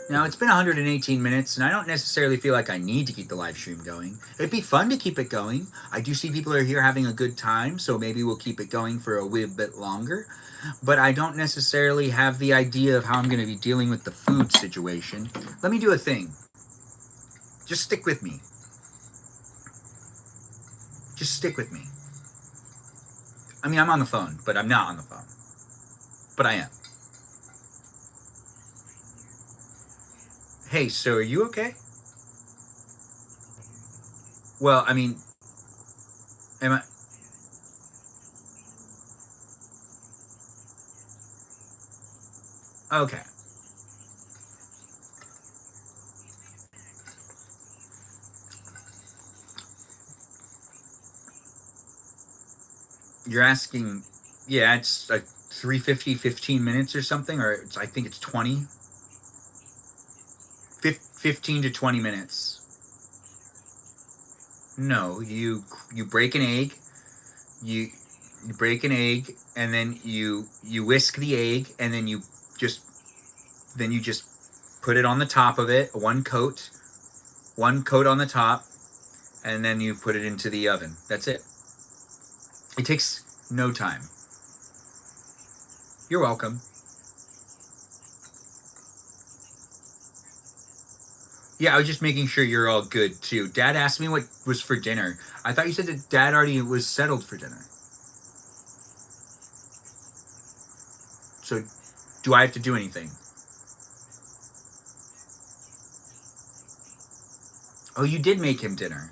Now, it's been 118 minutes, and I don't necessarily feel like I need to keep the live stream going. It'd be fun to keep it going. I do see people are here having a good time, so maybe we'll keep it going for a wee bit longer. But I don't necessarily have the idea of how I'm going to be dealing with the food situation. Let me do a thing. Just stick with me. Just stick with me. I mean, I'm on the phone, but I'm not on the phone. But I am. Hey, so are you okay? Well, I mean, am I... Okay. You're asking, yeah, it's like 350, 15 minutes or something, or I think it's 20. 15 to 20 minutes. No, you break an egg, you break an egg, and then you whisk the egg, and then you just put it on the top of it, one coat, one coat on the top, and then you put it into the oven. That's it. It takes no time. You're welcome. Yeah, I was just making sure you're all good too. Dad asked me what was for dinner. I thought you said that Dad already was settled for dinner. So, do I have to do anything? Oh, you did make him dinner.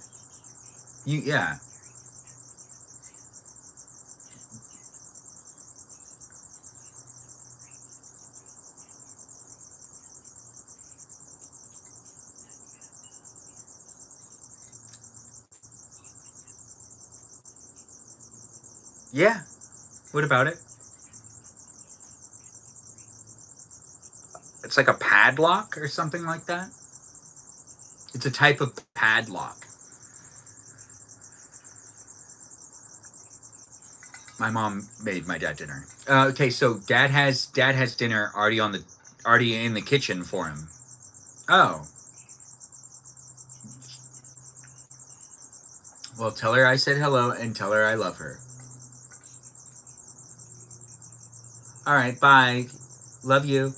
Yeah. Yeah. What about it? It's like a padlock or something like that. It's a type of padlock. My mom made my dad dinner. Okay, so dad has dinner already in the kitchen for him. Oh, well, tell her I said hello and tell her I love her. All right, bye. Love you.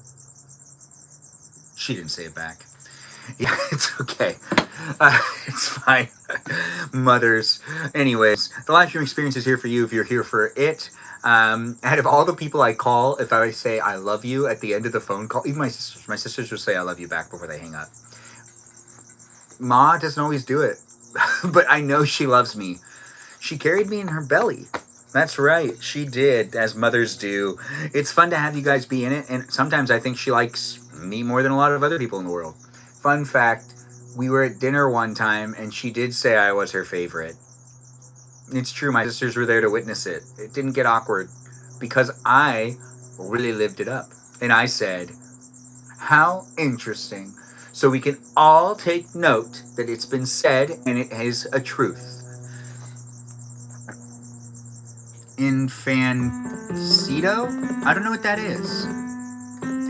She didn't say it back. Yeah, it's okay. It's fine. Mothers. Anyways, the live stream experience is here for you if you're here for it. Out of all the people I call, if I say I love you at the end of the phone call, even my sisters will say I love you back before they hang up. Ma doesn't always do it, but I know she loves me. She carried me in her belly. That's right, she did, as mothers do. It's fun to have you guys be in it, and sometimes I think she likes me more than a lot of other people in the world. Fun fact, we were at dinner one time, and she did say I was her favorite. It's true, my sisters were there to witness it. It didn't get awkward, because I really lived it up. And I said, how interesting. So we can all take note that it's been said, and it is a truth. Infancito? I don't know what that is.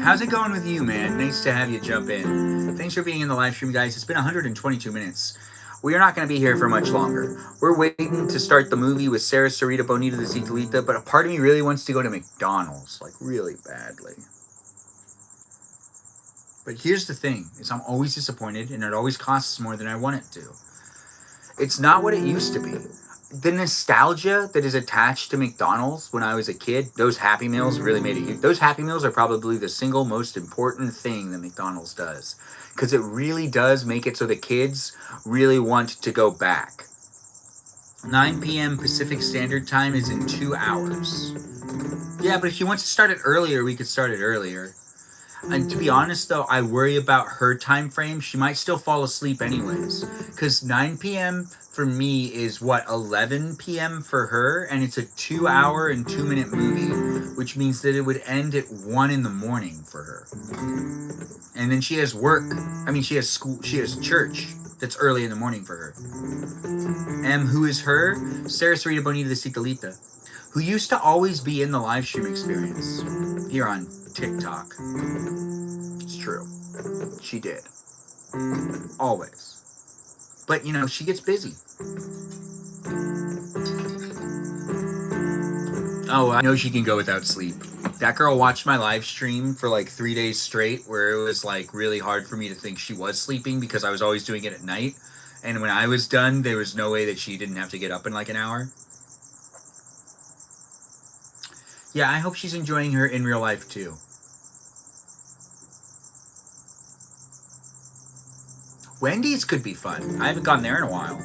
How's it going with you, man? Nice to have you jump in. Thanks for being in the live stream, guys. It's been 122 minutes. We are not going to be here for much longer. We're waiting to start the movie with Sarah Sarita Bonita de Citalita, but a part of me really wants to go to McDonald's, like really badly. But here's the thing, is I'm always disappointed, and it always costs more than I want it to. It's not what it used to be. The nostalgia that is attached to McDonald's when I was a kid, those Happy Meals really made it huge. Those Happy Meals are probably the single most important thing that McDonald's does. Because it really does make it so the kids really want to go back. 9 p.m. Pacific Standard Time is in 2 hours. Yeah, but if she wants to start it earlier, we could start it earlier. And to be honest, though, I worry about her time frame. She might still fall asleep anyways. Because 9 p.m. for me is, 11 p.m. for her? And it's a 2-hour and 2-minute movie, which means that it would end at 1 in the morning for her. And then she has work. She has school. She has church. That's early in the morning for her. Who is her? Sarah Sarita Bonita de Citalita, who used to always be in the live stream experience here on TikTok. It's true. She did. Always. But, she gets busy. Oh, I know she can go without sleep. That girl watched my live stream for like 3 days straight, where it was like really hard for me to think she was sleeping because I was always doing it at night. And when I was done, there was no way that she didn't have to get up in like an hour. Yeah, I hope she's enjoying her in real life too. Wendy's could be fun. I haven't gone there in a while.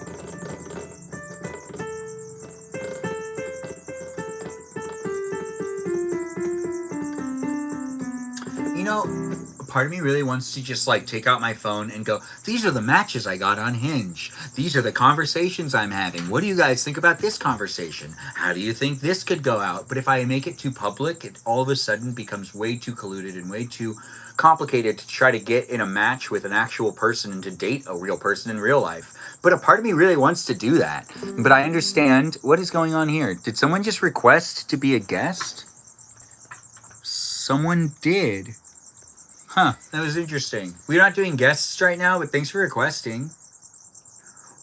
Part of me really wants to just like take out my phone and go, these are the matches I got on Hinge. These are the conversations I'm having. What do you guys think about this conversation? How do you think this could go out? But if I make it too public, it all of a sudden becomes way too colluded and way too complicated to try to get in a match with an actual person and to date a real person in real life. But a part of me really wants to do that. But I understand what is going on here. Did someone just request to be a guest? Someone did. Huh, that was interesting. We're not doing guests right now, but thanks for requesting.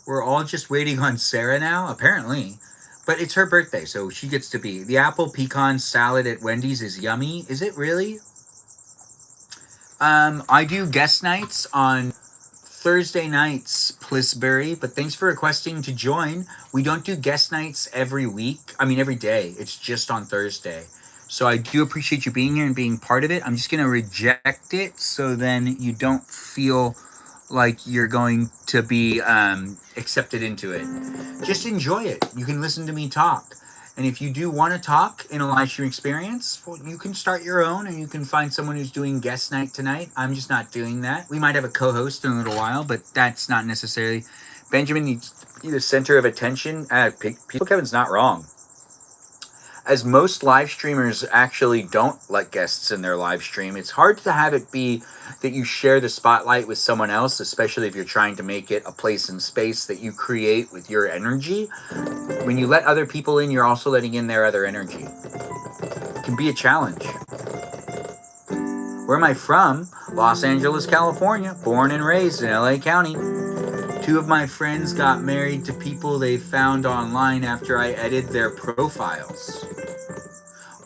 We're all just waiting on Sarah now, apparently. But it's her birthday, so she gets to be. The apple pecan salad at Wendy's is yummy. Is it really? I do guest nights on Thursday nights, Plisbury, but thanks for requesting to join. We don't do guest nights every week. I mean, every day. It's just on Thursday. So I do appreciate you being here and being part of it. I'm just going to reject it so then you don't feel like you're going to be accepted into it. Just enjoy it. You can listen to me talk. And if you do want to talk in a live stream experience, well, you can start your own and you can find someone who's doing guest night tonight. I'm just not doing that. We might have a co-host in a little while, but that's not necessarily. Benjamin needs to be the center of attention. People Kevin's not wrong. As most live streamers actually don't let guests in their live stream, it's hard to have it be that you share the spotlight with someone else, especially if you're trying to make it a place and space that you create with your energy. When you let other people in, you're also letting in their other energy. It can be a challenge. Where am I from? Los Angeles, California. Born and raised in LA County. 2 of my friends got married to people they found online after I edited their profiles.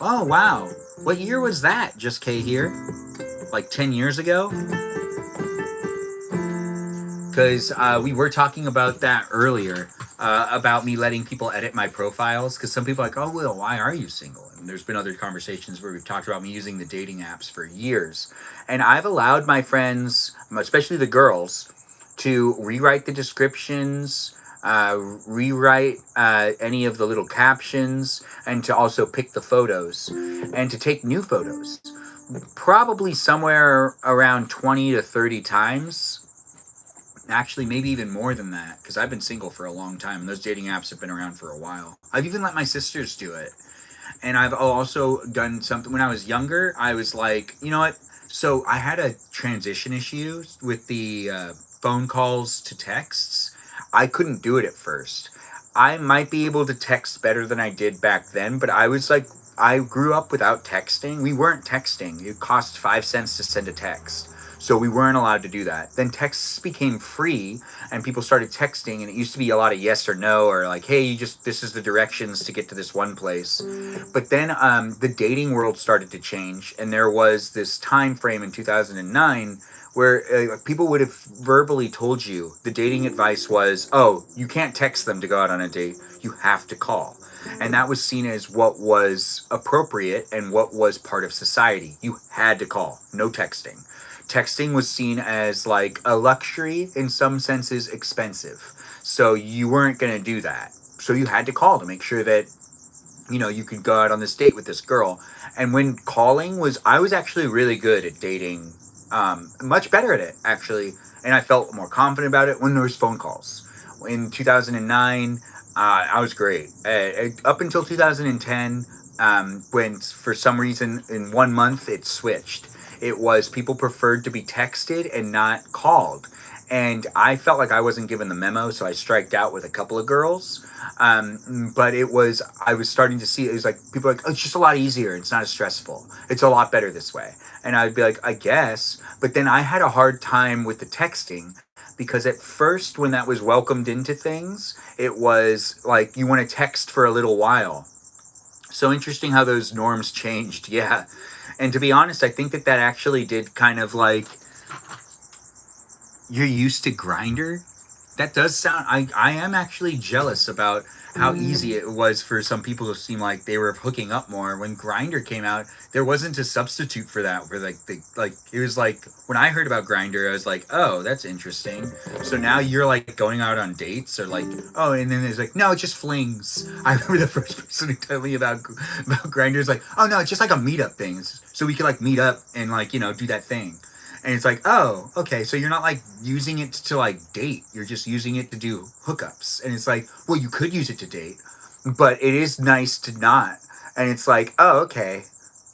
Oh, wow. What year was that? Just K here. Like 10 years ago? Because we were talking about that earlier, about me letting people edit my profiles. Because some people are like, oh, Will, why are you single? And there's been other conversations where we've talked about me using the dating apps for years. And I've allowed my friends, especially the girls, to rewrite the descriptions, rewrite any of the little captions, and to also pick the photos and to take new photos. Probably somewhere around 20 to 30 times. Actually, maybe even more than that, because I've been single for a long time and those dating apps have been around for a while. I've even let my sisters do it. And I've also done something when I was younger. I was like, you know what? So I had a transition issue with the phone calls to texts. I couldn't do it at first. I might be able to text better than I did back then, but I was like, I grew up without texting. We weren't texting. It cost 5 cents to send a text. So we weren't allowed to do that. Then texts became free and people started texting, and it used to be a lot of yes or no, or like, hey, this is the directions to get to this one place. But then the dating world started to change, and there was this time frame in 2009 where people would have verbally told you the dating advice was, oh, you can't text them to go out on a date. You have to call. And that was seen as what was appropriate and what was part of society. You had to call, no texting. Texting was seen as like a luxury, in some senses expensive. So you weren't going to do that. So you had to call to make sure that, you know, you could go out on this date with this girl. And when calling I was actually really good at dating, much better at it, actually. And I felt more confident about it when there was phone calls. In 2009, I was great. Up until 2010, when for some reason in 1 month it switched. It was people preferred to be texted and not called. And I felt like I wasn't given the memo, so I striked out with a couple of girls. But I was starting to see, it was like, people were like, oh, it's just a lot easier. It's not as stressful. It's a lot better this way. And I'd be like, I guess. But then I had a hard time with the texting, because at first when that was welcomed into things, it was like, you want to text for a little while. So interesting how those norms changed. Yeah. And to be honest, I think that actually did kind of like, you're used to Grindr? That does sound, I am actually jealous about how easy it was for some people to seem like they were hooking up more. When Grindr came out, there wasn't a substitute for that. For it was like, when I heard about Grindr, I was like, oh, that's interesting. So now you're like going out on dates, or like, oh, and then there's like, no, it's just flings. I remember the first person who told me about Grindr is like, oh no, it's just like a meetup thing. So we could like meet up and like, you know, do that thing. And it's like, oh, okay, so you're not like using it to like date. You're just using it to do hookups. And it's like, well, you could use it to date, but it is nice to not. And it's like, oh, okay,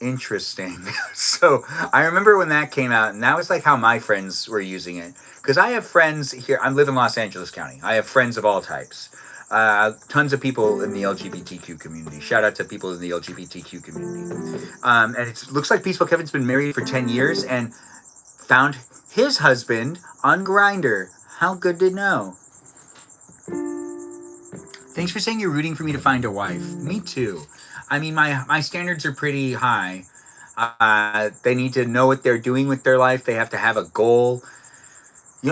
interesting. So I remember when that came out, and that was like how my friends were using it. Because I have friends here. I live in Los Angeles County. I have friends of all types. Tons of people in the LGBTQ community. Shout out to people in the LGBTQ community. And it looks like Peaceful Kevin's been married for 10 years and found his husband on Grindr. How good to know. Thanks for saying you're rooting for me to find a wife. Me too. I mean, my standards are pretty high. They need to know what they're doing with their life. They have to have a goal.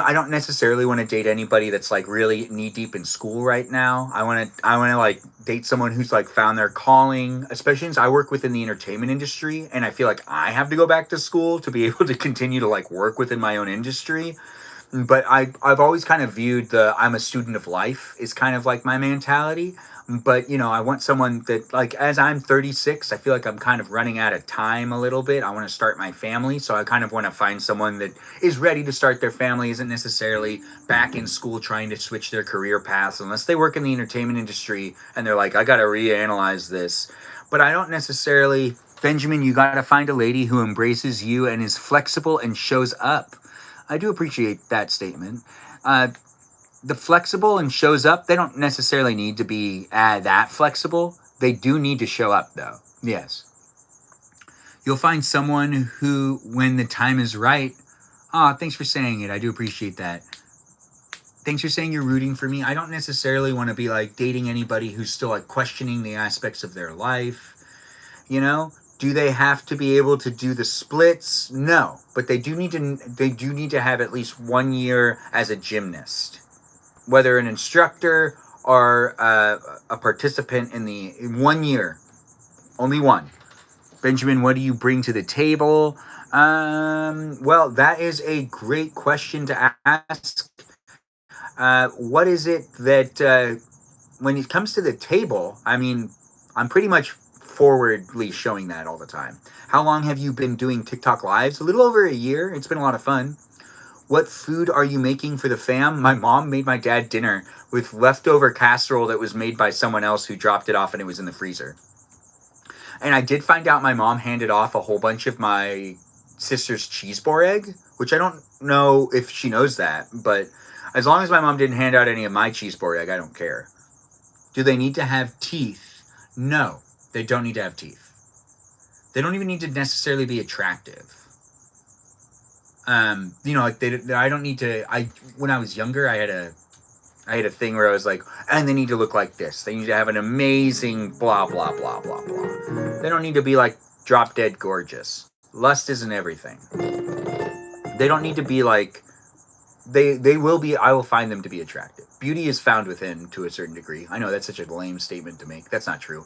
I don't necessarily want to date anybody that's like really knee deep in school right now. I want to like date someone who's like found their calling, especially since I work within the entertainment industry and I feel like I have to go back to school to be able to continue to like work within my own industry. But I've always kind of viewed the I'm a student of life is kind of like my mentality. But I want someone that, like, as I'm 36, I feel like I'm kind of running out of time a little bit. I want to start my family, so I kind of want to find someone that is ready to start their family, isn't necessarily back in school trying to switch their career paths, unless they work in the entertainment industry and they're like, I got to reanalyze this. But I don't necessarily, Benjamin, you got to find a lady who embraces you and is flexible and shows up. I do appreciate that statement. The flexible and shows up, they don't necessarily need to be that flexible. They do need to show up, though. Yes. You'll find someone who, when the time is right... thanks for saying it. I do appreciate that. Thanks for saying you're rooting for me. I don't necessarily want to be, like, dating anybody who's still, like, questioning the aspects of their life. Do they have to be able to do the splits? No. But they do need to have at least 1 year as a gymnast. Whether an instructor or a participant in 1 year. Only one. Benjamin, what do you bring to the table? Well, that is a great question to ask. What is it that, when it comes to the table, I mean, I'm pretty much forwardly showing that all the time. How long have you been doing TikTok lives? A little over a year. It's been a lot of fun. What food are you making for the fam? My mom made my dad dinner with leftover casserole that was made by someone else who dropped it off and it was in the freezer. And I did find out my mom handed off a whole bunch of my sister's cheese boar egg, which I don't know if she knows that, but as long as my mom didn't hand out any of my cheese boar egg, I don't care. Do they need to have teeth? No, they don't need to have teeth. They don't even need to necessarily be attractive. Like I don't need to. When I was younger, I had a thing where I was like, and they need to look like this. They need to have an amazing blah blah blah blah blah. They don't need to be like drop dead gorgeous. Lust isn't everything. They don't need to be like. They will be. I will find them to be attractive. Beauty is found within to a certain degree. I know that's such a lame statement to make. That's not true.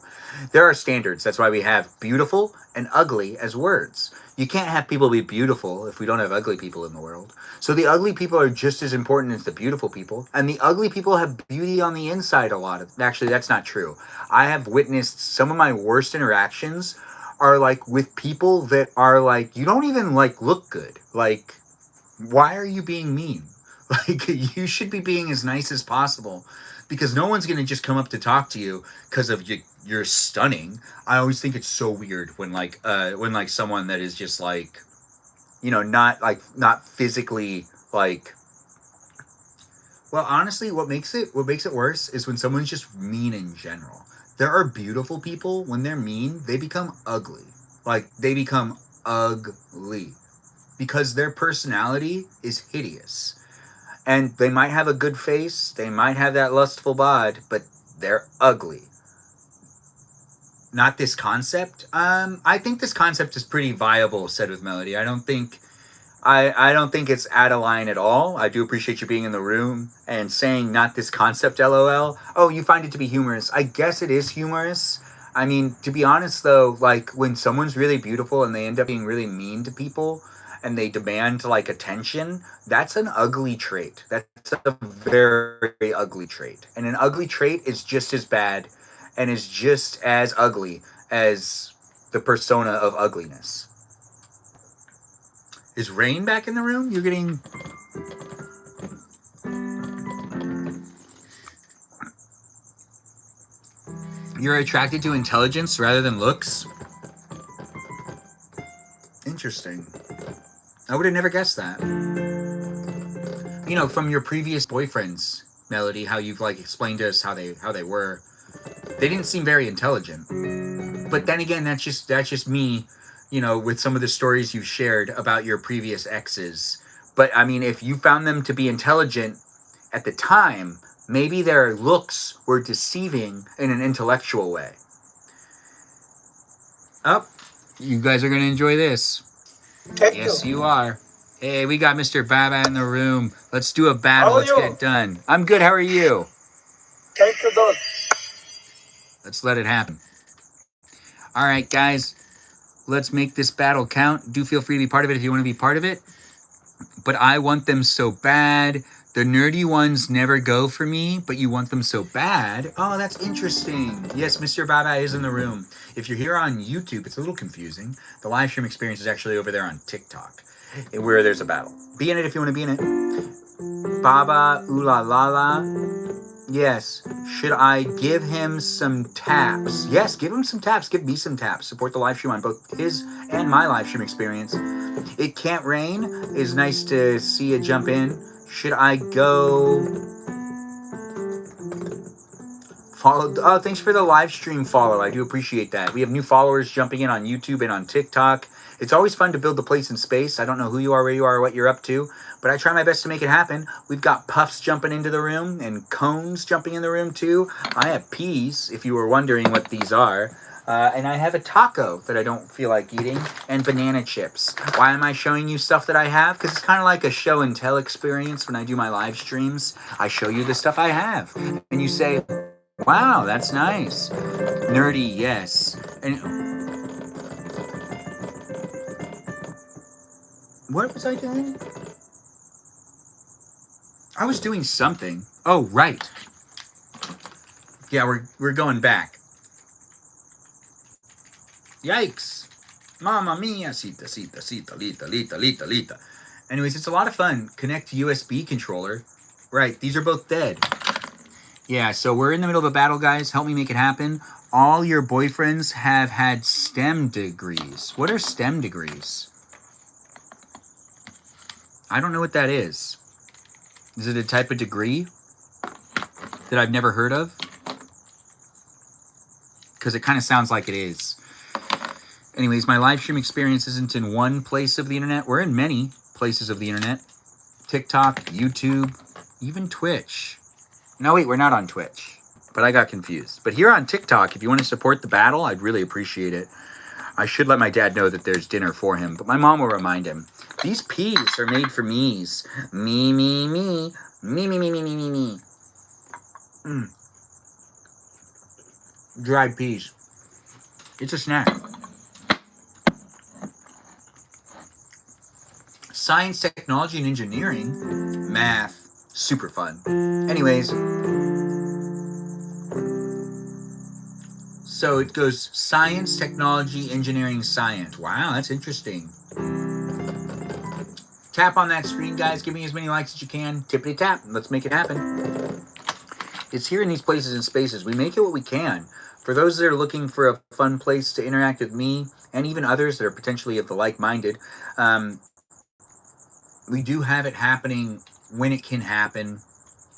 There are standards. That's why we have beautiful and ugly as words. You can't have people be beautiful if we don't have ugly people in the world. So the ugly people are just as important as the beautiful people. And the ugly people have beauty on the inside a lot. Actually, that's not true. I have witnessed some of my worst interactions are like with people that are like, you don't even like look good. Like, why are you being mean? Like, you should be being as nice as possible because no one's going to just come up to talk to you because of you're stunning. I always think it's so weird when someone that is just like, not physically like, well, honestly, what makes it worse is when someone's just mean in general. There are beautiful people, when they're mean, they become ugly. Like, they become ugly because their personality is hideous. And they might have a good face, they might have that lustful bod, but they're ugly. Not this concept. I think this concept is pretty viable, said with Melody. I don't think it's out of line at all. I do appreciate you being in the room and saying not this concept, LOL. Oh, you find it to be humorous. I guess it is humorous. I mean, to be honest though, like when someone's really beautiful and they end up being really mean to people, and they demand like attention, that's an ugly trait. That's a very ugly trait. And an ugly trait is just as bad and is just as ugly as the persona of ugliness. Is Rain back in the room? You're getting... You're attracted to intelligence rather than looks? Interesting. I would have never guessed that. From your previous boyfriends, Melody, how you've like explained to us how they were. They didn't seem very intelligent. But then again, that's just me, with some of the stories you've shared about your previous exes. But I mean, if you found them to be intelligent at the time, Maybe their looks were deceiving in an intellectual way. Oh, you guys are going to enjoy this. Thank Yes, you. you are. Hey, we got Mr. Baba in the room. Let's do a battle. How are Let's you? get it done. I'm good. How are you? Thank you, Lord. Let's let it happen. All right, guys. Let's make this battle count. Do feel free to be part of it if you want to be part of it. But I want them so bad. The nerdy ones never go for me, but you want them so bad. Oh, that's interesting. Yes, Mr. Baba is in the room. If you're here on YouTube, it's a little confusing. The live stream experience is actually over there on TikTok, where there's a battle. Be in it if you want to be in it. Baba Ooh La La La. Yes. Should I give him some taps? Yes, give him some taps. Give me some taps. Support the live stream on both his and my live stream experience. It Can't Rain is nice to see you jump in. Should I go follow? Oh, thanks for the live stream follow. I do appreciate that. We have new followers jumping in on YouTube and on TikTok. It's always fun to build the place in space. I don't know who you are, where you are, or what you're up to, but I try my best to make it happen. We've got Puffs jumping into the room and Cones jumping in the room too. I have peas, if you were wondering what these are. And I have a taco that I don't feel like eating, and banana chips. Why am I showing you stuff that I have? Because it's kind of like a show and tell experience when I do my live streams. I show you the stuff I have, and you say, wow, that's nice. Nerdy, yes. And what was I doing? I was doing something. Oh, right. Yeah, we're going back. Yikes. Mamma mia, sita, sita, sita, lita, lita, lita, lita. Anyways, it's a lot of fun. Connect USB controller. Right, these are both dead. Yeah, so we're in the middle of a battle, guys. Help me make it happen. All your boyfriends have had STEM degrees. What are STEM degrees? I don't know what that is. Is it a type of degree that I've never heard of? Because it kind of sounds like it is. Anyways, my live stream experience isn't in one place of the internet. We're in many places of the internet. TikTok, YouTube, even Twitch. No, wait, we're not on Twitch. But I got confused. But here on TikTok, if you want to support the battle, I'd really appreciate it. I should let my dad know that there's dinner for him, but my mom will remind him. These peas are made for me's. Me, me, me. Me, me, me, me, me, me, me. Dried peas. It's a snack. Science, technology, and engineering. Math. Super fun. Anyways. So it goes science, technology, engineering, science. Wow, that's interesting. Tap on that screen, guys. Give me as many likes as you can. Tippity tap. Let's make it happen. It's here in these places and spaces. We make it what we can. For those that are looking for a fun place to interact with me, and even others that are potentially of the like-minded, we do have it happening when it can happen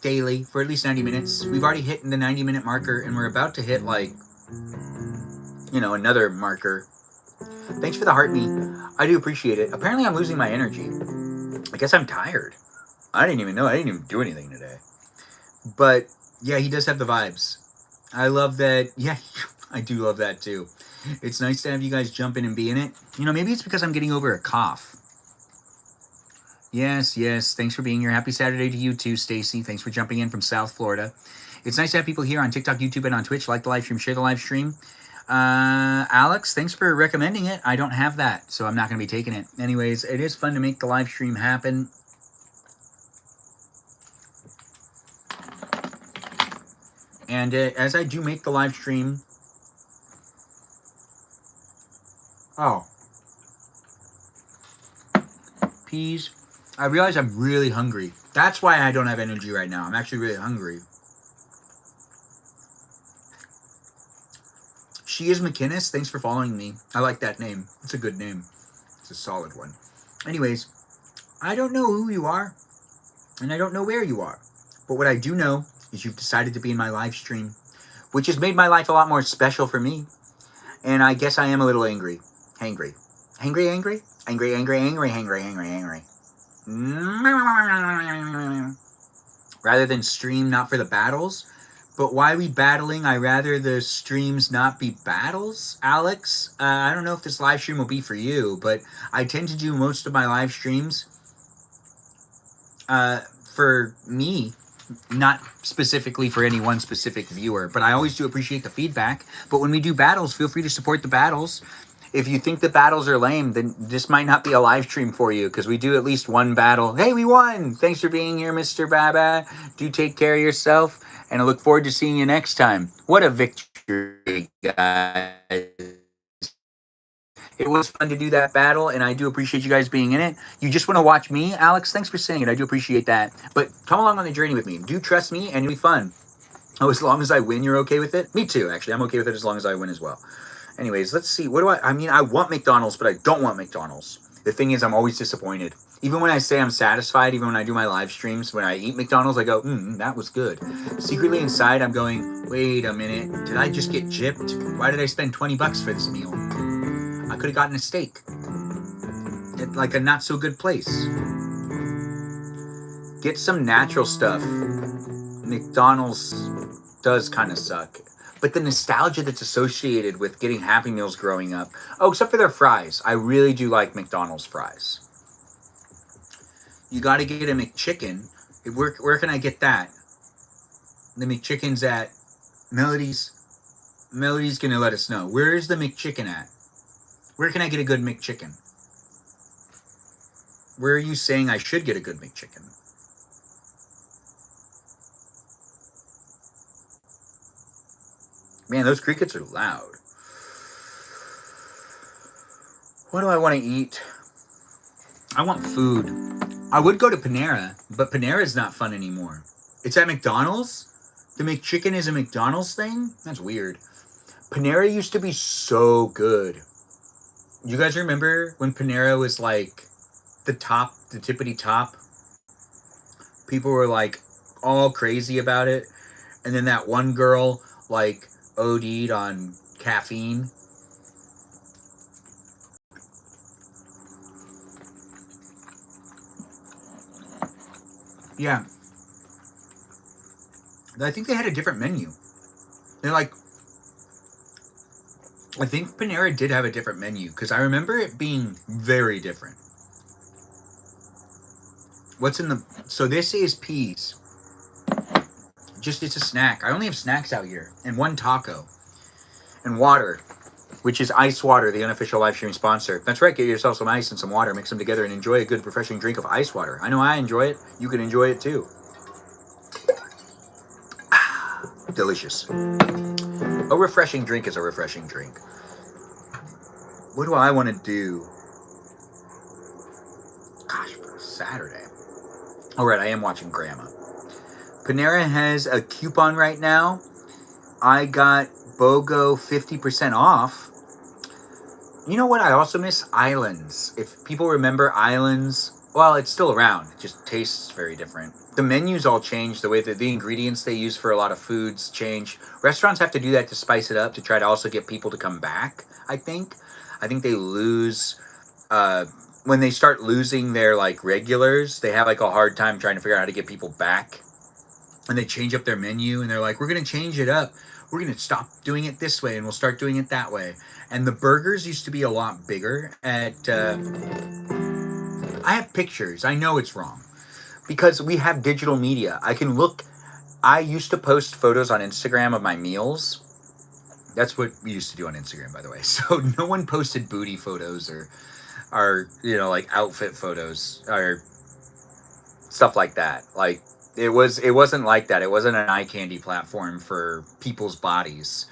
daily for at least 90 minutes. We've already hit the 90-minute marker, and we're about to hit, like, another marker. Thanks for the heart me. I do appreciate it. Apparently I'm losing my energy. I guess I'm tired. I didn't even know. I didn't even do anything today. But, yeah, he does have the vibes. I love that. Yeah, I do love that, too. It's nice to have you guys jump in and be in it. Maybe it's because I'm getting over a cough. Yes, yes. Thanks for being here. Happy Saturday to you, too, Stacy. Thanks for jumping in from South Florida. It's nice to have people here on TikTok, YouTube, and on Twitch. Like the live stream, share the live stream. Alex, thanks for recommending it. I don't have that, so I'm not going to be taking it. Anyways, it is fun to make the live stream happen. And as I do make the live stream... Oh. Peas. I realize I'm really hungry. That's why I don't have energy right now. I'm actually really hungry. She is McInnes. Thanks for following me. I like that name. It's a good name. It's a solid one. Anyways, I don't know who you are, and I don't know where you are. But what I do know is you've decided to be in my live stream, which has made my life a lot more special for me. And I guess I am a little angry. Hangry. Hangry, angry? Angry, angry, angry, hangry, hangry, hangry. rather than stream not for the battles. But why we battling? I rather the streams not be battles, Alex. I don't know if this live stream will be for you, but I tend to do most of my live streams for me, not specifically for any one specific viewer. But I always do appreciate the feedback. But when we do battles, feel free to support the battles. If you think the battles are lame, then this might not be a live stream for you, because we do at least one battle. Hey, we won! Thanks for being here, Mr. Baba. Do take care of yourself, and I look forward to seeing you next time. What a victory, guys. It was fun to do that battle, and I do appreciate you guys being in it. You just want to watch me, Alex? Thanks for saying it. I do appreciate that. But come along on the journey with me. Do trust me, and it'll be fun. Oh, as long as I win, you're okay with it? Me too, actually. I'm okay with it as long as I win as well. Anyways, let's see. What do I mean, I want McDonald's, but I don't want McDonald's. The thing is, I'm always disappointed. Even when I say I'm satisfied, even when I do my live streams, when I eat McDonald's, I go, that was good. Secretly inside, I'm going, wait a minute. Did I just get gypped? Why did I spend 20 bucks for this meal? I could have gotten a steak at like a not so good place. Get some natural stuff. McDonald's does kind of suck. But the nostalgia that's associated with getting Happy Meals growing up. Oh, except for their fries. I really do like McDonald's fries. You got to get a McChicken. Where can I get that? The McChicken's at Melody's. Melody's going to let us know. Where is the McChicken at? Where can I get a good McChicken? Where are you saying I should get a good McChicken? Man, those crickets are loud. What do I want to eat? I want food. I would go to Panera, but Panera's not fun anymore. It's at McDonald's? The McChicken is a McDonald's thing? That's weird. Panera used to be so good. You guys remember when Panera was like the top, the tippity top? People were like all crazy about it. And then that one girl like OD'd on caffeine. Yeah. I think they had a different menu. They're like, I think Panera did have a different menu, because I remember it being very different. What's in the... So this is peas. Just, it's a snack. I only have snacks out here. And one taco. And water. Which is ice water, the unofficial live stream sponsor. That's right, get yourself some ice and some water. Mix them together and enjoy a good, refreshing drink of ice water. I know I enjoy it. You can enjoy it too. Delicious. A refreshing drink is a refreshing drink. What do I want to do? Gosh, for Saturday. All right, I am watching Grandma. Panera has a coupon right now. I got BOGO 50% off. You know what I also miss? Islands. If people remember Islands, well, it's still around. It just tastes very different. The menus all change. The way that the ingredients they use for a lot of foods change. Restaurants have to do that to spice it up, to try to also get people to come back, I think. I think they lose... when they start losing their like regulars, they have like a hard time trying to figure out how to get people back. And they change up their menu, and they're like, we're going to change it up. We're going to stop doing it this way, and we'll start doing it that way. And the burgers used to be a lot bigger at... I have pictures. I know it's wrong. Because we have digital media. I can look... I used to post photos on Instagram of my meals. That's what we used to do on Instagram, by the way. So no one posted booty photos or you know, like outfit photos or stuff like that. Like, it wasn't like that. It wasn't an eye candy platform for people's bodies.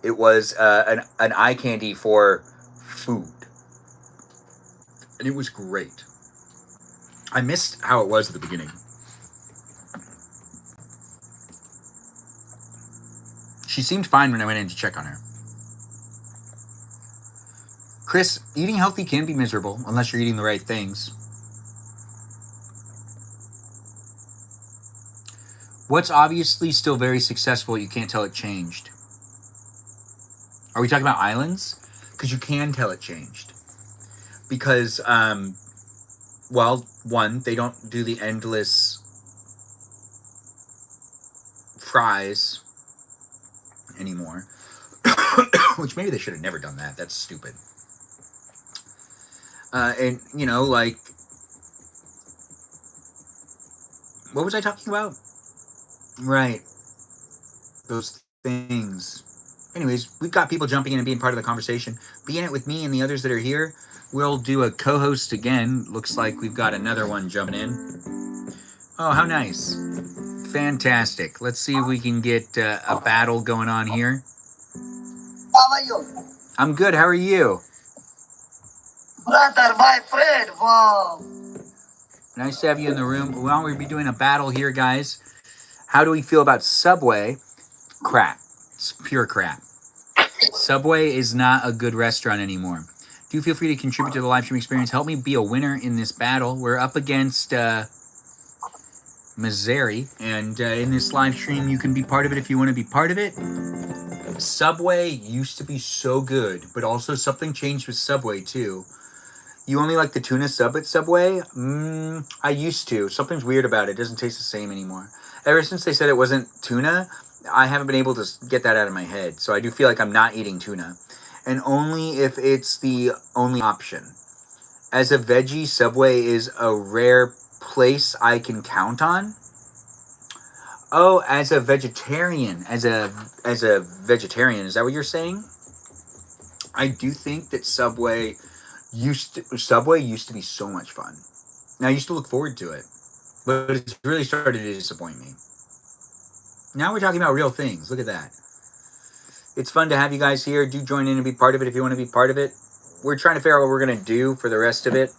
It was an eye candy for food. And it was great. I missed how it was at the beginning. She seemed fine when I went in to check on her. Chris, eating healthy can be miserable unless you're eating the right things. What's obviously still very successful, you can't tell it changed? Are we talking about Islands? Because you can tell it changed. Because, well, one, they don't do the endless fries anymore. Which maybe they should have never done that. That's stupid. And, you know, like, what was I talking about? Right. Those things. Anyways, we've got people jumping in and being part of the conversation. Be in it with me and the others that are here. We'll do a co-host again. Looks like we've got another one jumping in. Oh, how nice. Fantastic. Let's see if we can get a battle going on here. How are you? I'm good. How are you? Brother, my friend, wow. Nice to have you in the room. Well, we'll be doing a battle here, guys. How do we feel about Subway? Crap. It's pure crap. Subway is not a good restaurant anymore. Do feel free to contribute to the live stream experience. Help me be a winner in this battle. We're up against Missouri, and in this live stream, you can be part of it if you want to be part of it. Subway used to be so good, but also something changed with Subway too. You only like the tuna sub at Subway? I used to. Something's weird about it. It doesn't taste the same anymore. Ever since they said it wasn't tuna, I haven't been able to get that out of my head. So I do feel like I'm not eating tuna. And only if it's the only option. As a veggie, Subway is a rare place I can count on. Oh, as a vegetarian. As a vegetarian, is that what you're saying? I do think that Subway used to be so much fun. And I used to look forward to it. But it's really started to disappoint me. Now we're talking about real things. Look at that. It's fun to have you guys here. Do join in and be part of it if you want to be part of it. We're trying to figure out what we're going to do for the rest of it.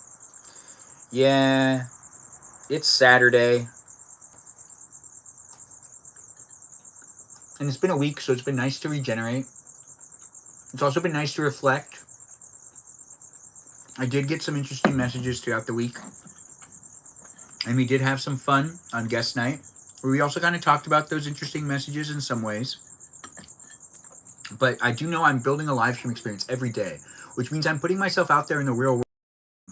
Yeah, it's Saturday. And it's been a week, so it's been nice to regenerate. It's also been nice to reflect. I did get some interesting messages throughout the week. And we did have some fun on guest night, where we also kind of talked about those interesting messages in some ways. But I do know I'm building a live stream experience every day, which means I'm putting myself out there in the real world,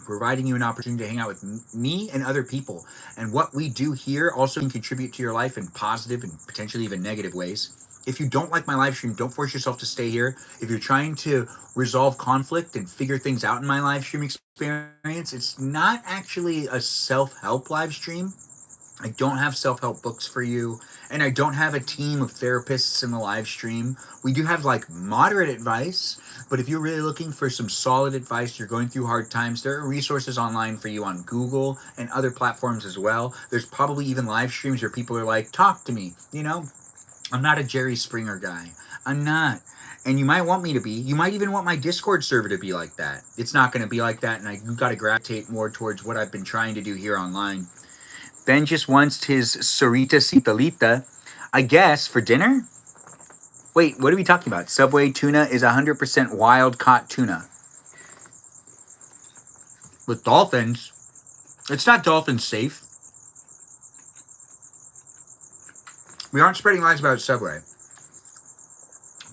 providing you an opportunity to hang out with me and other people. And what we do here also can contribute to your life in positive and potentially even negative ways. If you don't like my live stream, don't force yourself to stay here. If you're trying to resolve conflict and figure things out in my live stream experience, it's not actually a self-help live stream. I don't have self-help books for you, and I don't have a team of therapists in the live stream. We do have like moderate advice, but if you're really looking for some solid advice, you're going through hard times, there are resources online for you on Google and other platforms as well. There's probably even live streams where people are like, talk to me, you know? I'm not a Jerry Springer guy. I'm not. And you might want me to be. You might even want my Discord server to be like that. It's not going to be like that, and you've got to gravitate more towards what I've been trying to do here online. Ben just wants his Sarita Citalita, I guess, for dinner? Wait, what are we talking about? Subway tuna is 100% wild-caught tuna. With dolphins? It's not dolphin safe. We aren't spreading lies about Subway.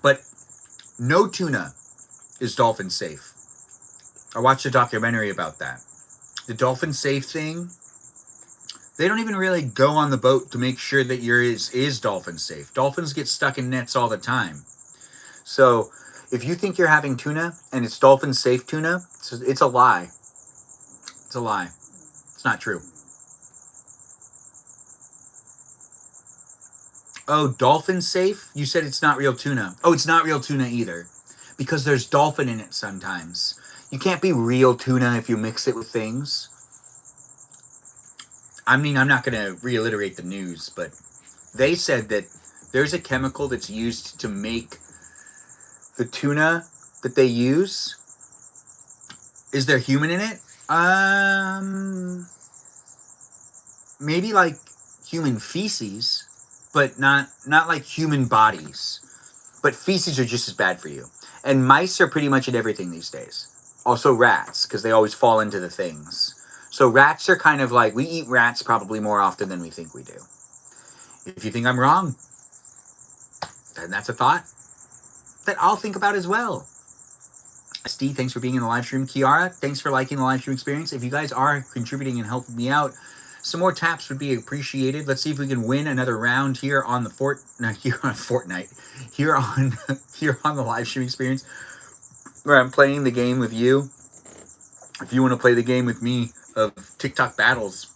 But no tuna is dolphin safe. I watched a documentary about that. The dolphin safe thing, they don't even really go on the boat to make sure that yours is dolphin safe. Dolphins get stuck in nets all the time. So if you think you're having tuna and it's dolphin safe tuna, it's a lie. It's a lie. It's not true. Oh, dolphin safe? You said it's not real tuna. Oh, it's not real tuna either. Because there's dolphin in it sometimes. You can't be real tuna if you mix it with things. I mean, I'm not going to reiterate the news, but they said that there's a chemical that's used to make the tuna that they use. Is there human in it? Maybe like human feces, but not like human bodies. But feces are just as bad for you. And mice are pretty much in everything these days. Also rats, because they always fall into the things. So rats are kind of like, we eat rats probably more often than we think we do. If you think I'm wrong, then that's a thought that I'll think about as well. Steve, thanks for being in the live stream. Kiara, thanks for liking the live stream experience. If you guys are contributing and helping me out, Some more taps would be appreciated. Let's see if we can win another round here on the Fortnite, here on here on the live stream experience, where I'm playing the game with you. If you want to play the game with me of TikTok battles.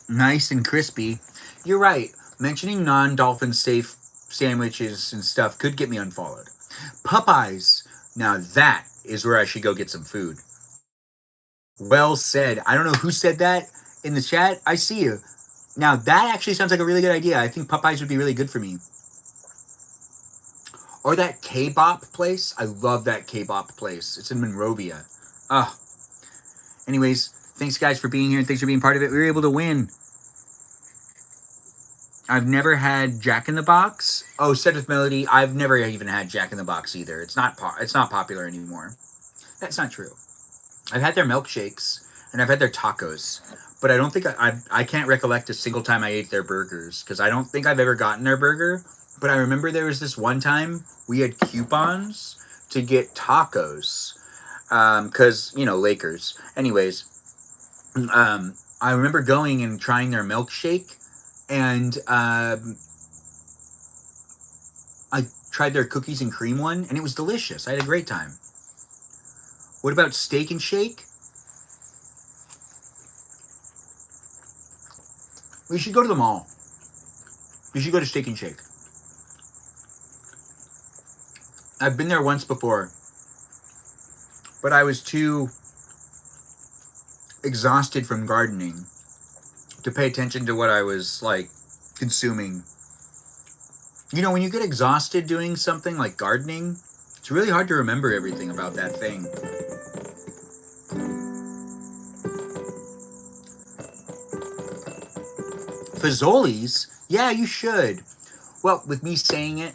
Nice and crispy. You're right. Mentioning non-dolphin safe sandwiches and stuff could get me unfollowed. Popeyes. Now that is where I should go get some food. Well said. I don't know who said that in the chat. I see you. Now that actually sounds like a really good idea. I think Popeyes would be really good for me. Or that K-bop place. I love that K-bop place. It's in Monrovia. Oh. Anyways, thanks guys for being here and thanks for being part of it. We were able to win. I've never had Jack in the Box. Oh, Set with Melody. I've never even had Jack in the Box either. It's not popular anymore. That's not true. I've had their milkshakes and I've had their tacos, but I don't think I can't recollect a single time I ate their burgers because I don't think I've ever gotten their burger. But I remember there was this one time we had coupons to get tacos because Lakers. Anyways, I remember going and trying their milkshake. And I tried their cookies and cream one, and it was delicious. I had a great time. What about Steak and Shake? We should go to the mall. We should go to Steak and Shake. I've been there once before, but I was too exhausted from gardening to pay attention to what I was consuming. When you get exhausted doing something like gardening, it's really hard to remember everything about that thing. Fazoli's? Yeah, you should. Well, with me saying it,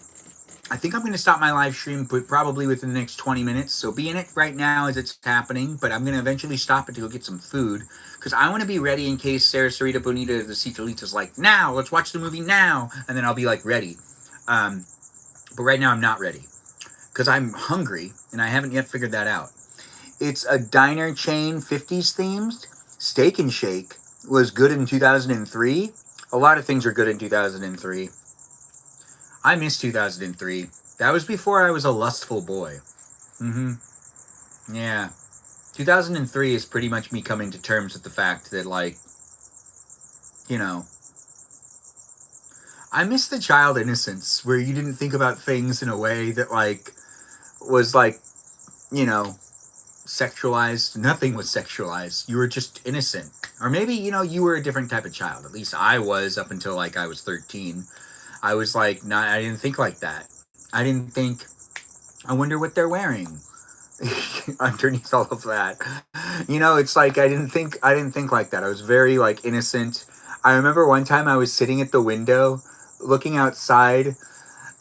I think I'm going to stop my live stream probably within the next 20 minutes. So be in it right now as it's happening. But I'm going to eventually stop it to go get some food. Because I want to be ready in case Sarah Sarita Bonita the Citalita's like, now, let's watch the movie now. And then I'll be ready. But right now I'm not ready. Because I'm hungry and I haven't yet figured that out. It's a diner chain, 50s themed. Steak and Shake was good in 2003. A lot of things are good in 2003. I miss 2003. That was before I was a lustful boy. Yeah. 2003 is pretty much me coming to terms with the fact that, I miss the child innocence where you didn't think about things in a way that, was, sexualized. Nothing was sexualized. You were just innocent. Or maybe, you were a different type of child. At least I was up until, I was 13. I was I didn't think like that. I didn't think, I wonder what they're wearing underneath all of that. It's I didn't think like that. I was very innocent. I remember one time I was sitting at the window looking outside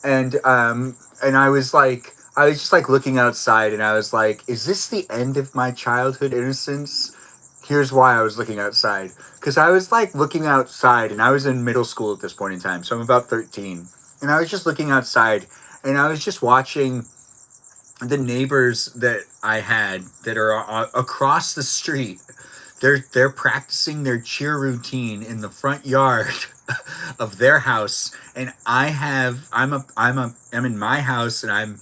and I was just looking outside and I was is this the end of my childhood innocence? Here's why I was looking outside. Because I was looking outside and I was in middle school at this point in time. So I'm about 13. And I was just looking outside and I was just watching the neighbors that I had that are across the street. They're practicing their cheer routine in the front yard of their house. And I'm in my house and I'm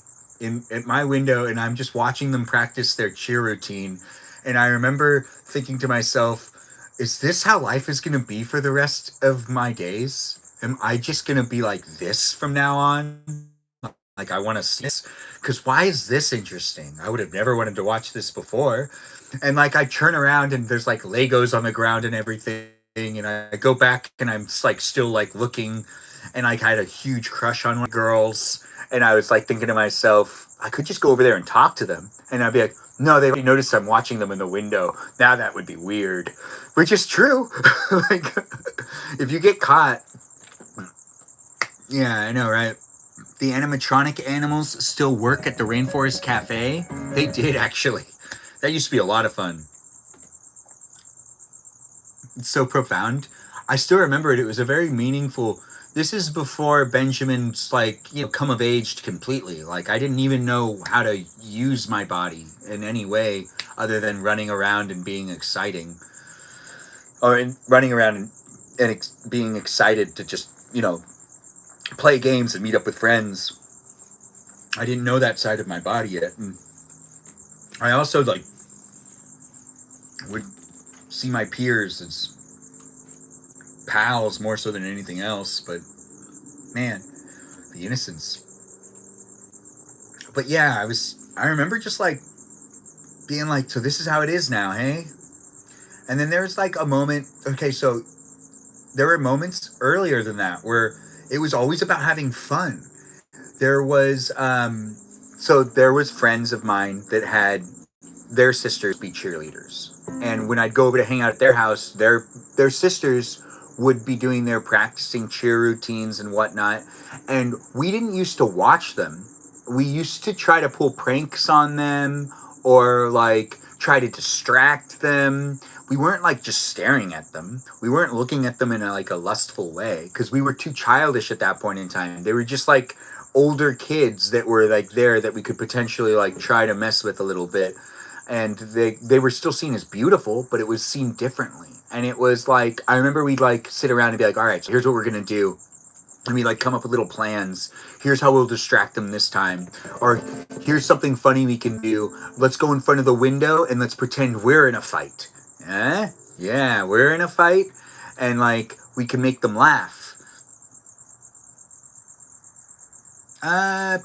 at my window and I'm just watching them practice their cheer routine. And I remember thinking to myself, is this how life is going to be for the rest of my days? Am I just going to be like this from now on? I want to see this. Because why is this interesting? I would have never wanted to watch this before. And I turn around and there's Legos on the ground and everything. And I go back and I'm still looking. And I had a huge crush on girls. And I was thinking to myself, I could just go over there and talk to them. And I'd be like, no, they already noticed I'm watching them in the window. Now that would be weird. Which is true. If you get caught. Yeah, I know, right? The animatronic animals still work at the Rainforest Cafe. They did, actually. That used to be a lot of fun. It's so profound. I still remember it. It was a very meaningful... This is before Benjamin's, come of age completely. I didn't even know how to use my body in any way other than running around and being exciting, or running around and being excited to just, play games and meet up with friends. I didn't know that side of my body yet. And I also would see my peers as pals more so than anything else. But man, the innocence. But yeah, I remember just being so this is how it is now, hey? And then there's a moment, okay, so there were moments earlier than that where it was always about having fun. There was, there was friends of mine that had their sisters be cheerleaders. And when I'd go over to hang out at their house, their sisters would be doing their practicing cheer routines and whatnot. And we didn't used to watch them. We used to try to pull pranks on them or try to distract them. We weren't just staring at them. We weren't looking at them in a lustful way because we were too childish at that point in time. They were just older kids that were there that we could potentially try to mess with a little bit. And they were still seen as beautiful, but it was seen differently. And it was I remember we'd sit around and be all right, so here's what we're gonna do. And we come up with little plans. Here's how we'll distract them this time. Or here's something funny we can do. Let's go in front of the window and let's pretend we're in a fight. Yeah, we're in a fight. And we can make them laugh.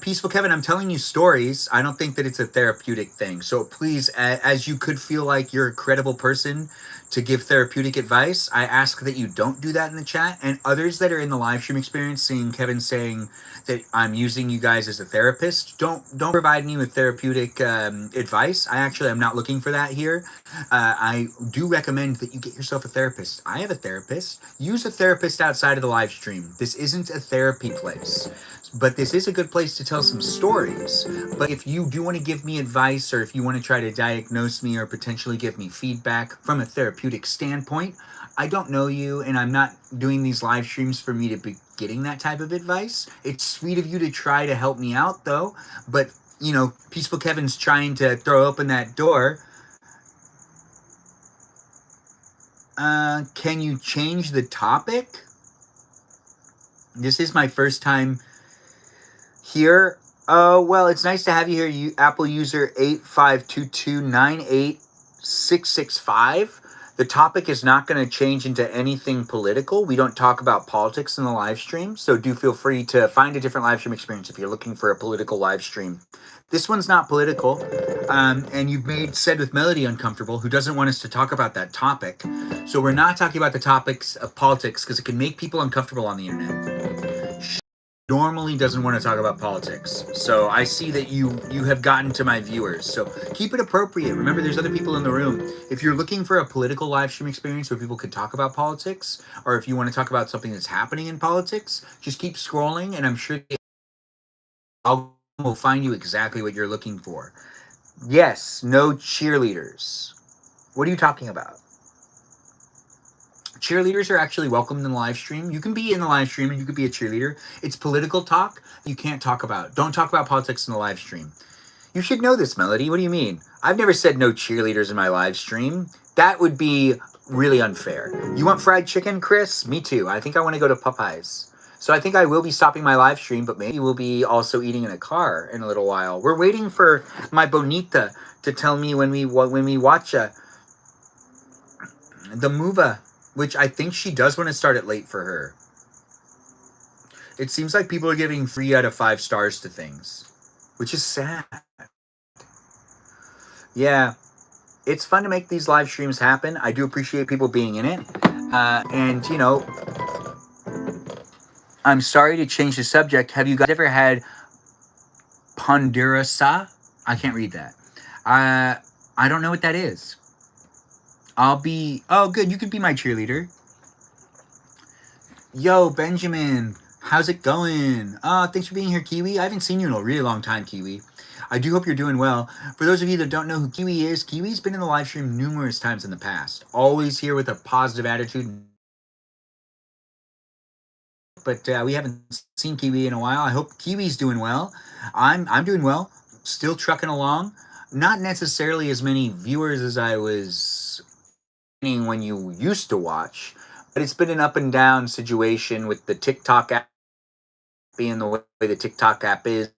Peaceful Kevin, I'm telling you stories. I don't think that it's a therapeutic thing. So please, as you could feel like you're a credible person to give therapeutic advice, I ask that you don't do that in the chat. And others that are in the live stream experience, seeing Kevin saying that I'm using you guys as a therapist, don't provide me with therapeutic advice. I'm not looking for that here. I do recommend that you get yourself a therapist. I have a therapist. Use a therapist outside of the live stream. This isn't a therapy place. But this is a good place to tell some stories. But if you do want to give me advice, or if you want to try to diagnose me or potentially give me feedback from a therapeutic standpoint, I don't know you, and I'm not doing these live streams for me to be getting that type of advice. It's sweet of you to try to help me out, though. But, Peaceful Kevin's trying to throw open that door. Can you change the topic? This is my first time here. Oh, well, it's nice to have you here. You Apple user 8522986665. The topic is not going to change into anything political. We don't talk about politics in the live stream, so do feel free to find a different live stream experience if you're looking for a political live stream. This one's not political, and you've made Said with Melody uncomfortable, who doesn't want us to talk about that topic. So we're not talking about the topics of politics because it can make people uncomfortable on the internet. Normally doesn't want to talk about politics. So I see that you have gotten to my viewers. So keep it appropriate. Remember, there's other people in the room. If you're looking for a political live stream experience where people could talk about politics, or if you want to talk about something that's happening in politics, just keep scrolling, and I'm sure will find you exactly what you're looking for. Yes, no cheerleaders. What are you talking about? Cheerleaders are actually welcome in the live stream. You can be in the live stream and you could be a cheerleader. It's political talk you can't talk about. Don't talk about politics in the live stream. You should know this, Melody. What do you mean? I've never said no cheerleaders in my live stream. That would be really unfair. You want fried chicken, Chris? Me too. I think I want to go to Popeyes. So I think I will be stopping my live stream, but maybe we'll be also eating in a car in a little while. We're waiting for my bonita to tell me when we watch the movie, which I think she does want to start it late for her. It seems like people are giving 3 out of 5 stars to things, which is sad. Yeah, it's fun to make these live streams happen. I do appreciate people being in it. And, I'm sorry to change the subject. Have you guys ever had Ponderosa? I can't read that. I don't know what that is. Oh, good. You could be my cheerleader. Yo, Benjamin. How's it going? Thanks for being here, Kiwi. I haven't seen you in a really long time, Kiwi. I do hope you're doing well. For those of you that don't know who Kiwi is, Kiwi's been in the live stream numerous times in the past. Always here with a positive attitude. But we haven't seen Kiwi in a while. I hope Kiwi's doing well. I'm doing well. still trucking along. Not necessarily as many viewers as I was when you used to watch, but it's been an up and down situation with the TikTok app being the way the TikTok app is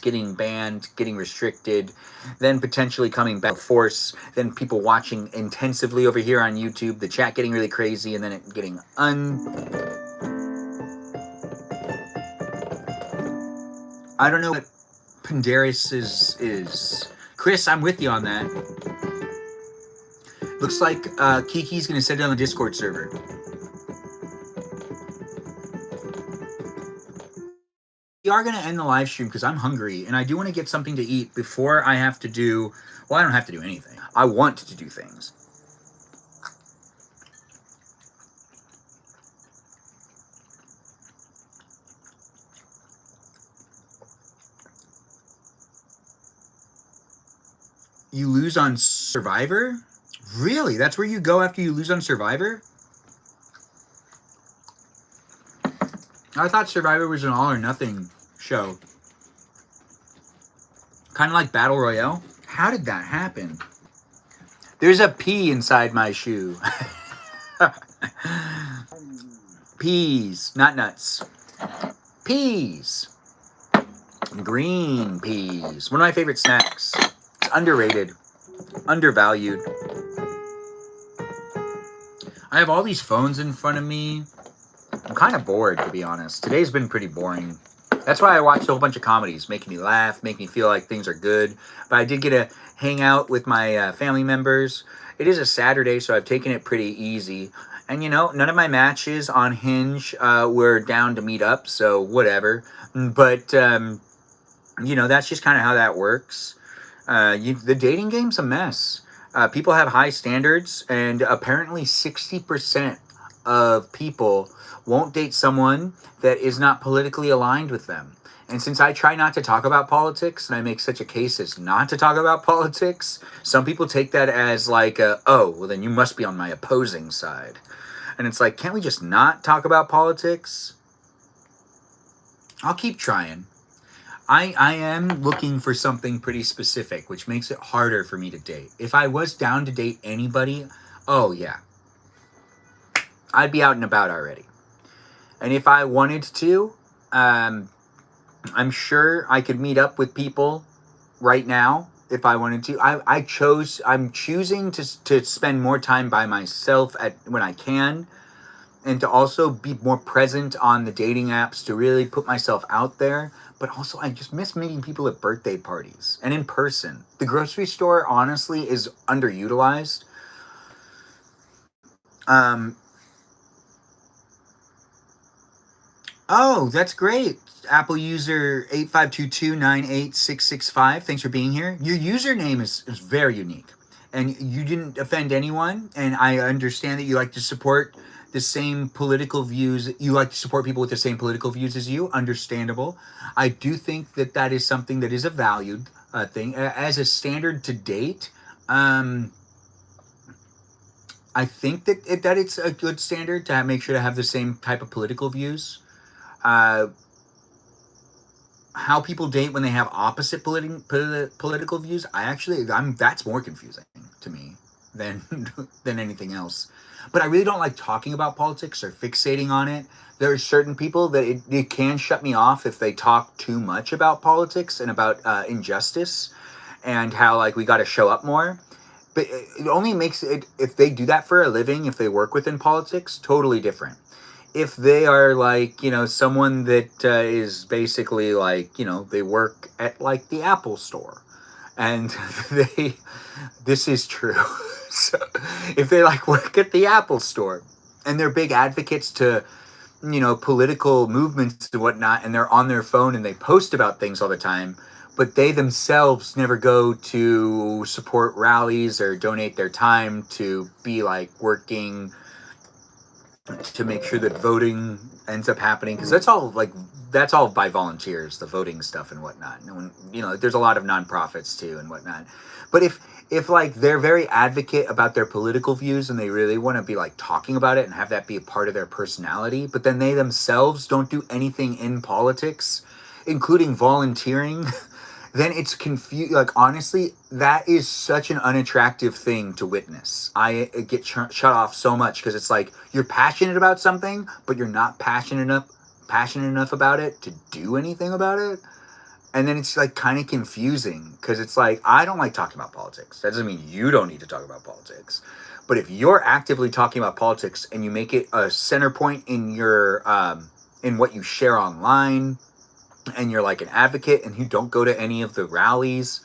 getting banned, getting restricted, then potentially coming back force, then people watching intensively over here on YouTube, the chat getting really crazy, and then it getting I don't know what Pandaris is. Chris, I'm with you on that. Looks like Kiki's going to send it on the Discord server. We are going to end the live stream because I'm hungry and I do want to get something to eat before I have to do, well, I don't have to do anything. I want to do things. You lose on Survivor? Really? That's where you go after you lose on Survivor? I thought Survivor was an all or nothing show. Kind of like Battle Royale. How did that happen? There's a pea inside my shoe. Peas, not nuts. Peas. Green peas. One of my favorite snacks. It's underrated. Undervalued. I have all these phones in front of me. I'm kind of bored, to be honest. Today's been pretty boring. That's why I watched a whole bunch of comedies, making me laugh, make me feel like things are good. But I did get to hang out with my family members. It is a Saturday, so I've taken it pretty easy. And, you know, none of my matches on Hinge were down to meet up, so whatever. But, you know, that's just kind of how that works. The dating game's a mess. People have high standards, and apparently 60% of people won't date someone that is not politically aligned with them. And since I try not to talk about politics, and I make such a case as not to talk about politics, some people take that as like, oh, well then you must be on my opposing side. And it's like, can't we just not talk about politics? I'll keep trying. I am looking for something pretty specific, which makes it harder for me to date. If I was down to date anybody, oh yeah, I'd be out and about already. And if I wanted to, I'm sure I could meet up with people right now if I wanted to. I'm choosing to spend more time by myself when I can, and to also be more present on the dating apps to really put myself out there. But also, I just miss meeting people at birthday parties and in person. The grocery store, honestly, is underutilized. Oh, that's great. Apple user 8522986665. Thanks for being here. Your username is very unique. And you didn't offend anyone. And I understand that you like to support the same political views. You like to support people with the same political views as you. Understandable. I do think that that is something that is a valued thing. As a standard to date, I think that it's a good standard to make sure to have the same type of political views. How people date when they have opposite political views, that's more confusing to me than anything else. But I really don't like talking about politics or fixating on it. There are certain people that it can shut me off if they talk too much about politics and about injustice and how like we got to show up more. But it only makes it, if they do that for a living, if they work within politics, totally different. If they are like, you know, someone that is basically like, you know, they work at like the Apple store and this is true. So if they like work at the Apple store and they're big advocates to, you know, political movements and whatnot, and they're on their phone and they post about things all the time, but they themselves never go to support rallies or donate their time to be like working to make sure that voting ends up happening, because that's all by volunteers, the voting stuff and whatnot. And you know, there's a lot of nonprofits too and whatnot. But if like they're very advocate about their political views and they really want to be like talking about it and have that be a part of their personality, but then they themselves don't do anything in politics, including volunteering, then it's confused. Like, honestly, that is such an unattractive thing to witness. I get shut off so much because it's like you're passionate about something, but you're not passionate enough about it to do anything about it. And then it's like kind of confusing because it's like, I don't like talking about politics. That doesn't mean you don't need to talk about politics. But if you're actively talking about politics and you make it a center point in your in what you share online, and you're like an advocate and you don't go to any of the rallies,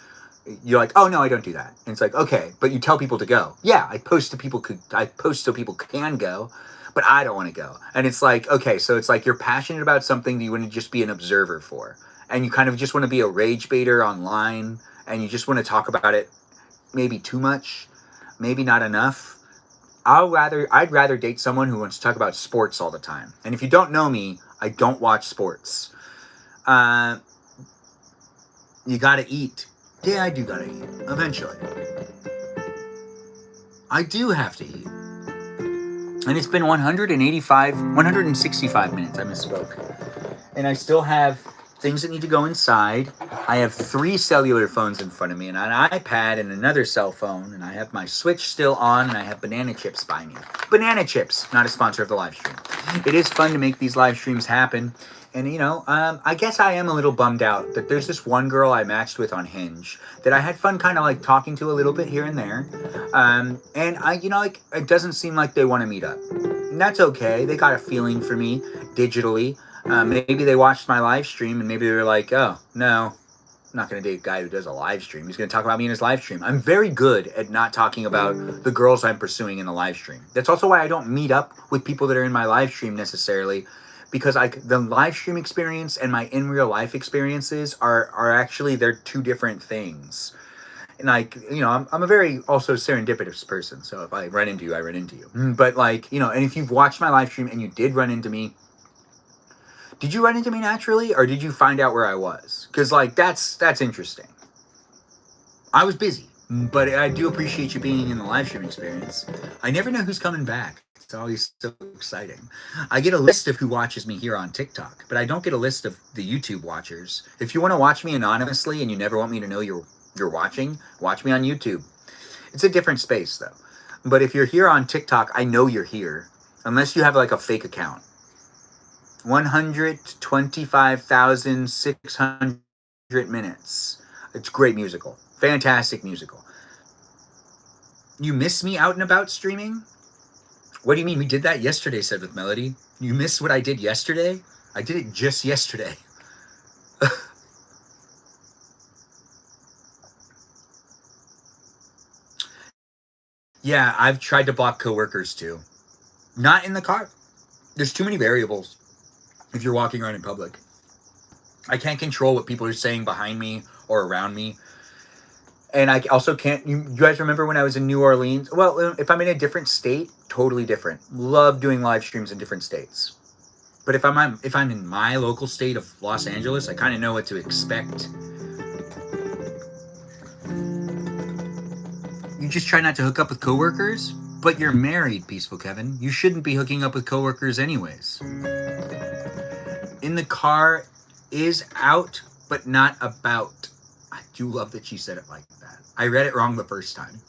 you're like, oh no, I don't do that. And it's like, okay, but you tell people to go. Yeah, I post so people can go, but I don't want to go. And it's like, okay, so it's like you're passionate about something that you want to just be an observer for. And you kind of just want to be a rage baiter online, and you just want to talk about it maybe too much, maybe not enough. I'd rather date someone who wants to talk about sports all the time. And if you don't know me, I don't watch sports. You gotta eat. Yeah, I do gotta eat. Eventually. I do have to eat. And it's been 165 minutes. I misspoke. And I still have things that need to go inside. I have 3 cellular phones in front of me, and an iPad and another cell phone, and I have my Switch still on, and I have banana chips by me. Banana chips, not a sponsor of the live stream. It is fun to make these live streams happen. And, you know, I guess I am a little bummed out that there's this one girl I matched with on Hinge that I had fun kind of like talking to a little bit here and there. And I, you know, like, it doesn't seem like they want to meet up. And that's okay. They got a feeling for me digitally. Maybe they watched my live stream and maybe they were like, oh, no, I'm not going to date a guy who does a live stream. He's going to talk about me in his live stream. I'm very good at not talking about the girls I'm pursuing in the live stream. That's also why I don't meet up with people that are in my live stream necessarily, because the live stream experience and my in real life experiences are actually, they're 2 different things. And like, you know, I'm a very also serendipitous person. So if I run into you, I run into you. But like, you know, and if you've watched my live stream and you did run into me, did you run into me naturally, or did you find out where I was? Because, like, that's interesting. I was busy, but I do appreciate you being in the live stream experience. I never know who's coming back. It's always so exciting. I get a list of who watches me here on TikTok, but I don't get a list of the YouTube watchers. If you want to watch me anonymously and you never want me to know you're watching, watch me on YouTube. It's a different space, though. But if you're here on TikTok, I know you're here, unless you have, like, a fake account. 125,600 minutes. It's great musical. Fantastic musical. You miss me out and about streaming? What do you mean? We did that yesterday, said with Melody. You missed what I did yesterday? I did it just yesterday. Yeah, I've tried to block coworkers too. Not in the car. There's too many variables if you're walking around in public. I can't control what people are saying behind me or around me. And I also can't, you guys remember when I was in New Orleans? Well, if I'm in a different state, totally different. Love doing live streams in different states. But if I'm in my local state of Los Angeles, I kind of know what to expect. You just try not to hook up with coworkers? But you're married, Peaceful Kevin. You shouldn't be hooking up with coworkers anyways. In the car is out, but not about. I do love that she said it like that. I read it wrong the first time,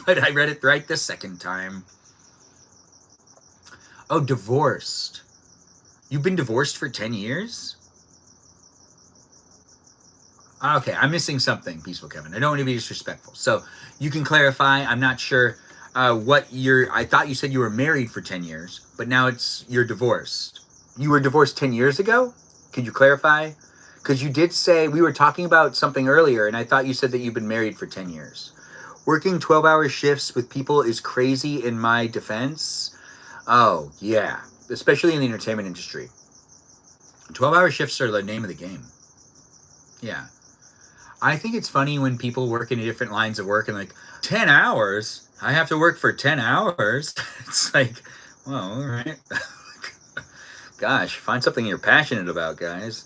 but I read it right the second time. Oh, divorced. You've been divorced for 10 years? Okay, I'm missing something, Peaceful Kevin. I don't want to be disrespectful. So you can clarify. I'm not sure what year. I thought you said you were married for 10 years, but now you're divorced. You were divorced 10 years ago? Could you clarify? Because you did say, we were talking about something earlier, and I thought you said that you've been married for 10 years. Working 12-hour shifts with people is crazy in my defense. Oh, yeah. Especially in the entertainment industry. 12-hour shifts are the name of the game. Yeah. I think it's funny when people work in different lines of work and like, 10 hours? I have to work for 10 hours? It's like, well, all right. Gosh, find something you're passionate about, guys.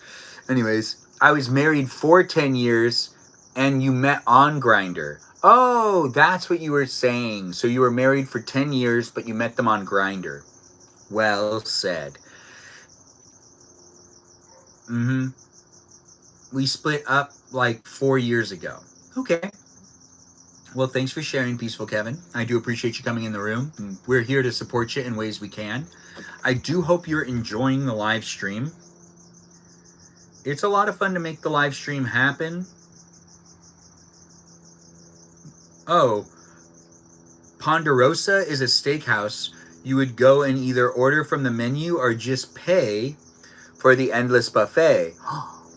Anyways, I was married for 10 years and you met on Grindr. Oh, that's what you were saying. So you were married for 10 years, but you met them on Grindr. Well said. We split up like 4 years ago. Okay. Well, thanks for sharing, Peaceful Kevin. I do appreciate you coming in the room. We're here to support you in ways we can. I do hope you're enjoying the live stream. It's a lot of fun to make the live stream happen. Oh, Ponderosa is a steakhouse. You would go and either order from the menu or just pay for the endless buffet.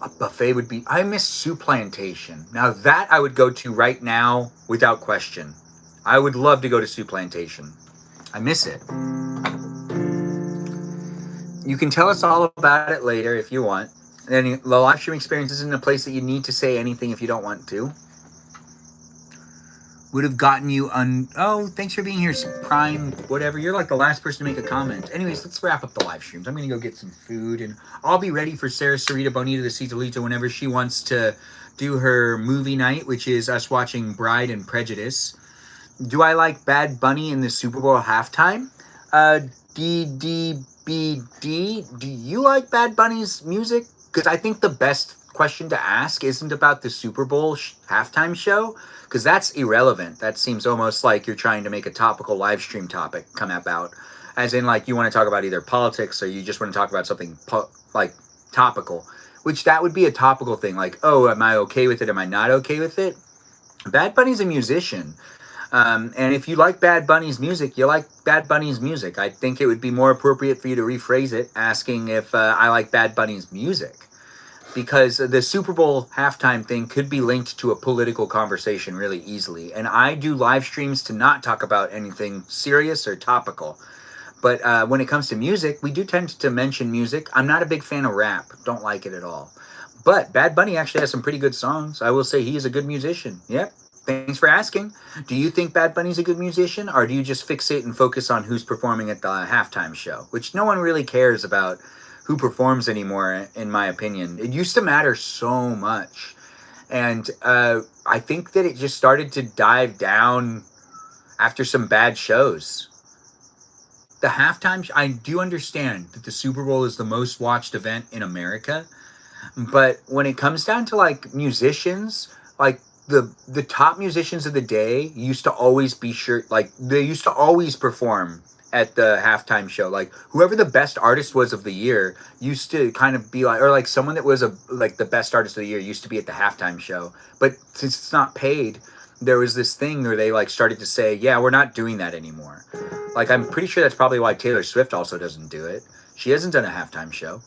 A buffet would be... I miss Soup Plantation. Now that I would go to right now without question. I would love to go to Soup Plantation. I miss it. You can tell us all about it later if you want. And the live stream experience isn't a place that you need to say anything if you don't want to. Would have gotten you oh, thanks for being here, Prime, whatever. You're like the last person to make a comment. Anyways, let's wrap up the live streams. I'm going to go get some food, and I'll be ready for Sarah Sarita Bonita de Citalito whenever she wants to do her movie night, which is us watching Bride and Prejudice. Do I like Bad Bunny in the Super Bowl halftime? DDBD, do you like Bad Bunny's music? Because I think the best question to ask isn't about the Super Bowl halftime show, because that's irrelevant. That seems almost like you're trying to make a topical live stream topic come about, as in like you want to talk about either politics or you just want to talk about something like topical, which that would be a topical thing. Like, oh, am I okay with it? Am I not okay with it? Bad Bunny's a musician. And if you like Bad Bunny's music, you like Bad Bunny's music. I think it would be more appropriate for you to rephrase it, asking if I like Bad Bunny's music. Because the Super Bowl halftime thing could be linked to a political conversation really easily. And I do live streams to not talk about anything serious or topical. But when it comes to music, we do tend to mention music. I'm not a big fan of rap. Don't like it at all. But Bad Bunny actually has some pretty good songs. I will say he is a good musician. Yep. Thanks for asking. Do you think Bad Bunny's a good musician, or do you just fixate and focus on who's performing at the halftime show? Which no one really cares about who performs anymore, in my opinion. It used to matter so much. And I think that it just started to dive down after some bad shows. The halftime, I do understand that the Super Bowl is the most watched event in America. But when it comes down to like musicians, like the top musicians of the day used to always be sure, like they used to always perform at the halftime show. Like whoever the best artist was of the year used to kind of be like, or like someone that was like the best artist of the year used to be at the halftime show. But since it's not paid, there was this thing where they like started to say, yeah, we're not doing that anymore. Like I'm pretty sure that's probably why Taylor Swift also doesn't do it. She hasn't done a halftime show,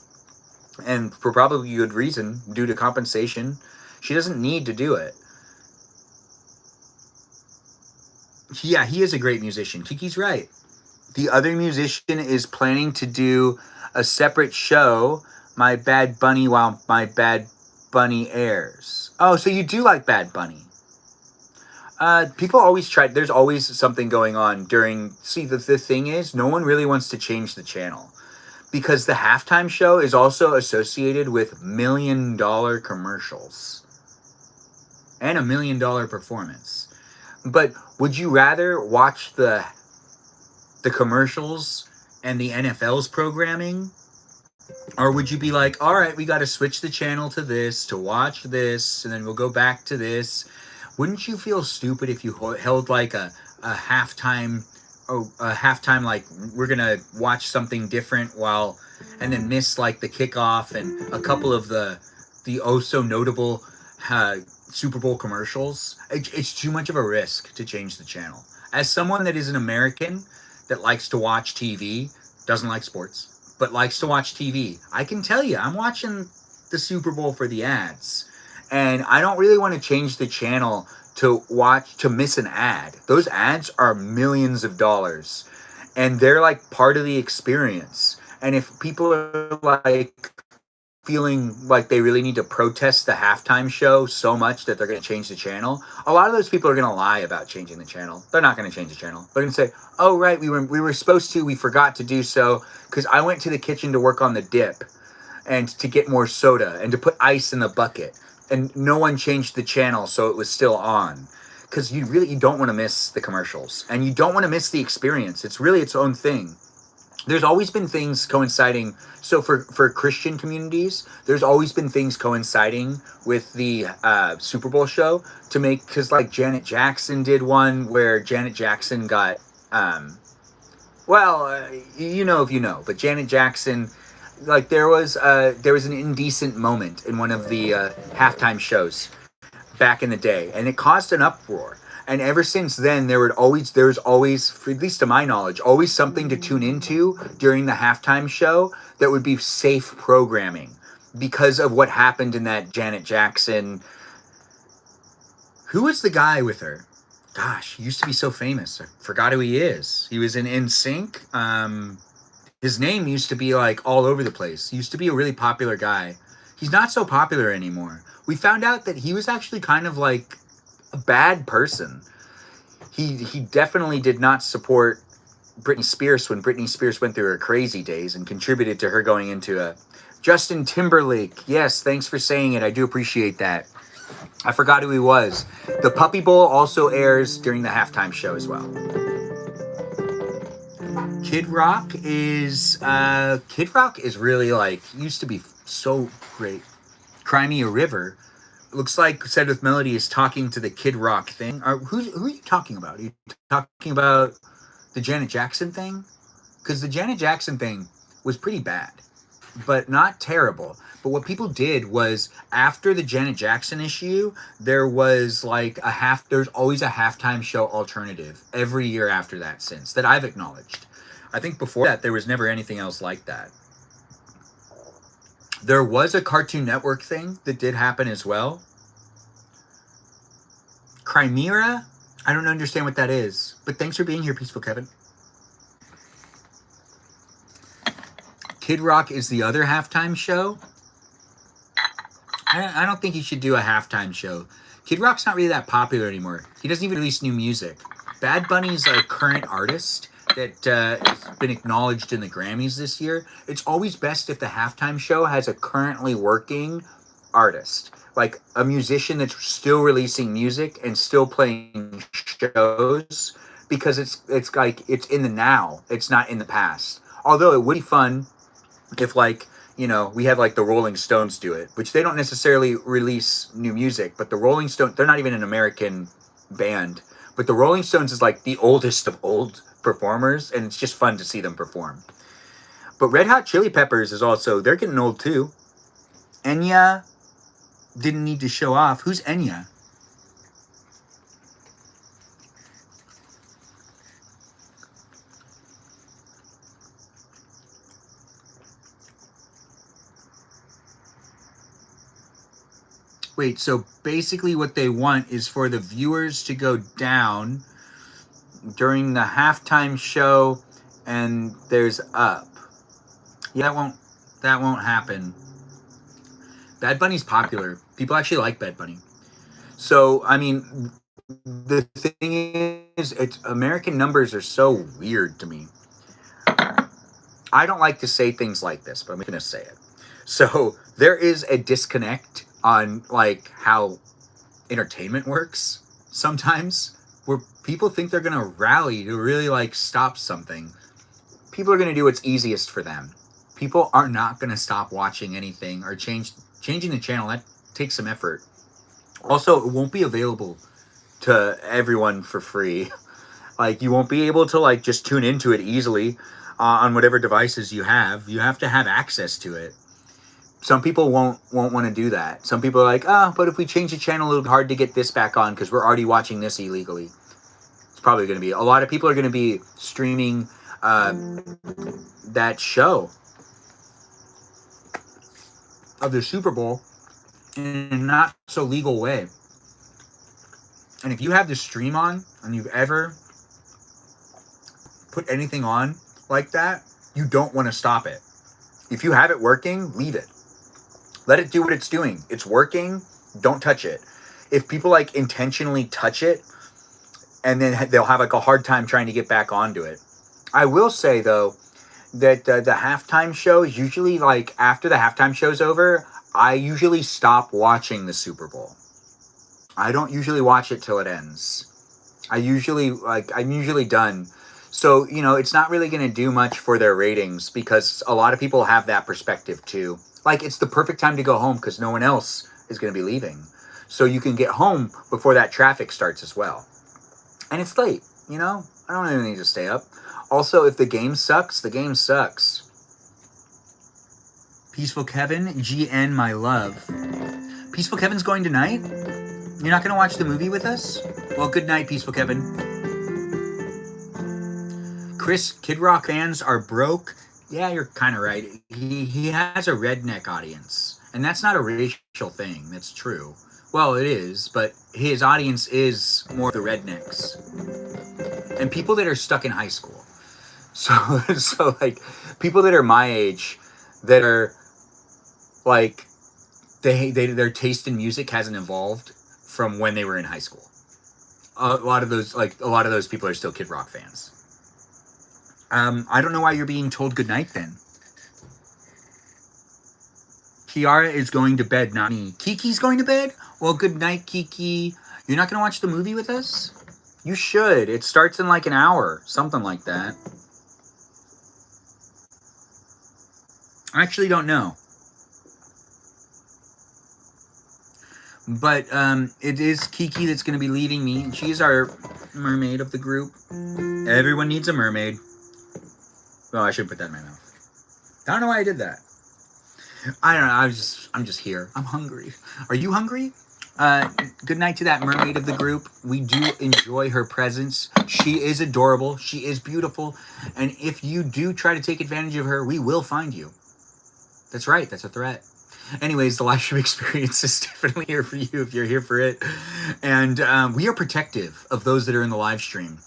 and for probably good reason, due to compensation. She doesn't need to do it. Yeah, he is a great musician. Kiki's right. The other musician is planning to do a separate show, My Bad Bunny, while My Bad Bunny airs. Oh, so you do like Bad Bunny. People always try, there's always something going on during, see, the thing is, no one really wants to change the channel. Because the halftime show is also associated with $1 million commercials. And $1 million performance. But would you rather watch the commercials and the NFL's programming? Or would you be like, all right, we got to switch the channel to this, to watch this, and then we'll go back to this? Wouldn't you feel stupid if you held like a halftime, like we're going to watch something different and then miss like the kickoff and a couple of the oh so notable Super Bowl commercials? It's too much of a risk to change the channel. As someone that is an American that likes to watch TV, doesn't like sports, but likes to watch TV, I can tell you, I'm watching the Super Bowl for the ads. And I don't really want to change the channel to miss an ad. Those ads are millions of dollars. And they're like part of the experience. And if people are like feeling like they really need to protest the halftime show so much that they're going to change the channel, a lot of those people are going to lie about changing the channel. They're not going to change the channel. They're going to say, oh, right, we were supposed to, we forgot to do so because I went to the kitchen to work on the dip and to get more soda and to put ice in the bucket. And no one changed the channel, so it was still on. Because you don't want to miss the commercials. And you don't want to miss the experience. It's really its own thing. there's always been things coinciding. So for Christian communities, there's always been things coinciding with the Super Bowl show to make, because like Janet Jackson did one where Janet Jackson got um, well, you know if you know, but Janet Jackson, like there was an indecent moment in one of the halftime shows back in the day, and it caused an uproar. And ever since then, there's always, at least to my knowledge, always something to tune into during the halftime show that would be safe programming because of what happened in that Janet Jackson. Who was the guy with her? Gosh, he used to be so famous. I forgot who he is. He was in NSYNC. His name used to be like all over the place. He used to be a really popular guy. He's not so popular anymore. We found out that he was actually kind of like a bad person. He definitely did not support Britney Spears when Britney Spears went through her crazy days and contributed to her going into a Justin Timberlake. Yes, thanks for saying it. I do appreciate that. I forgot who he was. The Puppy Bowl also airs during the halftime show as well. Kid Rock is really like used to be so great. Cry Me a River. Looks like Said with Melody is talking to the Kid Rock thing. Who are you talking about? Are you talking about the Janet Jackson thing? Because the Janet Jackson thing was pretty bad, but not terrible. But what people did was after the Janet Jackson issue, there was like there's always a halftime show alternative every year after that since that I've acknowledged. I think before that there was never anything else like that. There was a Cartoon Network thing that did happen as well. Chimera? I don't understand what that is. But thanks for being here, Peaceful Kevin. Kid Rock is the other halftime show. I don't think he should do a halftime show. Kid Rock's not really that popular anymore. He doesn't even release new music. Bad Bunny's a current artist that has been acknowledged in the Grammys this year. It's always best if the halftime show has a currently working artist, like a musician that's still releasing music and still playing shows, because it's like it's in the now. It's not in the past. Although it would be fun if like, you know, we had like the Rolling Stones do it, which they don't necessarily release new music, but the Rolling Stones, they're not even an American band, but the Rolling Stones is like the oldest of old performers, and it's just fun to see them perform. But Red Hot Chili Peppers is also, they're getting old too. Enya didn't need to show off. Who's Enya? Wait, so basically what they want is for the viewers to go down during the halftime show and there's up. Yeah, that won't happen. Bad Bunny's popular. People actually like Bad Bunny. So, I mean, the thing is, American numbers are so weird to me. I don't like to say things like this, but I'm going to say it. So, there is a disconnect on like how entertainment works sometimes, where people think they're going to rally to really like stop something. People are going to do what's easiest for them. People are not going to stop watching anything or changing the channel. That takes some effort. Also, it won't be available to everyone for free. Like, you won't be able to like just tune into it easily on whatever devices you have. You have to have access to it. Some people won't want to do that. Some people are like, but if we change the channel, it'll be hard to get this back on because we're already watching this illegally. It's probably going to be, a lot of people are going to be streaming that show of the Super Bowl in a not so legal way. And if you have the stream on and you've ever put anything on like that, you don't want to stop it. If you have it working, leave it. Let it do what it's doing. It's working. Don't touch it. If people like intentionally touch it, and then they'll have like a hard time trying to get back onto it. I will say though that the halftime show is usually like after the halftime show's over, I usually stop watching the Super Bowl. I don't usually watch it till it ends. I'm usually done. So, it's not really going to do much for their ratings because a lot of people have that perspective too. Like, it's the perfect time to go home because no one else is going to be leaving. So you can get home before that traffic starts as well. And it's late, I don't even need to stay up. Also, if the game sucks, the game sucks. Peaceful Kevin, GN, my love. Peaceful Kevin's going tonight? You're not going to watch the movie with us? Well, good night, Peaceful Kevin. Chris, Kid Rock fans are broke. Yeah, you're kind of right. He has a redneck audience. And that's not a racial thing. That's true. Well, it is, but his audience is more the rednecks. And people that are stuck in high school. So like, people that are my age that are, like, their taste in music hasn't evolved from when they were in high school. A lot of those people are still Kid Rock fans. I don't know why you're being told goodnight then. Kiara is going to bed, not me. Kiki's going to bed? Well, good night, Kiki. You're not going to watch the movie with us? You should. It starts in like an hour. Something like that. I actually don't know. But it is Kiki that's going to be leading me. She is our mermaid of the group. Everyone needs a mermaid. Oh, I should put that in my mouth. I don't know why I did that. I don't know. I'm just here. I'm hungry. Are you hungry? Good night to that mermaid of the group. We do enjoy her presence. She is adorable. She is beautiful. And if you do try to take advantage of her, we will find you. That's right. That's a threat. Anyways, the live stream experience is definitely here for you if you're here for it. And we are protective of those that are in the live stream.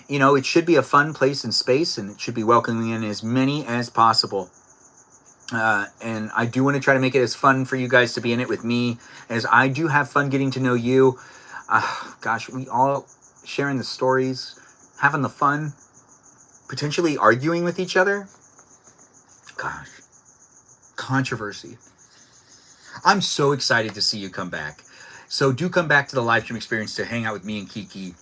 It should be a fun place and space, and it should be welcoming in as many as possible. And I do want to try to make it as fun for you guys to be in it with me as I do have fun getting to know you. Gosh, we all sharing the stories, having the fun, potentially arguing with each other. Gosh, controversy. I'm so excited to see you come back. So do come back to the live stream experience to hang out with me and Kiki,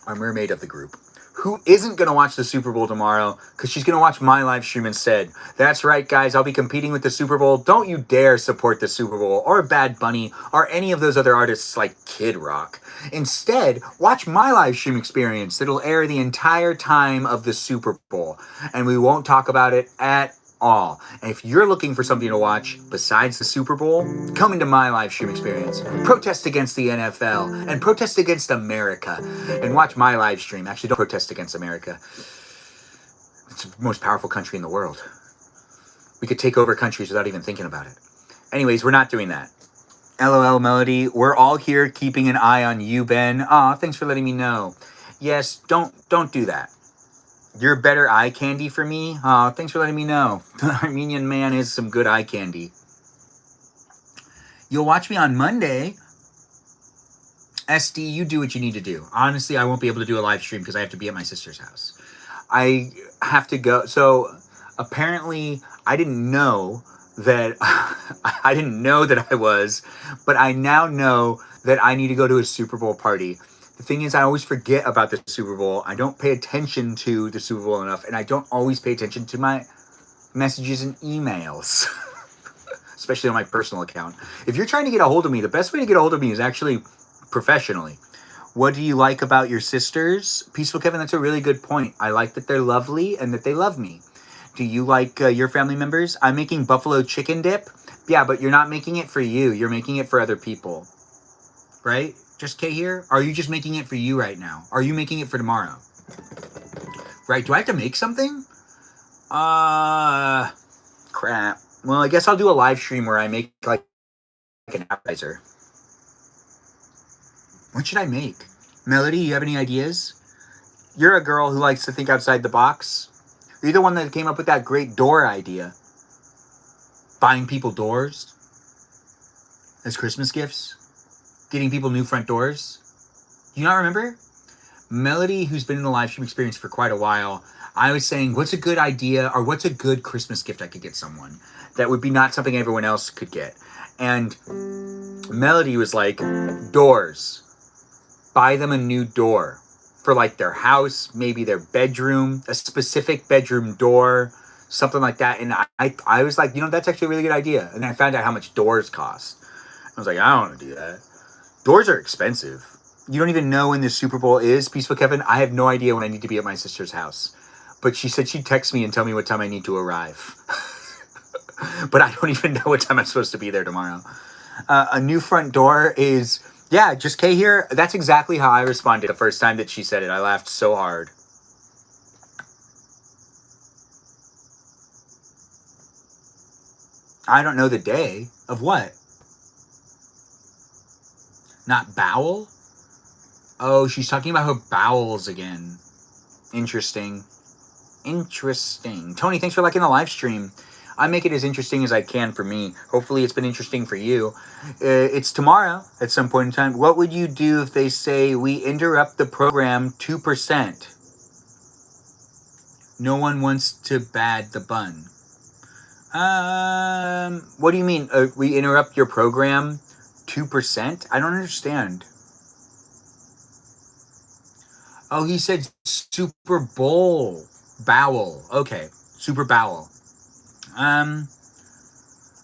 our mermaid of the group, who isn't going to watch the Super Bowl tomorrow because she's going to watch my live stream instead. That's right, guys. I'll be competing with the Super Bowl. Don't you dare support the Super Bowl or Bad Bunny or any of those other artists like Kid Rock. Instead, watch my live stream experience that'll air the entire time of the Super Bowl. And we won't talk about it at all. And if you're looking for something to watch besides the Super Bowl, come into my live stream experience. Protest against the NFL and protest against America and watch my live stream. Actually, don't protest against America. It's the most powerful country in the world. We could take over countries without even thinking about it. Anyways, we're not doing that. LOL Melody, we're all here keeping an eye on you, Ben. Aw, thanks for letting me know. Yes, don't do that. You're better eye candy for me? Aw, thanks for letting me know. The Armenian man is some good eye candy. You'll watch me on Monday. SD, you do what you need to do. Honestly, I won't be able to do a live stream because I have to be at my sister's house. I have to go. So apparently I didn't know that I was, but I now know that I need to go to a Super Bowl party. The thing is, I always forget about the Super Bowl. I don't pay attention to the Super Bowl enough, and I don't always pay attention to my messages and emails, especially on my personal account. If you're trying to get a hold of me, the best way to get a hold of me is actually professionally. What do you like about your sisters? Peaceful Kevin, that's a really good point. I like that they're lovely and that they love me. Do you like your family members? I'm making buffalo chicken dip. Yeah, but you're not making it for you. You're making it for other people, right? Just K here? Are you just making it for you right now? Are you making it for tomorrow? Right, do I have to make something? Crap. Well, I guess I'll do a live stream where I make like an appetizer. What should I make? Melody, you have any ideas? You're a girl who likes to think outside the box. You're the one that came up with that great door idea. Buying people doors as Christmas gifts. Getting people new front doors. Do you not remember? Melody, who's been in the live stream experience for quite a while, I was saying, what's a good idea or what's a good Christmas gift I could get someone that would be not something everyone else could get? And Melody was like, doors. Buy them a new door. for like their house, maybe their bedroom, a specific bedroom door, something like that. And I was like, that's actually a really good idea. And then I found out how much doors cost. I was like, I don't want to do that. Doors are expensive. You don't even know when the Super Bowl is, Peaceful Kevin. I have no idea when I need to be at my sister's house. But she said she'd text me and tell me what time I need to arrive. But I don't even know what time I'm supposed to be there tomorrow. A new front door is, yeah, just Kay here. That's exactly how I responded the first time that she said it. I laughed so hard. I don't know the day of what? Not bowel? Oh, she's talking about her bowels again. Interesting. Tony, thanks for liking the live stream. I make it as interesting as I can for me. Hopefully it's been interesting for you. It's tomorrow at some point in time. What would you do if they say we interrupt the program 2%? No one wants to bad the bun. What do you mean? We interrupt your program 2%? I don't understand. Oh, he said Super Bowl. Bowel. Okay. Super Bowel.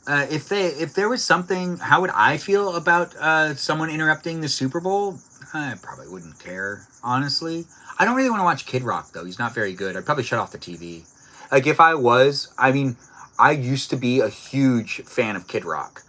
If there was something, how would I feel about someone interrupting the Super Bowl? I probably wouldn't care, honestly. I don't really want to watch Kid Rock, though. He's not very good. I'd probably shut off the TV. Like, if I was, I used to be a huge fan of Kid Rock.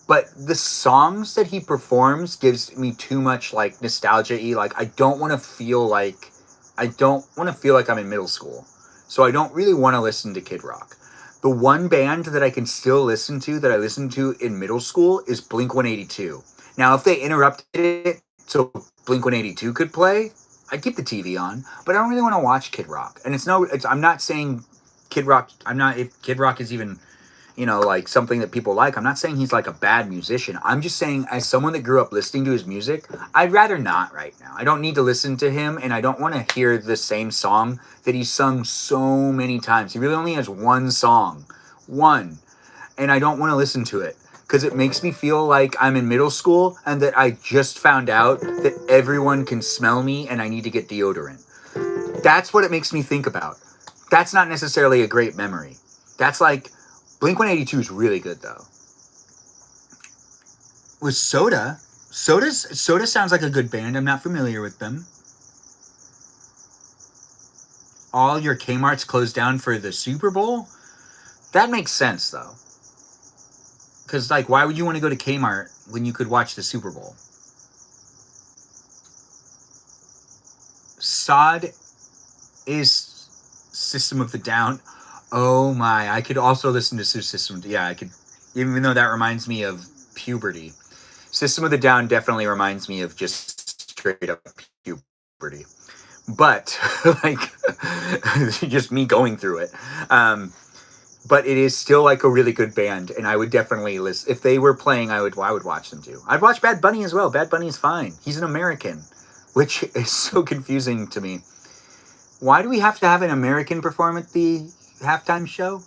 But the songs that he performs gives me too much, like, nostalgia-y. Like, I don't want to feel like I'm in middle school. So I don't really want to listen to Kid Rock. The one band that I can still listen to, that I listened to in middle school, is Blink-182. Now, if they interrupted it so Blink-182 could play, I'd keep the TV on. But I don't really want to watch Kid Rock. And I'm not saying Kid Rock, if Kid Rock is even, like something that people like, I'm not saying he's like a bad musician. I'm just saying, as someone that grew up listening to his music, I'd rather not right now. I don't need to listen to him, and I don't want to hear the same song that he's sung so many times. He really only has one song. One. And I don't want to listen to it, because it makes me feel like I'm in middle school, and that I just found out that everyone can smell me, and I need to get deodorant. That's what it makes me think about. That's not necessarily a great memory. That's like, Blink-182 is really good, though. With Soda sounds like a good band. I'm not familiar with them. All your Kmart's closed down for the Super Bowl? That makes sense, though. Because, like, why would you want to go to Kmart when you could watch the Super Bowl? Sod is System of the Down. Oh my, I could also listen to System. Yeah, I could, even though that reminds me of puberty. System of the Down definitely reminds me of just straight up puberty. But, like, just me going through it. But it is still like a really good band, and I would definitely listen. If they were playing, I would watch them too. I'd watch Bad Bunny as well. Bad Bunny is fine. He's an American, which is so confusing to me. Why do we have to have an American perform at the halftime show?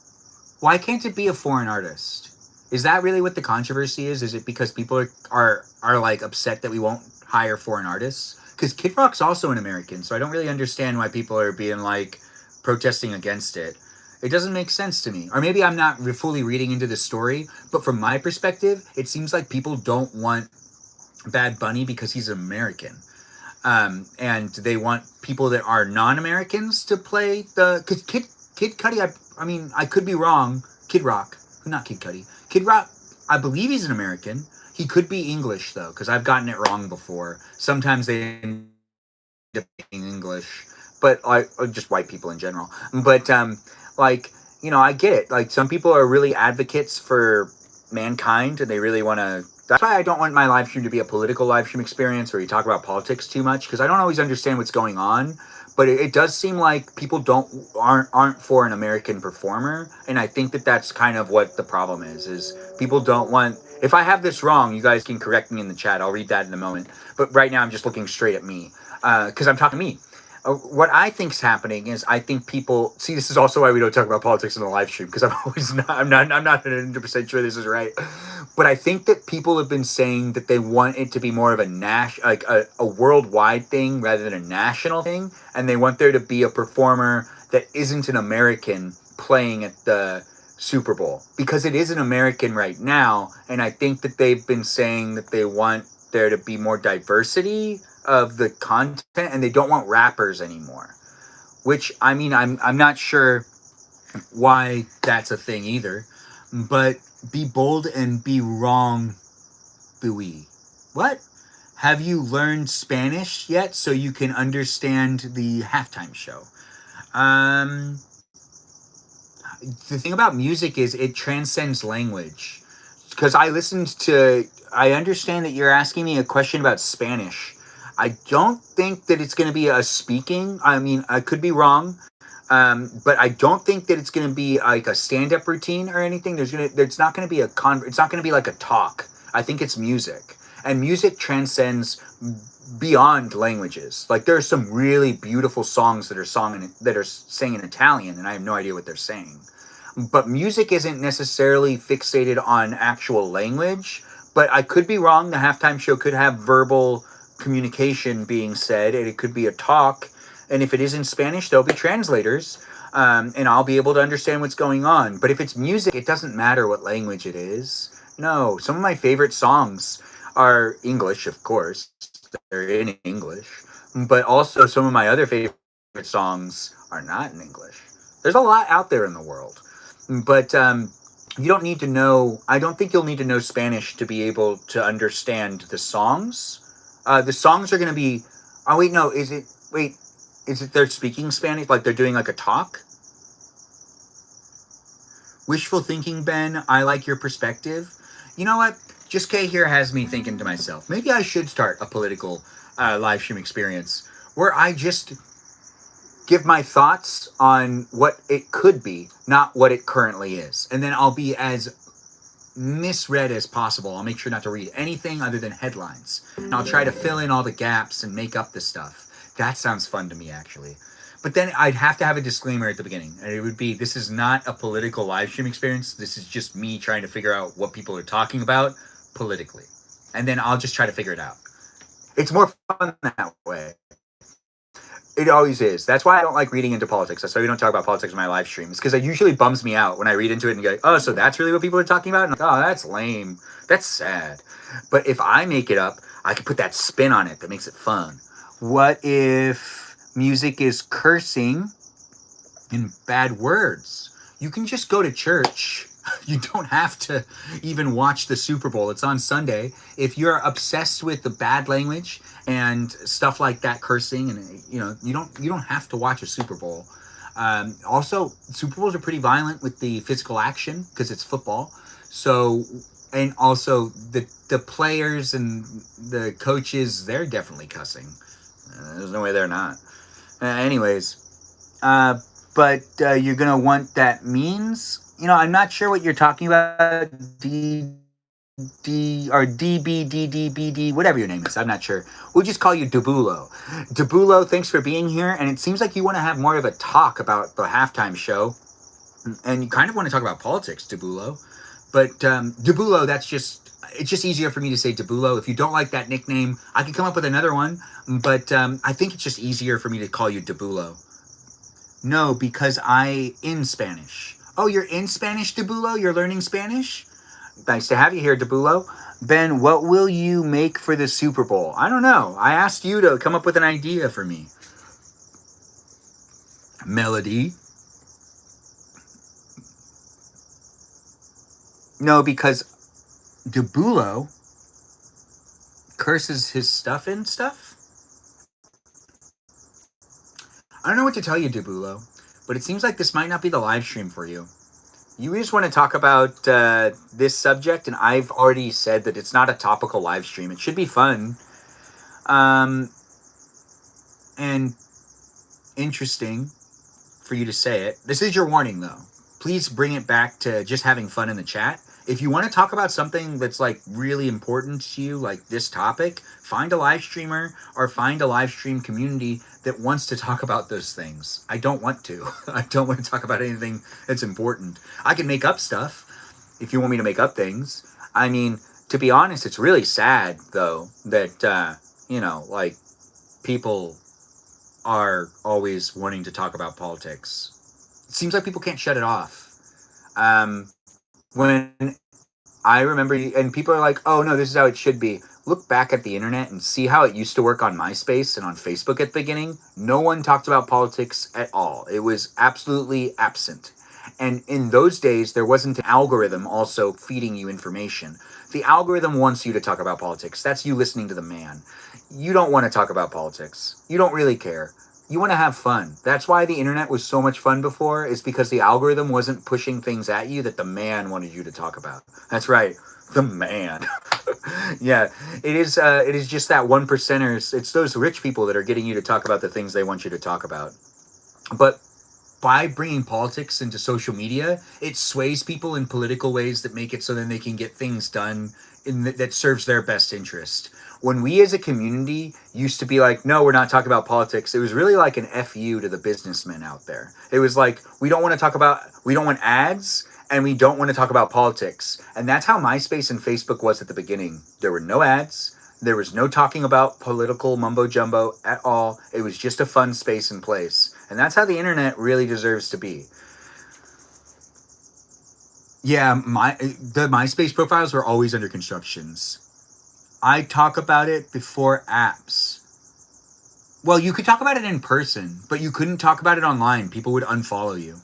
Why can't it be a foreign artist? Is that really what the controversy is? Is it because people are like upset that we won't hire foreign artists? Because Kid Rock's also an American, so I don't really understand why people are being like protesting against it. It doesn't make sense to me. Or maybe I'm not fully reading into the story, but from my perspective, it seems like people don't want Bad Bunny because he's American. And they want people that are non-Americans to play because Kid Cudi, I could be wrong. Kid Rock, not Kid Cudi. Kid Rock, I believe he's an American. He could be English, though, because I've gotten it wrong before. Sometimes they end up being English, but just white people in general. But, I get it. Like, some people are really advocates for mankind, and they really want to. That's why I don't want my live stream to be a political live stream experience where you talk about politics too much, because I don't always understand what's going on. But it does seem like people aren't for an American performer, and I think that's kind of what the problem is people don't want. If I have this wrong, you guys can correct me in the chat. I'll read that in a moment. But right now, I'm just looking straight at me because I'm talking to me. What I think's happening is I think people see. This is also why we don't talk about politics in the live stream, because I'm not 100% sure this is right. But I think that people have been saying that they want it to be more of a like a worldwide thing rather than a national thing, and they want there to be a performer that isn't an American playing at the Super Bowl, because it is an American right now, and I think that they've been saying that they want there to be more diversity of the content, and they don't want rappers anymore. Which, I mean, I'm not sure why that's a thing either, but be bold and be wrong, buoy. What? Have you learned Spanish yet so you can understand the halftime show? Um, the thing about music is it transcends language. Because I understand that you're asking me a question about Spanish. I don't think that it's going to be a speaking. I mean, I could be wrong. But I don't think that it's going to be like a stand-up routine or anything. There's not going to be it's not going to be like a talk. I think it's music, and music transcends beyond languages. Like, there are some really beautiful songs that are sang in Italian, and I have no idea what they're saying. But music isn't necessarily fixated on actual language. But I could be wrong. The halftime show could have verbal communication being said, and it could be a talk. And if it is in Spanish, there'll be translators, and I'll be able to understand what's going on. But if it's music, it doesn't matter what language it is. No, some of my favorite songs are English, of course. They're in English. But also some of my other favorite songs are not in English. There's a lot out there in the world. But you don't need to know, I don't think you'll need to know Spanish to be able to understand the songs. The songs are going to be, oh, wait, no, is it they're speaking Spanish, like they're doing like a talk? Wishful thinking, Ben. I like your perspective. You know what? Just K here has me thinking to myself, maybe I should start a political live stream experience where I just give my thoughts on what it could be, not what it currently is. And then I'll be as misread as possible. I'll make sure not to read anything other than headlines. And I'll try to fill in all the gaps and make up the stuff. That sounds fun to me, actually. But then I'd have to have a disclaimer at the beginning. And it would be, this is not a political live stream experience. This is just me trying to figure out what people are talking about politically. And then I'll just try to figure it out. It's more fun that way. It always is. That's why I don't like reading into politics. That's why we don't talk about politics in my live streams. Because it usually bums me out when I read into it and go, oh, so that's really what people are talking about? And I'm like, oh, that's lame. That's sad. But if I make it up, I can put that spin on it that makes it fun. What if music is cursing and bad words? You can just go to church. You don't have to even watch the Super Bowl. It's on Sunday. If you're obsessed with the bad language and stuff like that, cursing, and you don't have to watch a Super Bowl. Also, Super Bowls are pretty violent with the physical action because it's football. So, and also the players and the coaches, they're definitely cussing. There's no way they're not. But you're gonna want that means. I'm not sure what you're talking about. D or DBDDBD, whatever your name is. I'm not sure. We'll just call you Debulo. Debulo, thanks for being here. And it seems like you want to have more of a talk about the halftime show, and you kind of want to talk about politics, Debulo. But Debulo, it's just easier for me to say Debulo. If you don't like that nickname, I could come up with another one. But I think it's just easier for me to call you Debulo. No, because in Spanish. Oh, you're in Spanish, Debulo? You're learning Spanish? Nice to have you here, Debulo. Ben, what will you make for the Super Bowl? I don't know. I asked you to come up with an idea for me. Melody. No, because Debulo curses his stuff and stuff. I don't know what to tell you, Debulo, but it seems like this might not be the live stream for you. You just want to talk about this subject, and I've already said that it's not a topical live stream. It should be fun and interesting for you to say it. This is your warning, though. Please bring it back to just having fun in the chat. If you want to talk about something that's like really important to you, like this topic, find a live streamer or find a live stream community that wants to talk about those things. I don't want to. I don't want to talk about anything that's important. I can make up stuff if you want me to make up things. I mean, to be honest, it's really sad though that like people are always wanting to talk about politics. It seems like people can't shut it off. When I remember, and people are like, "Oh no, this is how it should be." Look back at the internet and see how it used to work on MySpace and on Facebook at the beginning. No one talked about politics at all. It was absolutely absent. And in those days, there wasn't an algorithm also feeding you information. The algorithm wants you to talk about politics. That's you listening to the man. You don't want to talk about politics. You don't really care. You want to have fun. That's why the internet was so much fun before, is because the algorithm wasn't pushing things at you that the man wanted you to talk about. That's right. The man. Yeah, it is. It is just that 1%ers. It's those rich people that are getting you to talk about the things they want you to talk about. But by bringing politics into social media, it sways people in political ways that make it so then they can get things done that serves their best interest. When we as a community used to be like, no, we're not talking about politics, it was really like an FU to the businessmen out there. It was like, we don't want ads, and we don't want to talk about politics. And that's how MySpace and Facebook was at the beginning. There were no ads. There was no talking about political mumbo jumbo at all. It was just a fun space and place. And that's how the internet really deserves to be. Yeah, the MySpace profiles were always under constructions. I talk about it before apps. Well, you could talk about it in person, but you couldn't talk about it online. People would unfollow you.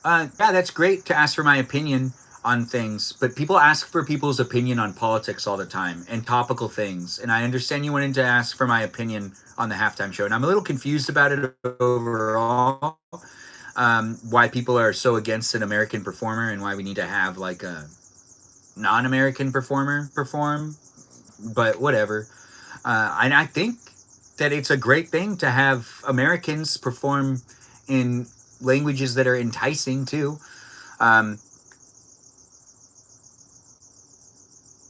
Yeah, that's great to ask for my opinion on things, but people ask for people's opinion on politics all the time and topical things. And I understand you wanted to ask for my opinion on the halftime show, and I'm a little confused about it overall. Why people are so against an American performer and why we need to have like a non-American performer perform, but whatever. And I think that it's a great thing to have Americans perform in languages that are enticing too. I'm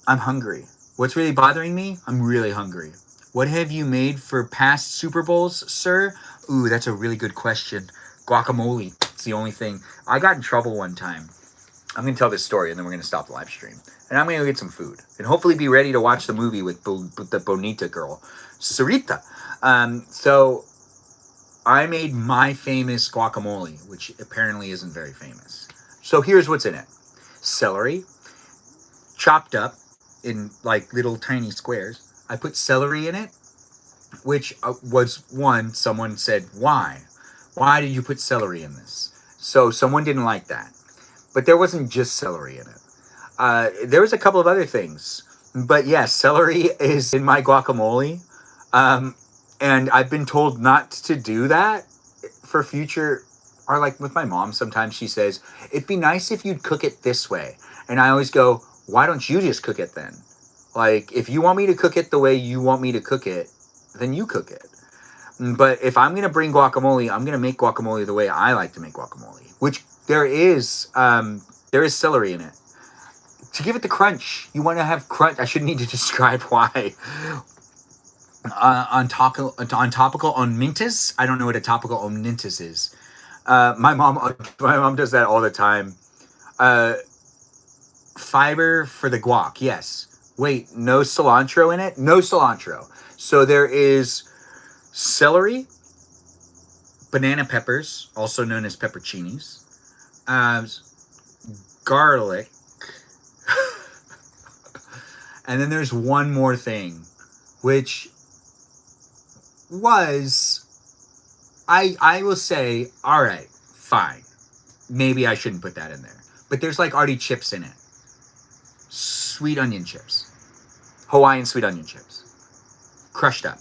hungry. What's really bothering me? I'm really hungry. What have you made for past Super Bowls, sir? Ooh, that's a really good question. Guacamole. It's the only thing. I got in trouble one time. I'm going to tell this story and then we're going to stop the live stream. And I'm going to go get some food. And hopefully be ready to watch the movie with the Bonita girl, Sarita. So I made my famous guacamole, which apparently isn't very famous. So here's what's in it. Celery, chopped up in like little tiny squares. I put celery in it, which was one, someone said, why? Why did you put celery in this? So someone didn't like that. But there wasn't just celery in it. There was a couple of other things. But yes, celery is in my guacamole. And I've been told not to do that for future, or like with my mom, sometimes she says, it'd be nice if you'd cook it this way. And I always go, why don't you just cook it then? Like, if you want me to cook it the way you want me to cook it, then you cook it. But if I'm going to bring guacamole, I'm going to make guacamole the way I like to make guacamole, which there is celery in it. To give it the crunch, you want to have crunch. I shouldn't need to describe why. On topical on mintus. I don't know what a topical on mintus is. My mom does that all the time. Fiber for the guac, yes. Wait, no cilantro in it? No cilantro. So there is celery, banana peppers, also known as pepperoncinis, garlic, and then there's one more thing, which was, I will say, all right, fine. Maybe I shouldn't put that in there. But there's like already chips in it. Sweet onion chips. Hawaiian sweet onion chips. Crushed up.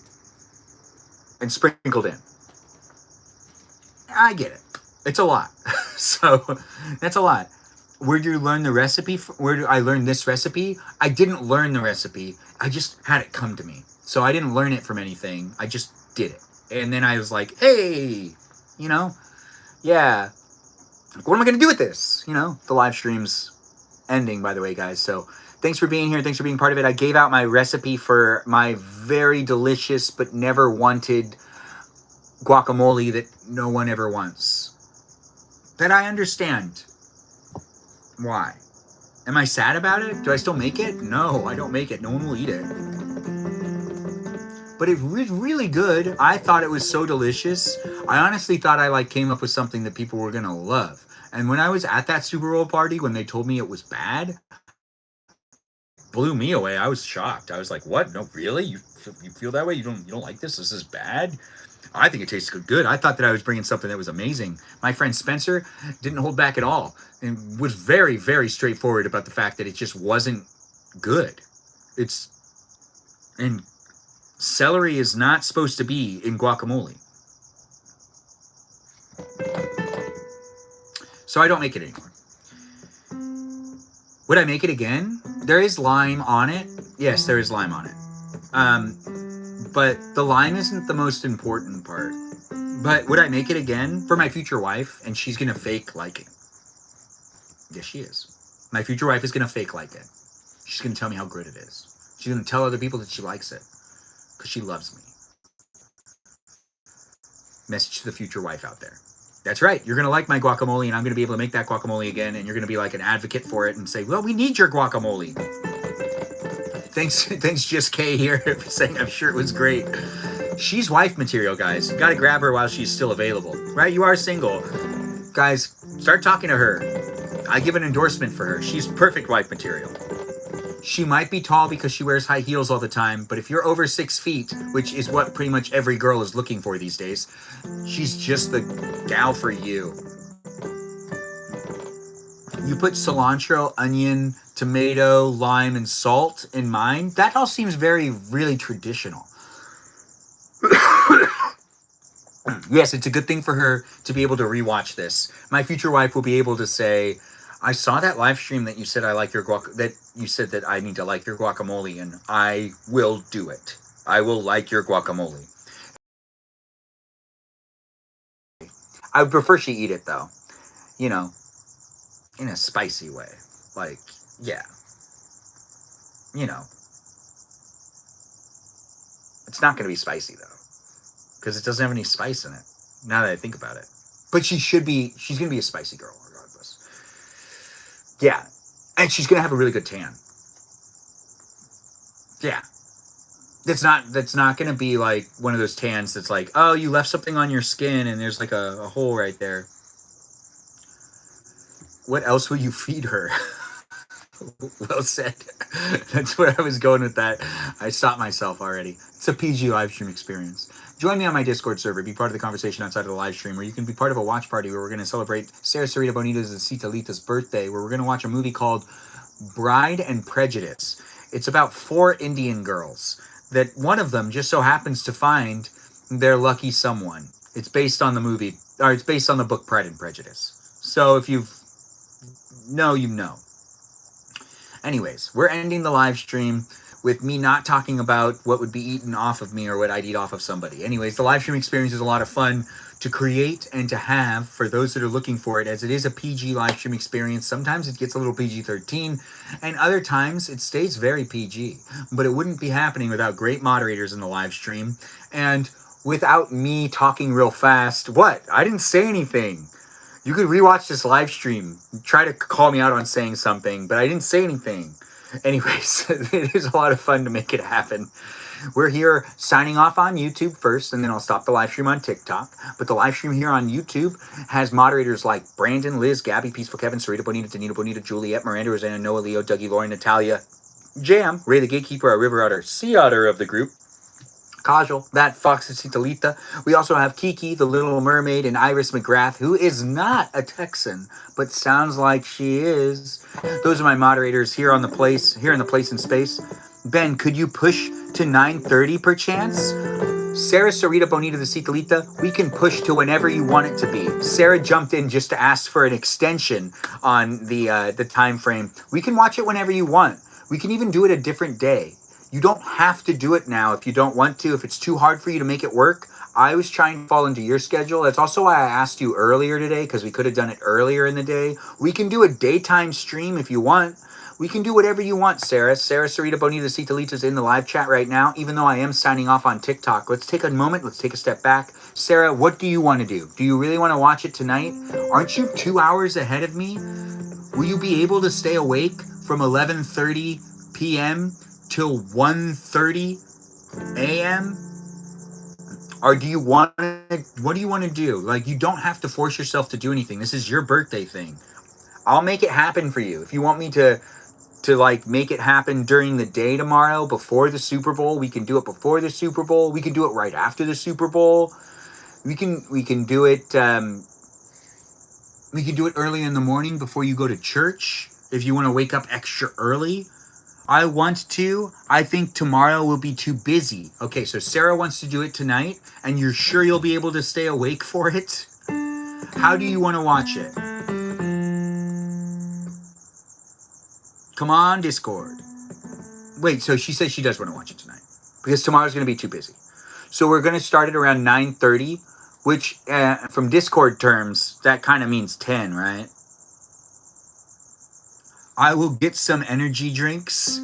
And sprinkled in. I get it. It's a lot. So, that's a lot. Where do you learn the recipe? Where do I learn this recipe? I didn't learn the recipe. I just had it come to me. So I didn't learn it from anything. I just did it. And then I was like, hey, yeah. What am I going to do with this? The live stream's ending, by the way, guys. So thanks for being here. Thanks for being part of it. I gave out my recipe for my very delicious but never wanted guacamole that no one ever wants. That I understand. Why? Am I sad about it? Do I still make it? No, I don't make it. No one will eat it. But it was really good. I thought it was so delicious. I honestly thought I came up with something that people were going to love. And when I was at that Super Bowl party, when they told me it was bad, blew me away. I was shocked. I was like, "What? No, really? You feel that way? You don't like this? This is bad?" I think it tastes good. I thought that I was bringing something that was amazing. My friend Spencer didn't hold back at all and was very, very straightforward about the fact that it just wasn't good. And celery is not supposed to be in guacamole. So I don't make it anymore. Would I make it again? There is lime on it. Yes, there is lime on it. But the lime isn't the most important part. But would I make it again for my future wife? And she's going to fake like it. Yes, she is. My future wife is going to fake like it. She's going to tell me how good it is. She's going to tell other people that she likes it. Because she loves me. Message to the future wife out there. That's right. You're going to like my guacamole, and I'm going to be able to make that guacamole again, and you're going to be like an advocate for it and say, well, we need your guacamole. Thanks, Just Kay here for saying I'm sure it was great. She's wife material, guys. You got to grab her while she's still available. Right? You are single. Guys, start talking to her. I give an endorsement for her. She's perfect wife material. She might be tall because she wears high heels all the time, but if you're over 6 feet, which is what pretty much every girl is looking for these days, she's just the gal for you. You put cilantro, onion, tomato, lime, and salt in mine. That all seems really traditional. Yes, it's a good thing for her to be able to rewatch this. My future wife will be able to say, I saw that live stream that you said that I need to like your guacamole, and I will do it. I will like your guacamole. I would prefer she eat it though. You know, in a spicy way. Like, yeah. You know. It's not going to be spicy though. Because it doesn't have any spice in it. Now that I think about it. But she's going to be a spicy girl regardless. Yeah. And she's going to have a really good tan. Yeah. That's not going to be like one of those tans that's like, oh, you left something on your skin and there's like a hole right there. What else will you feed her? Well said. That's where I was going with that. I stopped myself already. It's a PG live stream experience. Join me on my Discord server. Be part of the conversation outside of the live stream, or you can be part of a watch party where we're going to celebrate Sarah Sarita Bonita's and Citalita's birthday, where we're going to watch a movie called Bride and Prejudice. It's about 4 Indian girls that one of them just so happens to find their lucky someone. It's based on it's based on the book Pride and Prejudice. So if you know. Anyways, we're ending the live stream with me not talking about what would be eaten off of me or what I'd eat off of somebody. Anyways, the live stream experience is a lot of fun to create and to have for those that are looking for it, as it is a PG live stream experience. Sometimes it gets a little PG-13, and other times it stays very PG. But it wouldn't be happening without great moderators in the live stream, and without me talking real fast. What? I didn't say anything. You could rewatch this live stream, try to call me out on saying something, but I didn't say anything. Anyways, it is a lot of fun to make it happen. We're here signing off on YouTube first, and then I'll stop the live stream on TikTok. But the live stream here on YouTube has moderators like Brandon, Liz, Gabby, Peaceful Kevin, Sarita Bonita, Danita Bonita, Juliet, Miranda, Rosanna, Noah, Leo, Dougie, Lauren, Natalia, Jam, Ray the Gatekeeper, our River Otter, Sea Otter of the group, Kajal, that Fox and Citalita. We also have Kiki, the Little Mermaid, and Iris McGrath, who is not a Texan, but sounds like she is. Those are my moderators here in the place and space. Ben, could you push to 9:30 perchance? Sarah Sarita Bonita the Citalita, we can push to whenever you want it to be. Sarah jumped in just to ask for an extension on the time frame. We can watch it whenever you want. We can even do it a different day. You don't have to do it now if you don't want to. If it's too hard for you to make it work, I was trying to fall into your schedule. That's also why I asked you earlier today, because we could have done it earlier in the day. We can do a daytime stream if you want. We can do whatever you want, Sarah. Sarah Sarita Bonita Citalita is in the live chat right now, even though I am signing off on TikTok. Let's take a moment. Let's take a step back. Sarah, what do you want to do? Do you really want to watch it tonight? Aren't you 2 hours ahead of me? Will you be able to stay awake from 11:30 p.m. till 1:30 a.m.? Or do you want to, what do you want to do? Like, you don't have to force yourself to do anything. This is your birthday thing. I'll make it happen for you. If you want me to like make it happen during the day tomorrow before the Super Bowl, we can do it before the Super Bowl. We can do it right after the Super Bowl. We can do it we can do it early in the morning before you go to church if you want to wake up extra early. I want to. I think tomorrow will be too busy. Okay, so Sarah wants to do it tonight, and you're sure you'll be able to stay awake for it? How do you want to watch it? Come on, Discord. Wait, so she says she does want to watch it tonight because tomorrow's going to be too busy. So we're going to start at around 9:30, which from Discord terms, that kind of means 10, right? I will get some energy drinks.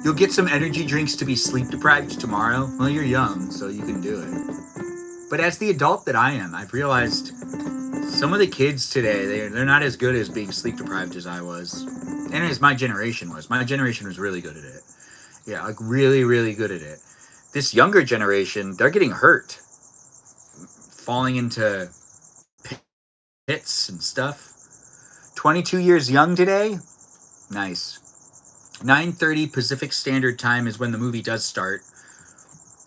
You'll get some energy drinks to be sleep deprived tomorrow. Well, you're young, so you can do it. But as the adult that I am, I've realized some of the kids today, they're not as good as being sleep deprived as I was. And as my generation was. My generation was really good at it. Yeah, like really, really good at it. This younger generation, they're getting hurt. Falling into pits and stuff. 22 years young today? Nice. 9:30 Pacific Standard Time is when the movie does start.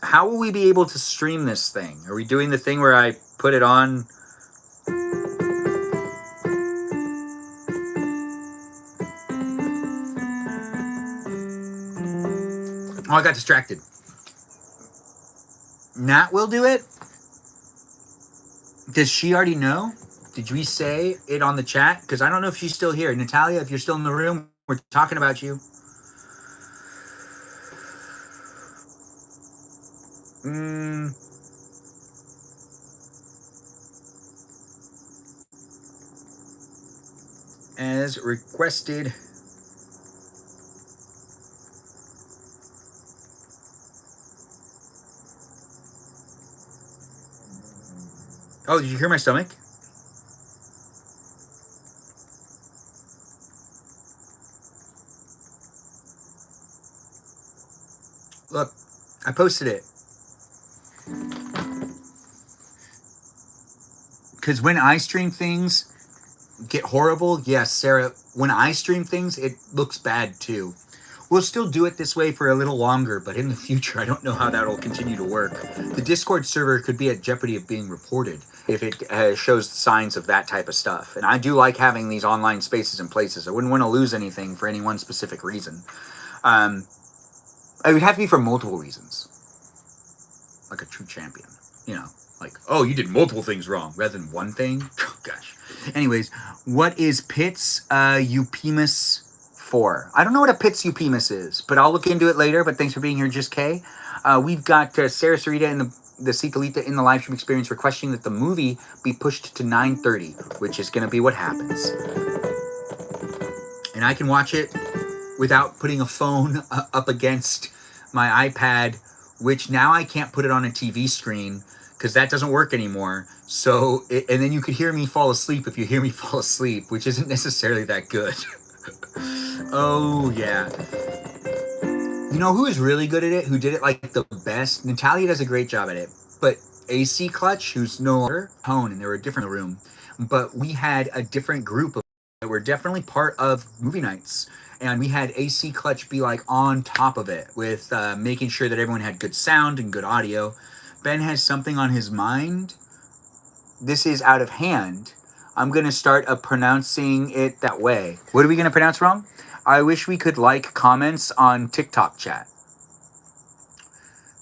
How will we be able to stream this thing? Are we doing the thing where I put it on? Oh, I got distracted. Nat will do it? Does she already know? Did we say it on the chat? Because I don't know if she's still here. Natalia, if you're still in the room, we're talking about you. As requested. Oh, did you hear my stomach? Look, I posted it. Because when I stream things get horrible, yes, Sarah, when I stream things, it looks bad too. We'll still do it this way for a little longer, but in the future, I don't know how that'll continue to work. The Discord server could be at jeopardy of being reported if it shows signs of that type of stuff. And I do like having these online spaces and places. I wouldn't want to lose anything for any one specific reason. It would have to be for multiple reasons. Like a true champion, you know. Like, oh, you did multiple things wrong rather than one thing. Oh, gosh. Anyways, what is Pitts Eupemus for? I don't know what a Pitts Eupemus is, but I'll look into it later. But thanks for being here, Just K. We've got Sarah Sarita and the Citalita in the live stream experience requesting that the movie be pushed to 9:30, which is going to be what happens. And I can watch it without putting a phone up against my iPad, which now I can't put it on a TV screen because that doesn't work anymore. So, and then you could hear me fall asleep if you hear me fall asleep, which isn't necessarily that good. Oh, yeah. You know who is really good at it, who did it like the best? Natalia does a great job at it. But AC Clutch, who's no longer home, and they were different in the room. But we had a different group of that were definitely part of movie nights. And we had AC Clutch be like on top of it with making sure that everyone had good sound and good audio. Ben has something on his mind. This is out of hand. I'm going to start pronouncing it that way. What are we going to pronounce wrong? I wish we could like comments on TikTok chat.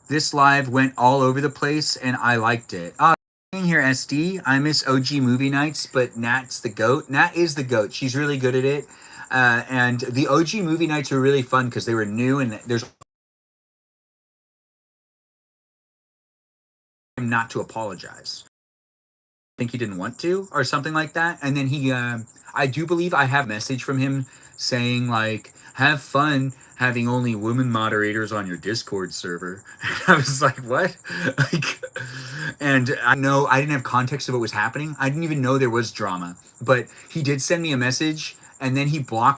This live went all over the place and I liked it. Here, SD. I miss OG movie nights, but Nat's the GOAT. Nat is the GOAT. She's really good at it. And the OG movie nights were really fun because they were new and there's not to apologize. I think he didn't want to or something like that. And then he, I do believe I have a message from him saying like, have fun having only women moderators on your Discord server. I was like, what? Like, and I know I didn't have context of what was happening. I didn't even know there was drama, but he did send me a message and then he blocked